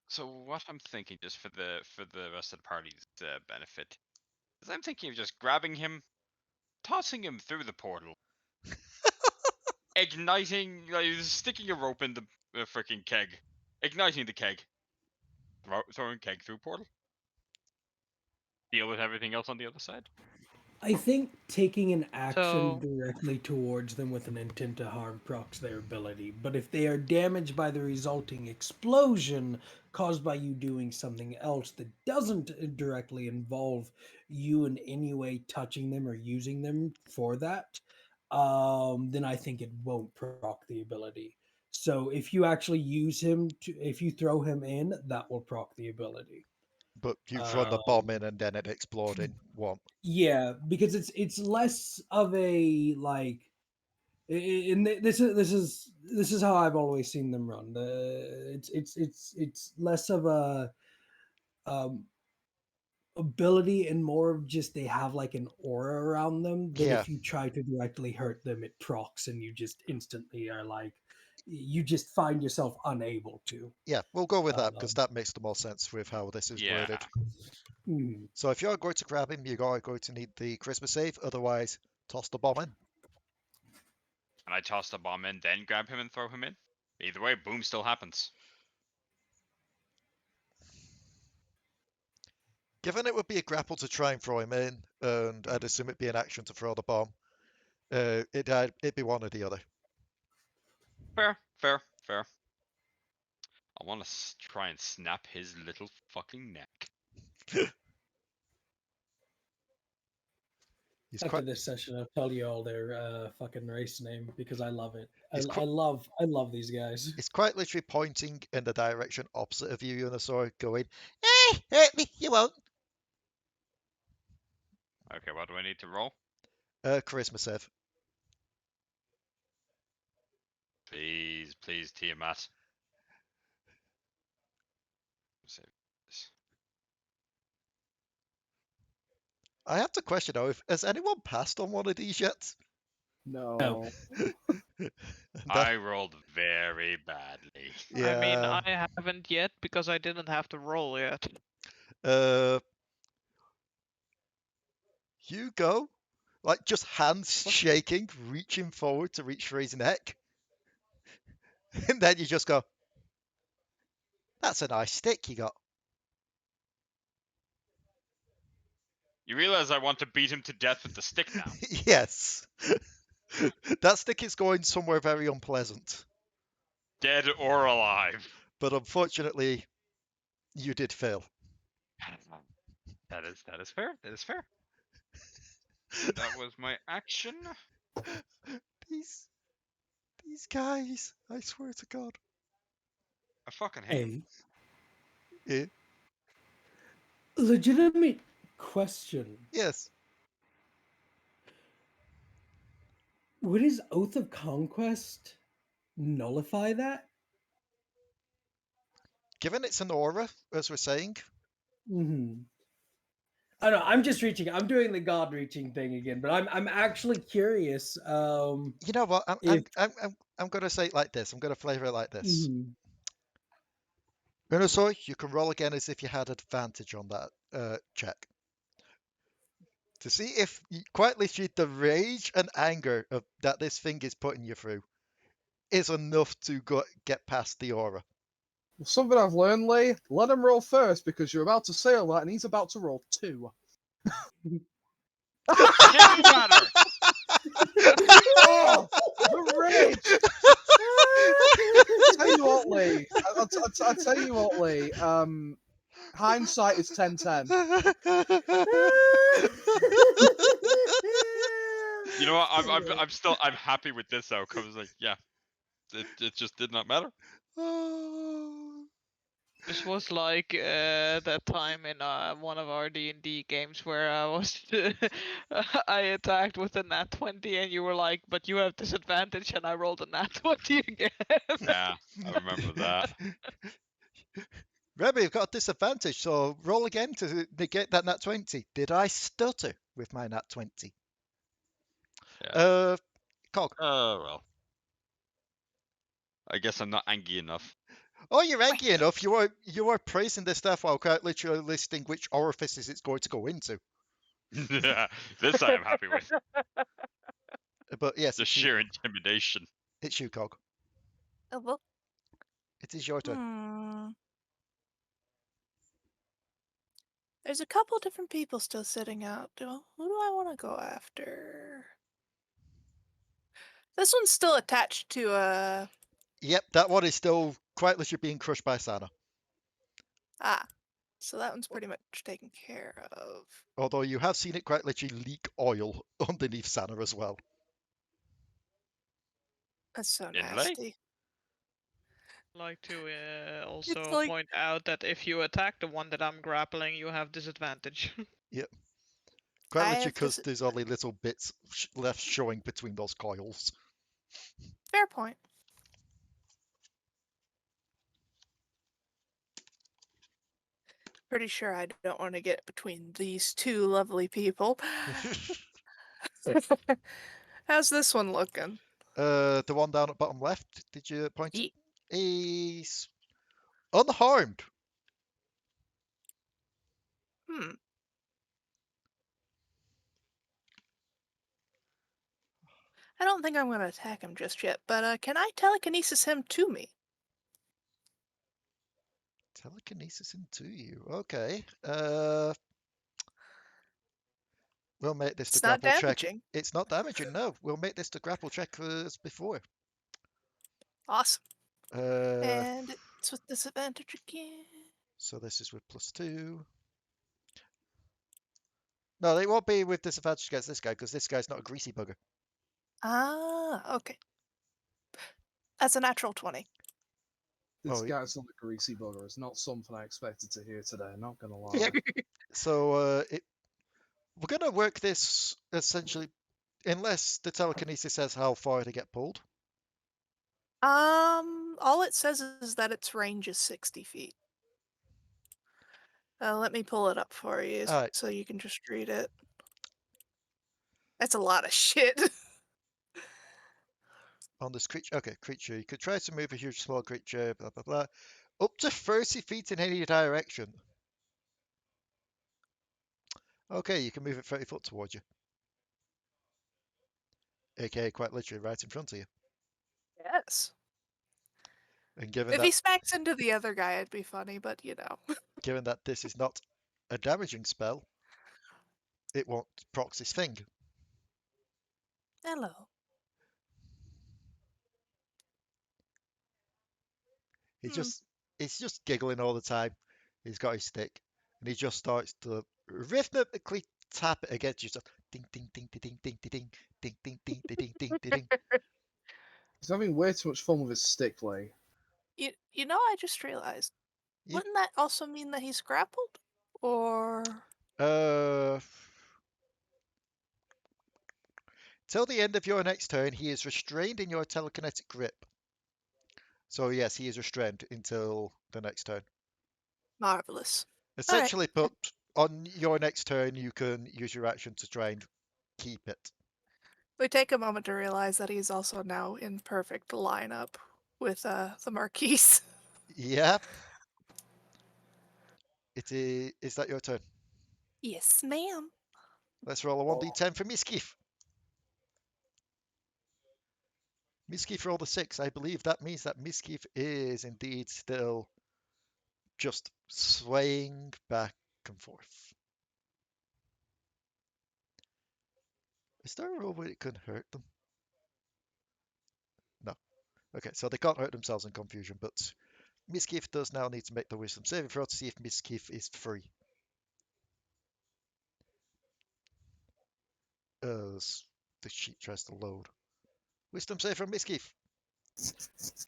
So what I'm thinking, just for the rest of the party's benefit, is I'm thinking of just grabbing him, tossing him through the portal, igniting, like sticking a rope in the freaking keg, igniting the keg, throwing keg through portal. Deal with everything else on the other side. I think taking an action So- directly towards them with an intent to harm procs their ability, but if they are damaged by the resulting explosion caused by you doing something else that doesn't directly involve you in any way touching them or using them for that, then I think it won't proc the ability. So if you actually use him, if you throw him in, that will proc the ability. But you've run the bomb in and then it exploding won't. Yeah, because it's less of a like, and this is how I've always seen them run. It's less of a ability and more of just they have like an aura around them that Yeah. if you try to directly hurt them, it procs and you just instantly are like, you just find yourself unable to. Yeah, we'll go with that because that makes the most sense with how this is Yeah. worded. Mhm. So if you're going to grab him, you are going to need the charisma save. Otherwise, toss the bomb in. And I toss the bomb in, then grab him and throw him in. Either way, boom still happens. Given it would be a grapple to try and throw him in, and I'd assume it'd be an action to throw the bomb, it'd be one or the other. Fair. I want to try and snap his little fucking neck. He's After quite this session, I'll tell you all their fucking race name because I love it. It's I love these guys. It's quite literally pointing in the direction opposite of you, Unusor, going, hurt me, you won't. Okay, what do I need to roll? Charisma save. Please, Tiamat. Save this. I have to question though, has anyone passed on one of these yet? No. I rolled very badly. I mean, Yeah. I haven't yet because I didn't have to roll yet. You go. Like, just hands shaking, reaching forward to reach for his neck. And then you just go, that's a nice stick you got. You realize I want to beat him to death with the stick now. Yes. That stick is going somewhere very unpleasant. Dead or alive. But unfortunately, you did fail. That is fair. That is fair. That was my action. These guys, I swear to God. I fucking hate Hey, Yeah. legitimate question. Yes. Would his Oath of Conquest nullify that? Given it's an aura, as we're saying. Mm-hmm. I don't know. I'm just reaching. I'm doing the god reaching thing again, but I'm actually curious. You know what? I'm gonna say it like this. I'm gonna flavor it like this. Mhm. Unusor, you can roll again as if you had advantage on that check. To see if, quite literally, the rage and anger that this thing is putting you through is enough to get past the aura. Something I've learned, Leigh, let him roll first because you're about to say all that and he's about to roll 2. Didn't matter. Oh, the rage! I'll tell you what, Leigh. I'll tell you what, Leigh. Hindsight is 10/10. You know what? I'm happy with this outcome. It's like, yeah, it just did not matter. This was like that time in one of our D&D games where I was I attacked with a nat 20 and you were like, but you have disadvantage, and I rolled a nat 20 again. Yeah, I remember that. Remember, you've got a disadvantage, so roll again to negate that nat 20. Did I stutter with my nat 20? Yeah. Cog. Oh well. I guess I'm not angry enough. Oh, you're angry enough. You are praising this stuff while quite literally listing which orifices it's going to go into. Yeah, this I am happy with. But yes, The it's you, sheer intimidation. it's you, Cog. Oh, well. It is your turn. There's a couple different people still sitting out. Who do I want to go after? This one's still attached to a. Yep, that one is still quite literally being crushed by Sanna. So that one's pretty much taken care of. Although you have seen it quite literally leak oil underneath Sanna as well. That's so Leigh? nasty. Like to also It's like- point out that if you attack the one that I'm grappling, you have disadvantage. Quite I literally have because there's only little bits left showing between those coils. Fair point. Pretty sure I don't want to get between these two lovely people. How's this one looking? The one down at bottom left, did you point it? Ye- He's unharmed. I don't think I'm going to attack him just yet, but can I telekinesis him to me? Telekinesis into you. Okay. We'll make this the It's not grapple check. damaging. It's not damaging, no. We'll make this the grapple check as before. Awesome. Uh, And it's with disadvantage again. so this is with +2. No, they won't be with disadvantage against this guy because this guy's not a greasy bugger. Okay. That's a natural 20. This Oh, guy's not a greasy bugger. It's not something I expected to hear today, not gonna lie. So we're gonna work this essentially, unless the telekinesis says how far to get pulled. All it says is that its range is 60 feet. Let me pull it up for you All right. so you can just read it. That's a lot of shit. On this creature, okay, creature. You could try to move a huge small creature, blah blah blah, up to 30 feet in any direction. Okay, you can move it 30 foot towards you. AKA quite literally right in front of you. Yes. And given If that he smacks into the other guy, it'd be funny, but you know. given that this is not a damaging spell, it won't proc his thing. Hello. He's just giggling all the time. He's got his stick, and he just starts to rhythmically tap it against you. So ding ding ding ding ding ding ding ding ding ding ding ding ding ding. He's having way too much fun with his stick, Leigh. You know, I just realized. Yeah. Wouldn't that also mean that he's grappled? Or Till the end of your next turn, he is restrained in your telekinetic grip. So yes, he is restrained until the next turn. marvelous. Essentially, but on your next turn, you can use your action to try and keep it. We take a moment to realize that he's also now in perfect lineup with the Marquis. Yeah. Is that your turn? Yes, ma'am. Let's roll a 1d10 for Misskiff. Misskiff rolled a 6. I believe that means that Misskiff is indeed still just swaying back and forth. Is there a role where it could hurt them? No. Okay, so they can't hurt themselves in confusion, but Misskiff does now need to make the wisdom saving throw to see if Misskiff is free. As the sheet tries to load. Wisdom save from Misskiff.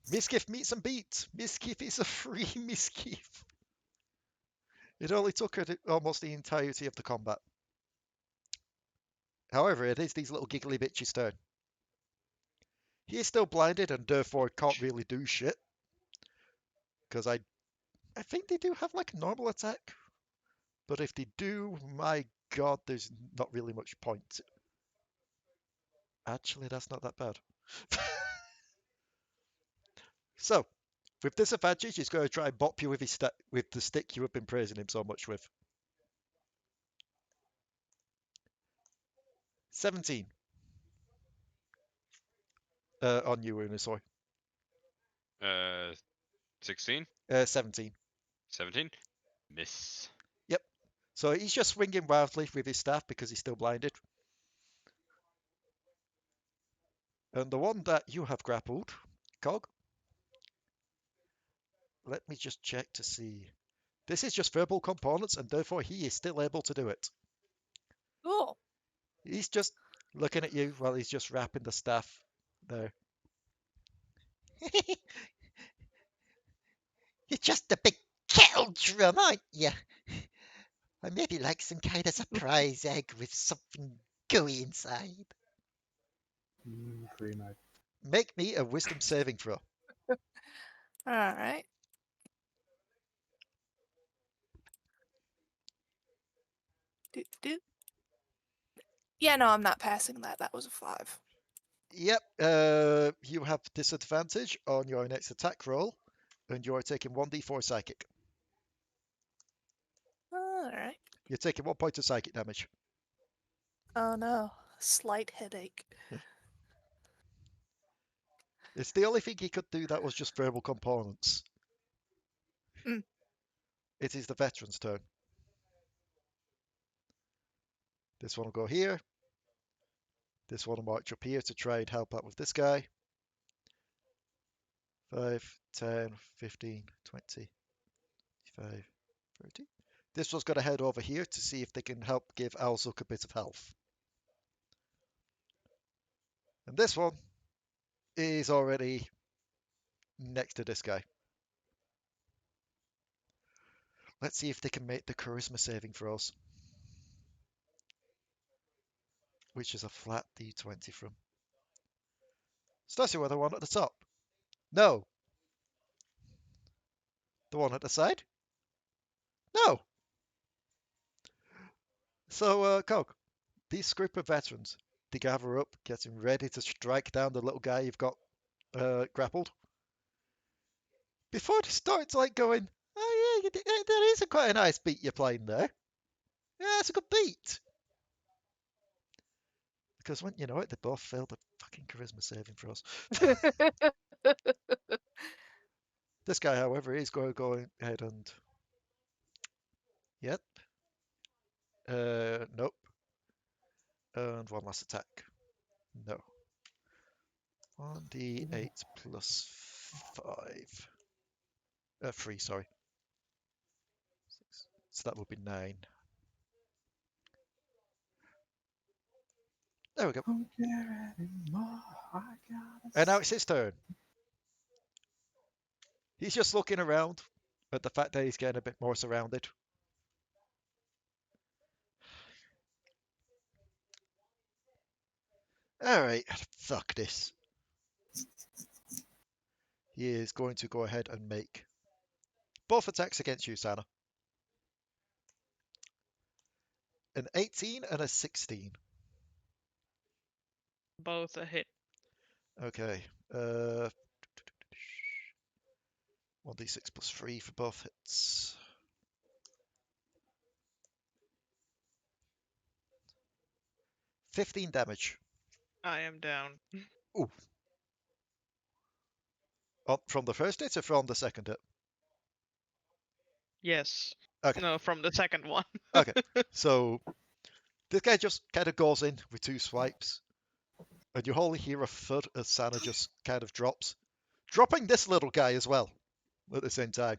Misskiff meets and beats. Misskiff is a free Misskiff. It only took her almost the entirety of the combat. However, it is these little giggly bitches' turn. He is still blinded and therefore can't really do shit. Because I think they do have like a normal attack. But if they do, my god, there's not really much point. Actually, that's not that bad. So, with disadvantage, he's going to try and bop you with with the stick you have been praising him so much with. 17. On you, Unusor. 16? 17. 17? Miss. Yep. So he's just swinging wildly with his staff because he's still blinded. And the one that you have grappled, Cog. Let me just check to see. This is just verbal components, and therefore he is still able to do it. Cool. He's just looking at you while he's just wrapping the staff there. You're just a big kettle drum, aren't you? I maybe like some kind of surprise egg with something gooey inside. Green egg. Make me a wisdom saving throw. All right. Do. Yeah, no, I'm not passing that. That was a 5. Yep, you have disadvantage on your next attack roll, and you are taking 1d4 psychic. All right. You're taking 1 point of psychic damage. Oh no, slight headache. It's the only thing he could do that was just verbal components. Mm. It is the veteran's turn. This one will go here. This one will march up here to try and help out with this guy. 5, 10, 15, 20, 25, 30. This one's going to head over here to see if they can help give Au-Zuk a bit of health. And this one is already next to this guy. Let's see if they can make the charisma saving throws. Which is a flat d20 from. Starting with the one at the top. No. The one at the side? No. So, Cog, these group of veterans, they gather up, getting ready to strike down the little guy you've got grappled. Before they start like going, oh yeah, there is quite a nice beat you're playing there. Yeah, it's a good beat. Because when you know it, they both failed the fucking charisma saving throws. This guy, however, is going to go ahead and... Yep. Nope. And one last attack. No. 1d8 plus 5. 3, sorry. 6. So that would be 9. There we go. And now it's his turn. He's just looking around at the fact that he's getting a bit more surrounded. Alright, fuck this. He is going to go ahead and make both attacks against you, Sanna. An 18 and a 16. Both a hit. Okay. 1d6 plus 3 for both hits. 15 damage. I am down. Ooh. Oh, from the first hit or from the second hit? Yes. Okay. No, from the second one. Okay. So this guy just kind of goes in with 2 swipes. And you only hear a thud as Sanna just kind of drops. Dropping this little guy as well. at the same time.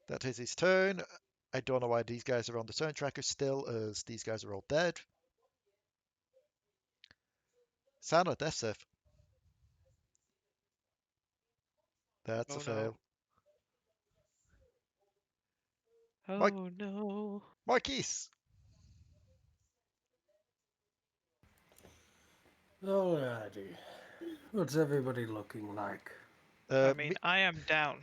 That is his turn. I don't know why these guys are on the turn tracker still, as these guys are all dead. Sanna, death save. That's Oh a no. fail. Oh no. Marquis. Alrighty. What's everybody looking like? I mean, I am down.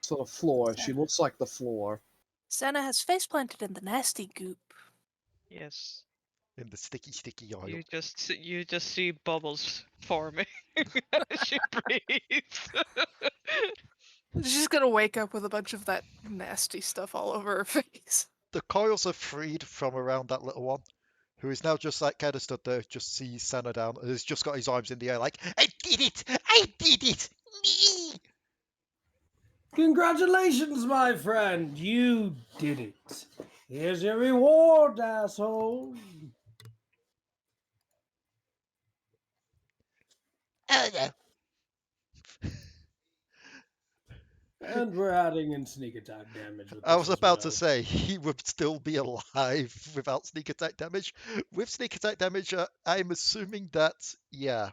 To the floor. She looks like the floor. Sanna has face planted in the nasty goop. Yes. in the sticky oil. You just see bubbles forming as she breathes. She's gonna wake up with a bunch of that nasty stuff all over her face. The coils are freed from around that little one, who is now just like kind of stood there, just sees Sanna down, and has just got his arms in the air like, I did it! I did it! Me! Congratulations, my friend! You did it. Here's your reward, asshole. Oh no. And we're adding in sneak attack damage. With I this was as about well. to say, he would still be alive without sneak attack damage. With sneak attack damage, I'm assuming that, yeah,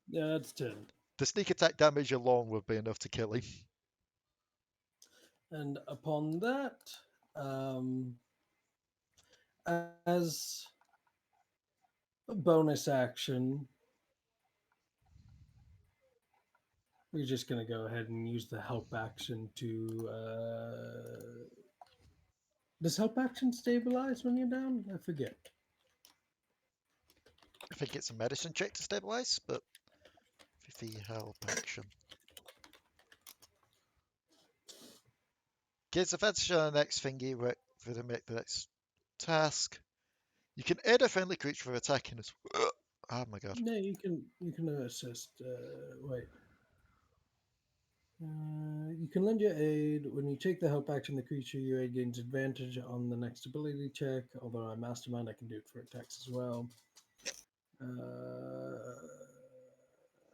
Yeah, that's 10. the sneak attack damage alone would be enough to kill him. And upon that, as a bonus action, we're just going to go ahead and use the help action to. Does help action stabilize when you're down? I forget. I think it's a medicine check to stabilize, but the help action. Gives advantage on the next thingy for the next task. You can aid a friendly creature for attacking us. Oh my god. No, you can assist. Wait. You can lend your aid. When you take the help action, the creature you aid gains advantage on the next ability check. Although I'm mastermind, I can do it for attacks as well.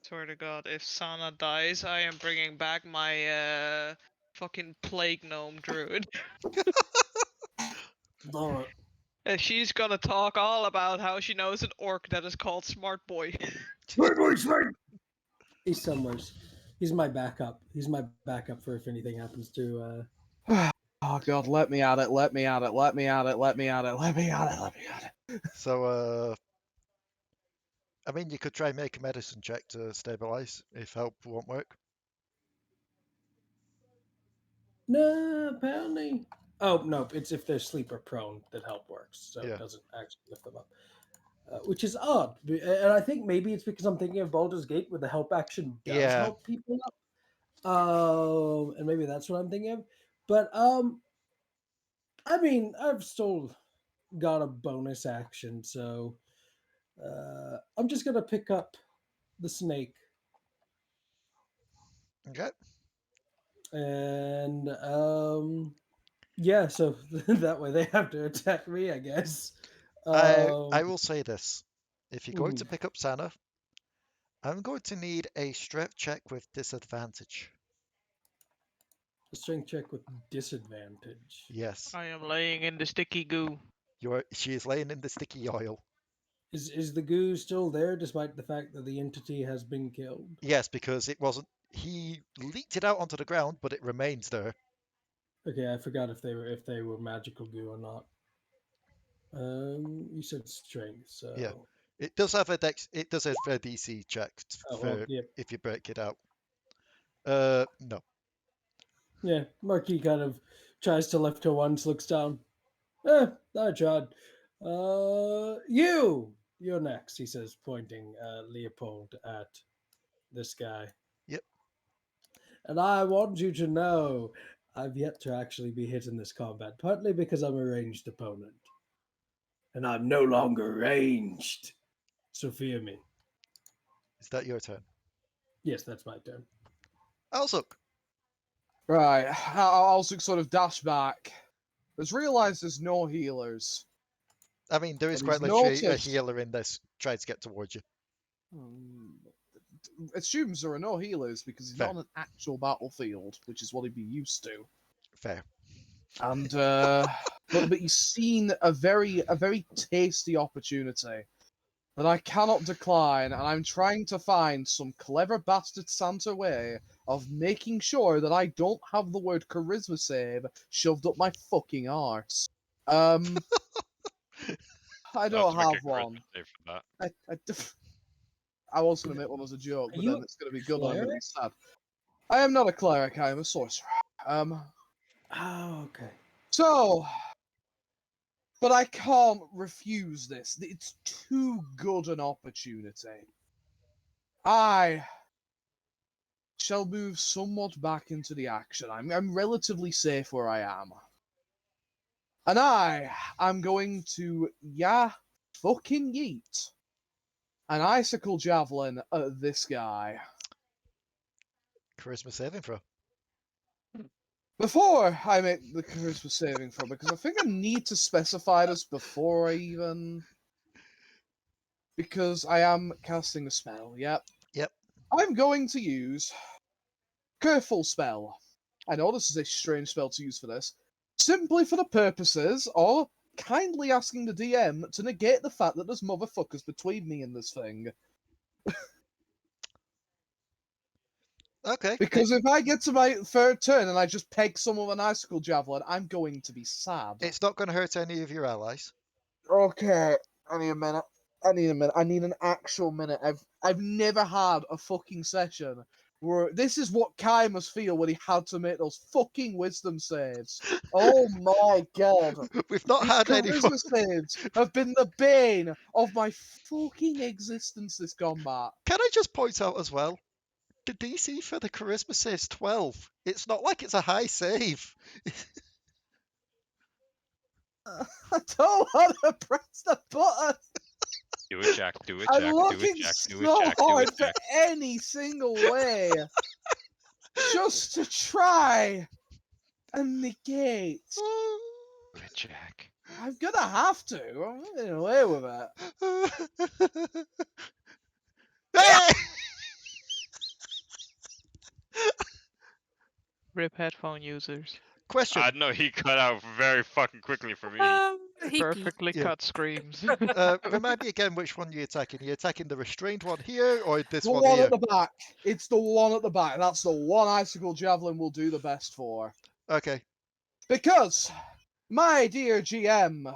Swear to God, if Sanna dies, I am bringing back my fucking plague gnome druid. Alright. And she's gonna talk all about how she knows an orc that is called Smart Boy. He's somewhere. He's my backup. He's my backup for if anything happens to. Oh god, let me at it, let me at it, let me at it, let me at it, let me at it, let me at it. So, I mean, you could try and make a medicine check to stabilize if help won't work. No, apparently. Oh no, it's if they're sleeper prone that help works, so Yeah. it doesn't actually lift them up. Which is odd, and I think maybe it's because I'm thinking of Baldur's Gate, where the help action does Yeah. help people up. And maybe that's what I'm thinking of. But I mean, I've still got a bonus action, so I'm just gonna pick up the snake, Okay. and yeah, so that way they have to attack me, I guess. I will say this. If you're going to Mhm. pick up Sanna, I'm going to need a strength check with disadvantage. A strength check with disadvantage. Yes. I am laying in the sticky goo. She is laying in the sticky oil. Is the goo still there despite the fact that the entity has been killed? Yes, because it wasn't. He leaked it out onto the ground, but it remains there. Okay, I forgot if they were magical goo or not. You said strength, so Yeah. It does have a dex. It does have a DC check Oh, for well, yep. if you break it out. No. Yeah, Marquis kind of tries to lift her once, looks down. I tried. You're next, he says, pointing Leopold at this guy. Yep. And I want you to know I've yet to actually be hit in this combat, partly because I'm a ranged opponent. And I'm no longer ranged. So fear me. Is that your turn? Yes, that's my turn. Au-Zuk. Right, I'll sort of dash back. Let's realize there's no healers. I mean, there is But quite he's literally a noticed. healer in this trying to get towards you. Assumes there are no healers because he's Fair. not on an actual battlefield, which is what he'd be used to. Fair. And but he's seen a very tasty opportunity that I cannot decline, and I'm trying to find some clever bastard Santa way of making sure that I don't have the word charisma save shoved up my fucking arse. I I'll have don't to make have a charisma one. save for that. I was going to make one as a joke, Are but you then it's going to be good and I'm going to be cleric? sad. I am not a cleric, I am a sorcerer. Oh, okay. So, but I can't refuse this. It's too good an opportunity. I shall move somewhat back into the action. I'm relatively safe where I am. And I'm going to, fucking yeet an icicle javelin at this guy. Charisma saving throw. Before I make the charisma saving throw, because I think I need to specify this before I even... Because I am casting a spell, yep. Yep. I'm going to use Careful Spell. I know this is a strange spell to use for this. Simply for the purposes of kindly asking the DM to negate the fact that there's motherfuckers between me and this thing. Okay. Because if I get to my third turn and I just peg someone with an icicle javelin, I'm going to be sad. It's not going to hurt any of your allies. Okay, I need a minute. I need an actual minute. I've never had a fucking session where this is what Kai must feel when he had to make those fucking wisdom saves. Oh my god. We've not These had any fun. charisma saves have been the bane of my fucking existence this combat. Can I just point out as well, the DC for the charisma save's 12. It's not like it's a high save. I don't want to press the button. Do it, Jack. Do it, I'm Jack. Do looking it, Jack. Do so it, Jack. Do hard it, for Jack. any single way just to try and negate. Do it, Jack. I'm gonna have to. I'm not getting away with it. Hey! Rip headphone users. Question. No, he cut out very fucking quickly for me. He peed. Perfectly Yeah. cut screams. Remind me again which one you're attacking. Are you attacking the restrained one here or this The one one here? at the back. It's the one at the back. That's the one icicle javelin will do the best for. Okay. Because, my dear GM,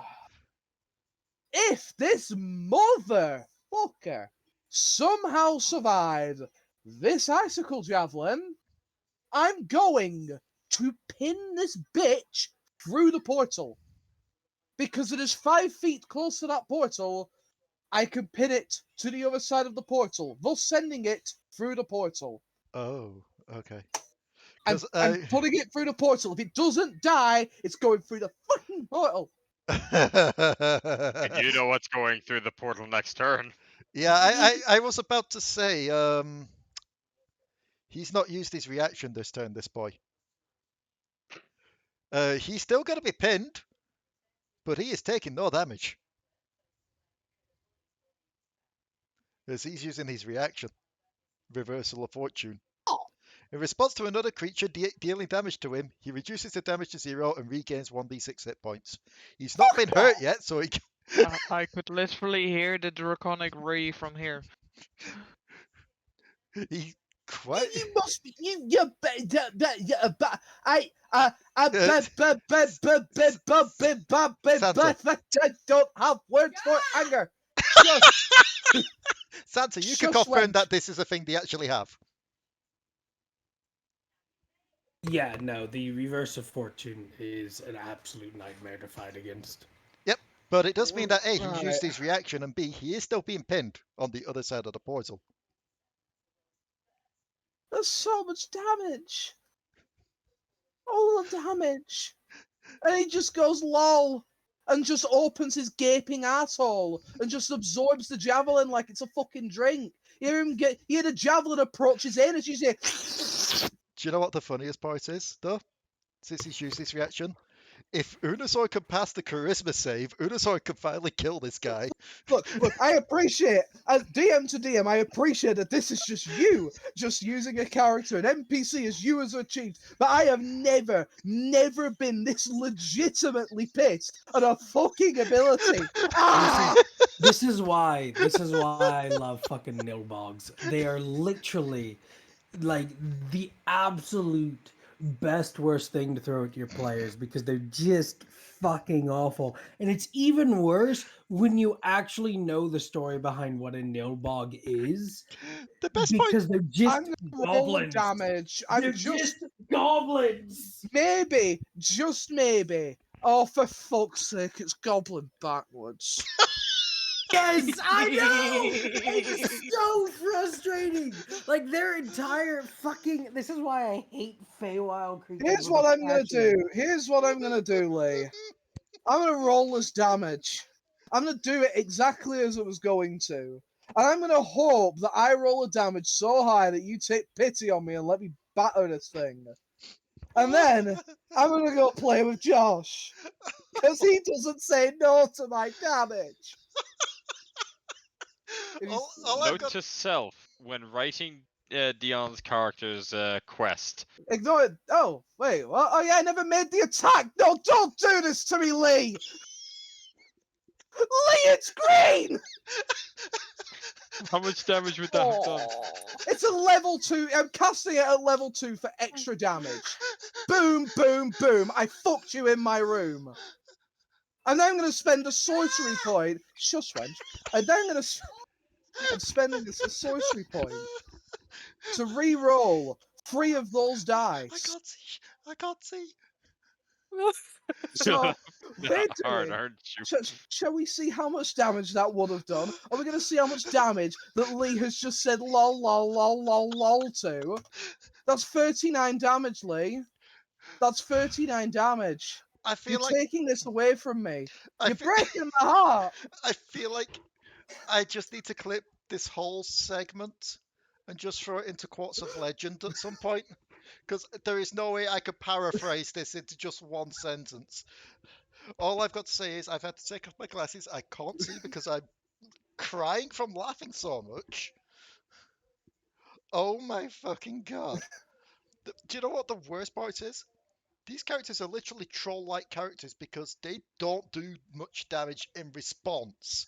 if this motherfucker somehow survived this icicle javelin, I'm going to pin this bitch through the portal. Because it is 5 feet close to that portal, I can pin it to the other side of the portal, thus sending it through the portal. Oh, okay. I'm putting it through the portal. If it doesn't die, it's going through the fucking portal. And you know what's going through the portal next turn. Yeah, I was about to say, he's not used his reaction this turn, this boy. He's still going to be pinned, but he is taking no damage. As he's using his reaction. Reversal of Fortune. In response to another creature dealing damage to him, he reduces the damage to 0 and regains 1d6 hit points. He's not been hurt yet, so he... I could literally hear the draconic ray from here. he quite... You must be you don't have words for anger. Santa, you can Shush, confirm wench. that this is a thing they actually have. Yeah, no, the reverse of fortune is an absolute nightmare to fight against. Yep, but it does mean that A, he's Right. used his reaction, and B, he is still being pinned on the other side of the portal. There's so much damage. All the damage. And he just goes lol and just opens his gaping asshole and just absorbs the javelin like it's a fucking drink. You hear the javelin approach his energy. Do you know what the funniest part is, though? Since he's used his reaction, if Unusor can pass the charisma save, Unusor can finally kill this guy. Look, I appreciate, as DM to DM, I appreciate that this is just you, just using a character, an NPC as you as a chief, but I have never been this legitimately pissed at a fucking ability. Ah! This is why I love fucking Nilbogs. They are literally like the absolute best worst thing to throw at your players because they're just fucking awful. And it's even worse when you actually know the story behind what a Nilbog is. The best part, Because they're just I'm gonna roll goblins. damage. They're I'm just goblins. maybe, just maybe. Oh, for fuck's sake, it's goblin backwards. Yes, I know. It's so frustrating. Like their entire fucking. This is why I hate Feywild creatures. Here's with what a I'm gonna passion. do. Here's what I'm gonna do, Leigh. I'm gonna roll this damage. I'm gonna do it exactly as I was going to. And I'm gonna hope that I roll a damage so high that you take pity on me and let me batter this thing. And then I'm gonna go play with Josh. Because he doesn't say no to my damage. all I've Note got, to self: when writing Dion's character's quest, Ignore it. Oh, wait. What? Oh, yeah, I never made the attack. No, don't do this to me, Leigh. Leigh, it's green. how much damage would that have done? It's a level 2. I'm casting it at level 2 for extra damage. Boom, boom, boom. I fucked you in my room. And now I'm going to spend a sorcery point. Shush, wench. And then I'm spending a sorcery point to re-roll 3 of those dice. I can't see. So, Hard, basically, aren't you? shall we see how much damage that would have done? Are we going to see how much damage that Leigh has just said lol, lol, lol, lol, lol to? That's 39 damage, Leigh. That's 39 damage. I You're feel like taking this away from me. I You're feel, breaking my heart. I feel like I just need to clip this whole segment and just throw it into Quartz of Legend at some point. Because there is no way I could paraphrase this into just one sentence. All I've got to say is I've had to take off my glasses. I can't see because I'm crying from laughing so much. Oh my fucking god. Do you know what the worst part is? These characters are literally troll-like characters because they don't do much damage in response.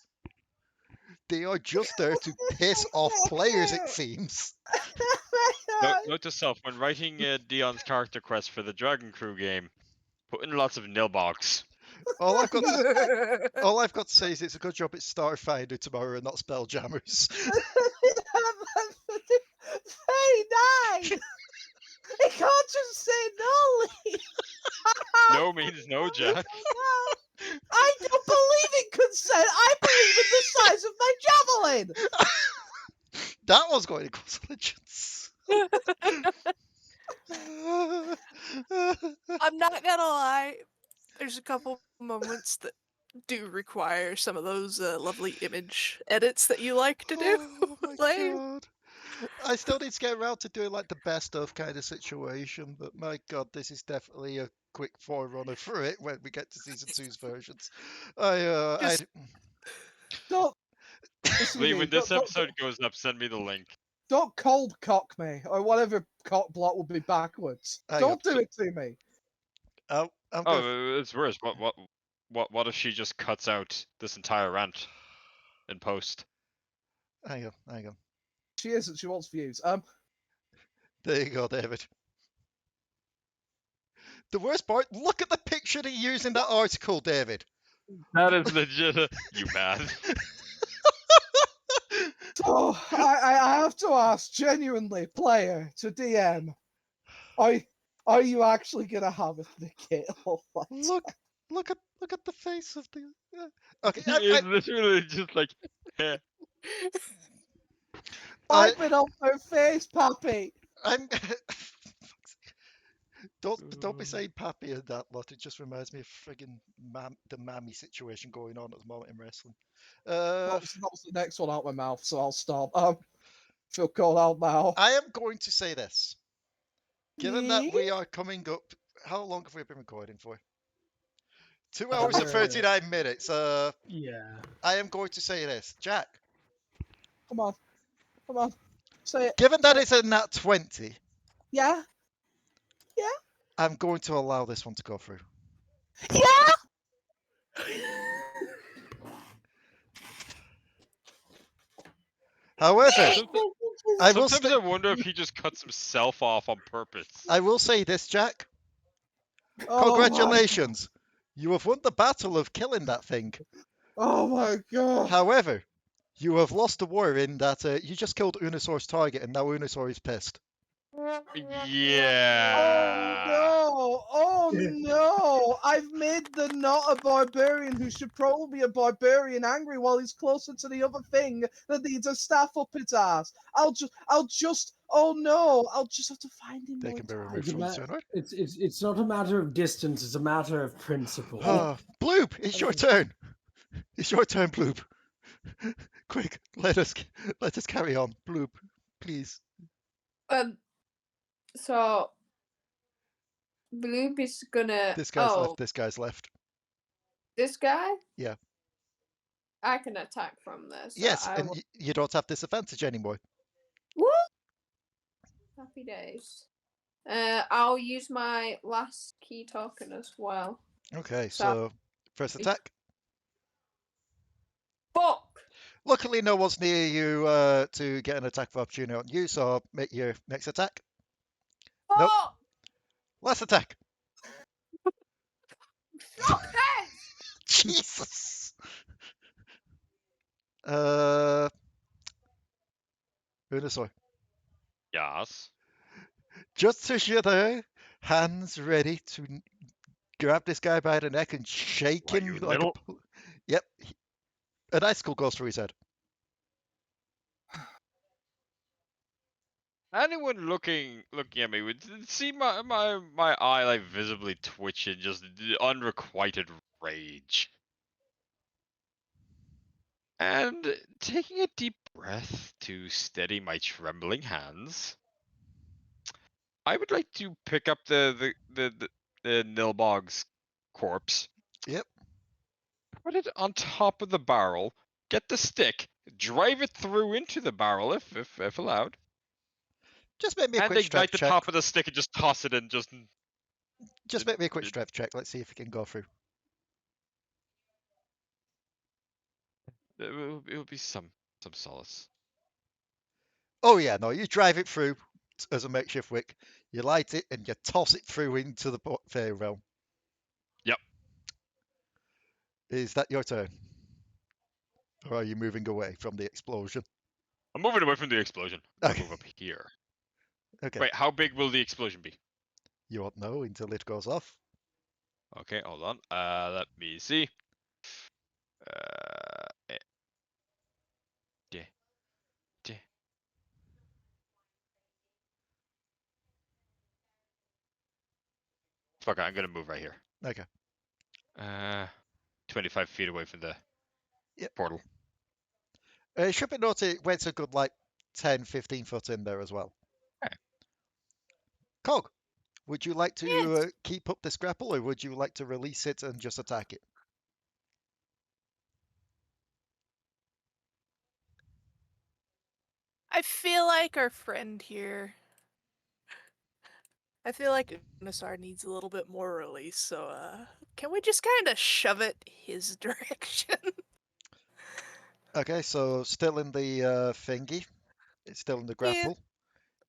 They are just there to piss off players, it seems. Note to self: when writing Dion's character quest for the Dragon Crew game, put in lots of Nilbogs. All I've got to say is it's a good job it's Starfinder tomorrow and not Spelljammers. Hey, 9! He can't just say no, Leigh. No means no, Jack. I don't believe in consent. I believe in the size of my javelin. That was going to cause legends. I'm not gonna lie. There's a couple moments that do require some of those lovely image edits that you like to do. Oh my Leigh. god. I still need to get around to doing like the best of kind of situation, but my god, this is definitely a quick forerunner for it when we get to season 2's versions. Just- Don't listen to Leigh, me. when this Don't- episode goes up, send me the link. Don't cold cock me or whatever cock block will be backwards. Hang on. Don't do it to me. I'm gonna Oh, it's worse. What if she just cuts out this entire rant in post? hang on. She isn't. She wants views. There you go, David. The worst part, look at the picture they use in that article, David. That is legit. You mad? So I have to ask, genuinely, player to DM, are you actually gonna have a thick hit? Look at the face of the. Okay, It's literally just like. eh. Wipe it off her face, Pappy. I'm. Don't be saying Pappy and that lot. It just reminds me of friggin' the mammy situation going on at the moment in wrestling. That was the next one out my mouth, so I'll stop. Feel called out now. I am going to say this. Given that we are coming up, how long have we been recording for? 2 hours and Yeah. 39 minutes. Yeah. I am going to say this, Jack. Come on. Come on. Say it. Given that Say it. it's a nat 20, Yeah? I'm going to allow this one to go through. Yeah! However, I will Sometimes sta- I wonder if he just cuts himself off on purpose. I will say this, Jack. Oh my- Congratulations. You have won the battle of killing that thing. Oh my god. However, you have lost the war in that you just killed Unusor's target and now Unusor is pissed. Yeah. Oh no! I've made the not a barbarian who should probably be a barbarian angry while he's closer to the other thing that needs a staff up its ass. I'll just oh no! I'll just have to find him They more can be time. removed from the tournament. It's not a matter of distance. It's a matter of principle. Bloob, it's your turn. It's your turn, Bloob. Quick, let us carry on, Bloob, please. So Bloob is gonna. This guy's left. This guy's left. This guy? Yeah. I can attack from this. So Yes, I and will... you don't have disadvantage anymore. Woo! Happy days. I'll use my last key token as well. Okay, So- so first attack. Fuck! Luckily, no one's near you to get an attack of opportunity on you, so make your next attack. Nope. Fuck! Last attack. Fuck this! Jesus. Unusor. Yes. Just as you're there, hands ready to grab this guy by the neck and shake Why, him you like little- Yep. An icicle goes through his head. Anyone looking at me would see my eye like visibly twitch in just unrequited rage. And taking a deep breath to steady my trembling hands, I would like to pick up the Nilbog's corpse. Yep. Put it on top of the barrel. Get the stick. Drive it through into the barrel if allowed. Just make me a And quick ignite strength the check. top of the stick and just toss it in. Just make me a quick strength check. Let's see if it can go through. It will be some solace. Oh yeah, no, you drive it through as a makeshift wick. You light it and you toss it through into the fairy realm. Yep. Is that your turn? Or are you moving away from the explosion? I'm moving away from the explosion. I'm gonna Okay. move up here. Okay. Wait, how big will the explosion be? You won't know until it goes off. Okay, hold on. Let me see. Yeah. Fuck it, I'm gonna move right here. Okay. 25 feet away from the Yep. portal. It should be noted it went a good like 10, 15 foot in there as well. Okay. Cog, would you like to Yes. keep up this grapple or would you like to release it and just attack it? I feel like our friend here. I feel like Unusor needs a little bit more release, so can we just kind of shove it his direction? Okay, so still in the thingy. It's still in the Yeah. grapple.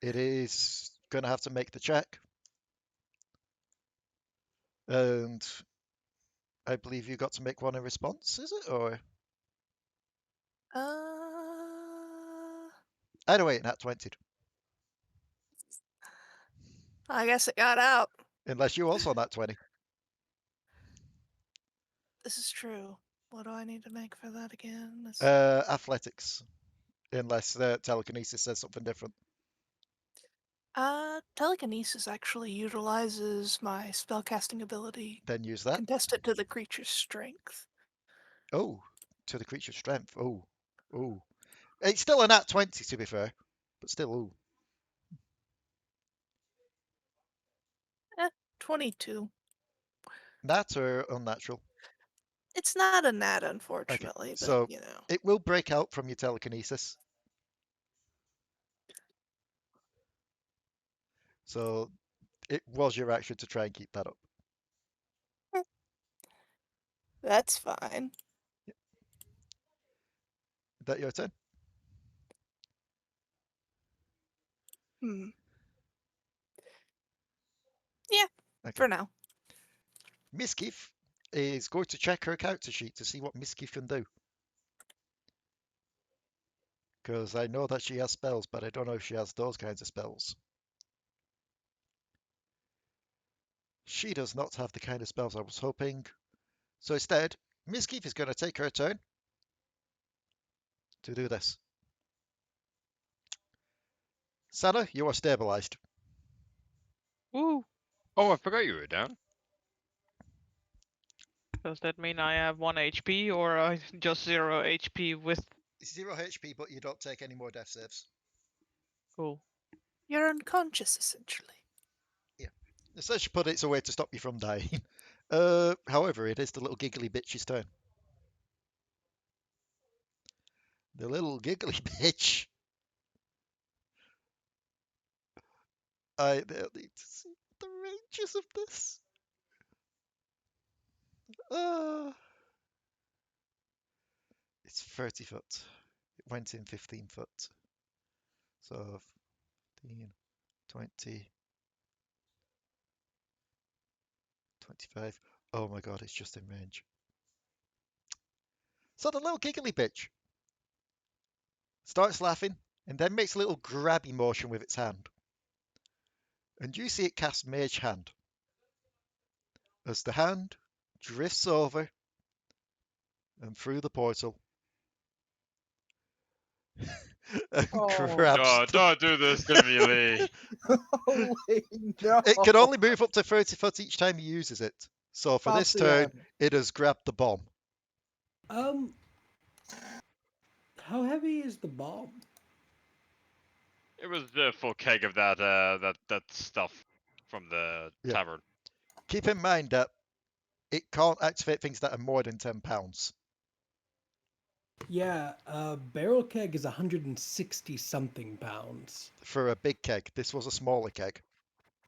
It is going to have to make the check. And I believe you got to make one in response, is it? Or either way, nat 20. I guess it got out. Unless you also nat 20. This is true. What do I need to make for that again? Athletics. Unless the telekinesis says something different. Telekinesis actually utilizes my spellcasting ability. Then use that. Contest it to the creature's strength. Oh, to the creature's strength. Oh, oh. It's still a nat 20 to be fair. But still, ooh. 22. Nat or unnatural? It's not a nat, unfortunately, but so you know. it will break out from your telekinesis. So it was your action to try and keep that up. That's fine. Is that your turn? Hmm. Yeah, Okay. for now. Misskiff is going to check her character sheet to see what Misskiff can do. Because I know that she has spells, but I don't know if she has those kinds of spells. She does not have the kind of spells I was hoping. So instead, Misskiff is going to take her turn to do this. Sanna, you are stabilized. Woo! Oh, I forgot you were down. Does that mean I have 1 HP or I just 0 HP with... 0 HP, but you don't take any more death saves. Cool. You're unconscious, essentially. Yeah. Essentially put it's a way to stop you from dying. However, it is the little giggly bitch's turn. The little giggly bitch. I now need to see the ranges of this. It's 30 foot. It went in 15 foot. So 15, 20, 25. Oh my god, it's just in range. So the little giggly bitch starts laughing and then makes a little grabby motion with its hand. And you see it cast Mage Hand. As the hand drifts over and through the portal and Oh. grabs Oh, the... don't do this to me, Leigh. Oh, wait, no. It can only move up to 30 foot each time he uses it. So for this That's the turn, end. it has grabbed the bomb. How heavy is the bomb? It was the full keg of that stuff from the Yeah. tavern. Keep in mind that it can't activate things that are more than 10 pounds. Yeah, barrel keg is 160 something pounds. For a big keg. This was a smaller keg.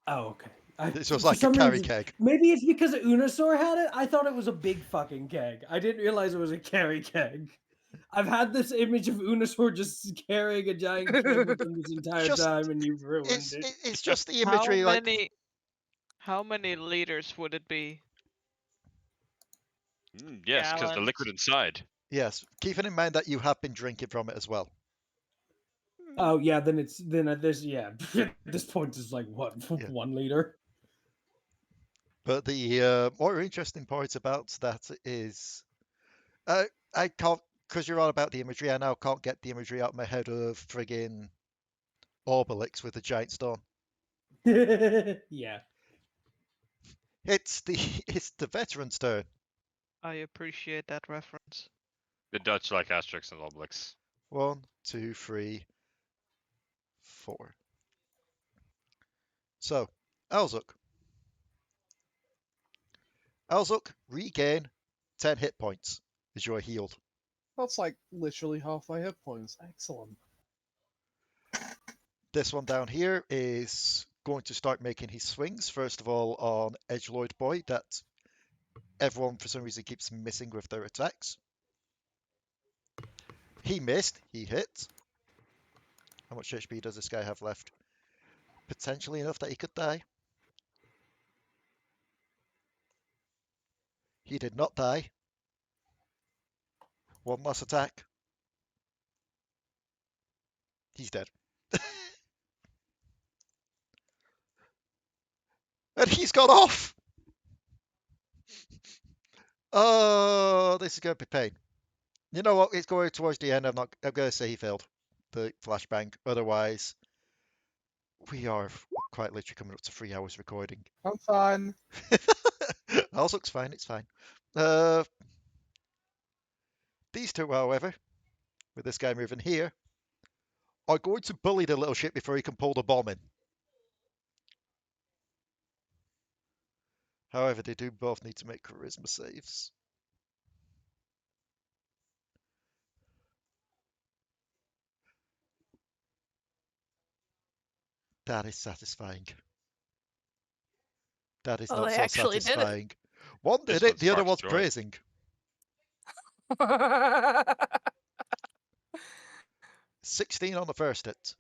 Oh, okay. This was for like a some carry reason, keg. maybe it's because Unusor had it. I thought it was a big fucking keg. I didn't realize it was a carry keg. I've had this image of Unusor just carrying a giant keg with him this entire Just time, and you've ruined it. it's just the How imagery. Like how many liters would it be? Yes, because the Gallons. liquid inside. yes, keeping in mind that you have been drinking from it as well. Oh yeah, then it's then at this yeah at this point it's like what Yeah. 1 liter. But the more interesting part about that is, I can't, because you're on about the imagery. I now can't get the imagery out of my head of friggin' Obelix with a giant stone. Yeah. It's the it's the veteran's turn. I appreciate that reference. The Dutch like Asterix and Obelix. 1, 2, 3, 4. So, Au-Zuk. Au-Zuk, regain 10 hit points as you are healed. That's like literally half my hit points. Excellent. This one down here is going to start making his swings. First of all, on Edgelord Boy, that everyone for some reason keeps missing with their attacks. He missed. He hit. How much HP does this guy have left? Potentially enough that he could die. He did not die. One last attack. He's dead. And he's gone off! Oh, this is going to be pain. You know what? It's going towards the end. I'm going to say he failed the flashbang. Otherwise, we are quite literally coming up to 3 hours recording. I'm fine. Also, looks fine. It's fine. These two, however, with this guy moving here, are going to bully the little shit before he can pull the bomb in. However, they do both need to make charisma saves. That is satisfying. That is Well, not they so actually did it. satisfying. One This did it, one the other sparks one's joy. praising. 16 on the first hit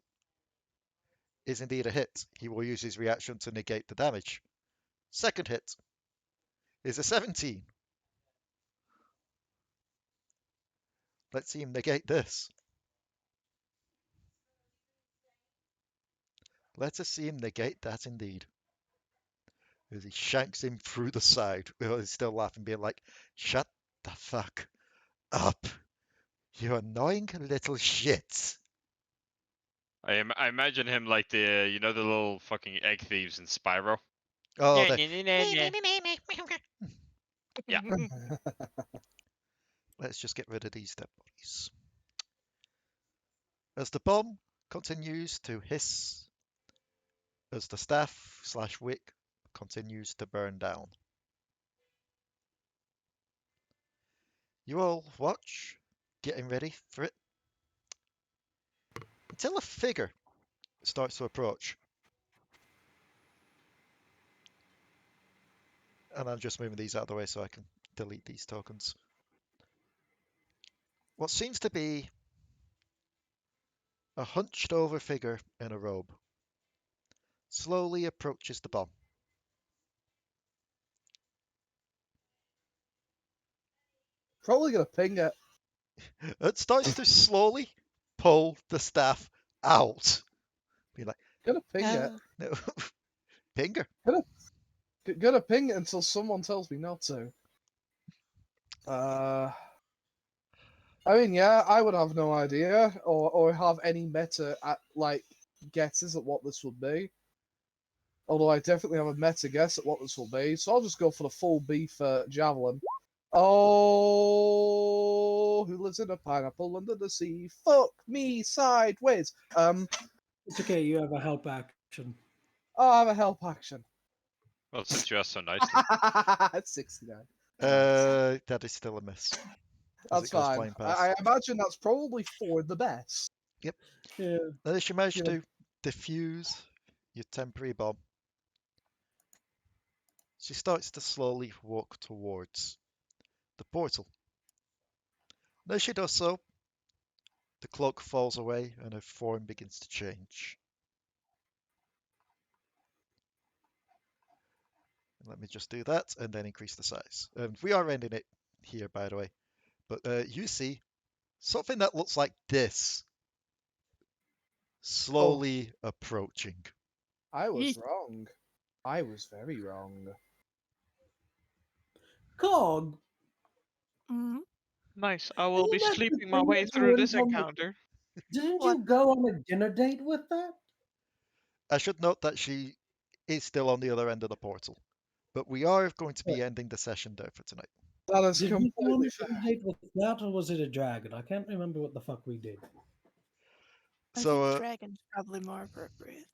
is indeed a hit. He will use his reaction to negate the damage. Second hit is a 17. Let's see him negate this. Let us see him negate that indeed. As he shanks him through the side. Well, he's still laughing, being like, shut the fuck up, you annoying little shit. I imagine him like the the little fucking egg thieves in Spyro. Oh, Yeah, the... Yeah. Let's just get rid of these dead bodies. As the bomb continues to hiss, as the staff/wick continues to burn down. You all watch, getting ready for it, until a figure starts to approach. And I'm just moving these out of the way so I can delete these tokens. What seems to be a hunched over figure in a robe slowly approaches the bomb. Probably gonna ping it. It starts to slowly pull the staff out. Be like, Gonna ping it. no. Pinger. Gonna ping it until someone tells me not to. I mean, yeah, I would have no idea, or have any meta at like guesses at what this would be. Although I definitely have a meta guess at what this will be, so I'll just go for the full beef javelin. Oh, who lives in a pineapple under the sea? Fuck me sideways. It's okay, you have a help action. Oh, I have a help action. Well, since you asked so nicely. It's 69. That is still a miss. That's fine. Flying past. I imagine that's probably for the best. Yep. Yeah. Unless you manage Yeah. to diffuse your temporary bomb. She starts to slowly walk towards the portal. And as she does so, the cloak falls away and her form begins to change. Let me just do that and then increase the size. And we are ending it here, by the way. But you see something that looks like this slowly approaching. I was wrong. I was very wrong. Cog, Mhm. Nice. I will be Isn't that the sleeping my thing way that through went this on the- encounter. didn't What? you go on a dinner date with that? I should note that she is still on the other end of the portal. But we are going to be ending the session there for tonight. That is Did we go on completely a fair. dinner date with that, or was it a dragon? I can't remember what the fuck we did. I So, think dragon's probably more appropriate.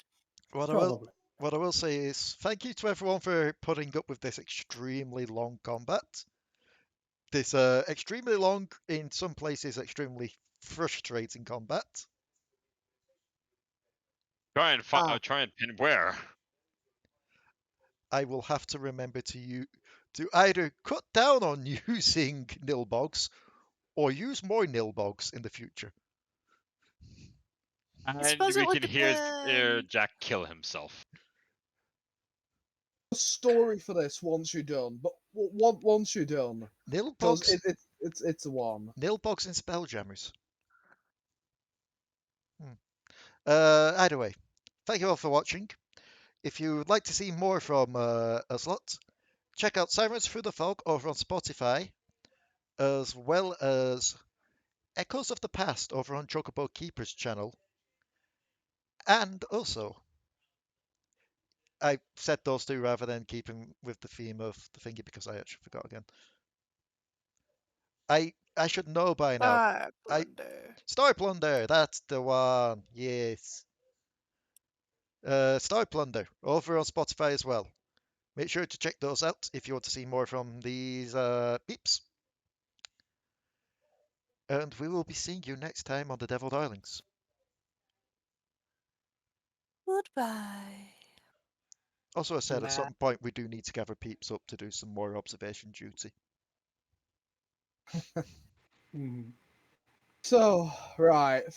what Probably. I will say is thank you to everyone for putting up with this extremely long combat. This extremely long, in some places, extremely frustrating combat. Try and pin where. I will have to remember to either cut down on using Nilbogs or use more Nilbogs in the future. And suppose we it would can hear depend. Jack kill himself. A story for this once you're done, but once you're done, because Nilbogs, it's a one. Nilbogs and Spelljammers. Either way, thank you all for watching. If you would like to see more from us lot, check out Sirens Through the Fog over on Spotify, as well as Echoes of the Past over on Chocobo Keeper's channel. And also, I said those two rather than keeping with the theme of the thingy because I actually forgot again. I should know by now. Star Plunder, that's the one. Yes. Star Plunder over on Spotify as well. Make sure to check those out if you want to see more from these peeps. And we will be seeing you next time on the Devil Darlings. Goodbye. Also, I said at Nah. some point we do need to gather peeps up to do some more observation duty. So, right.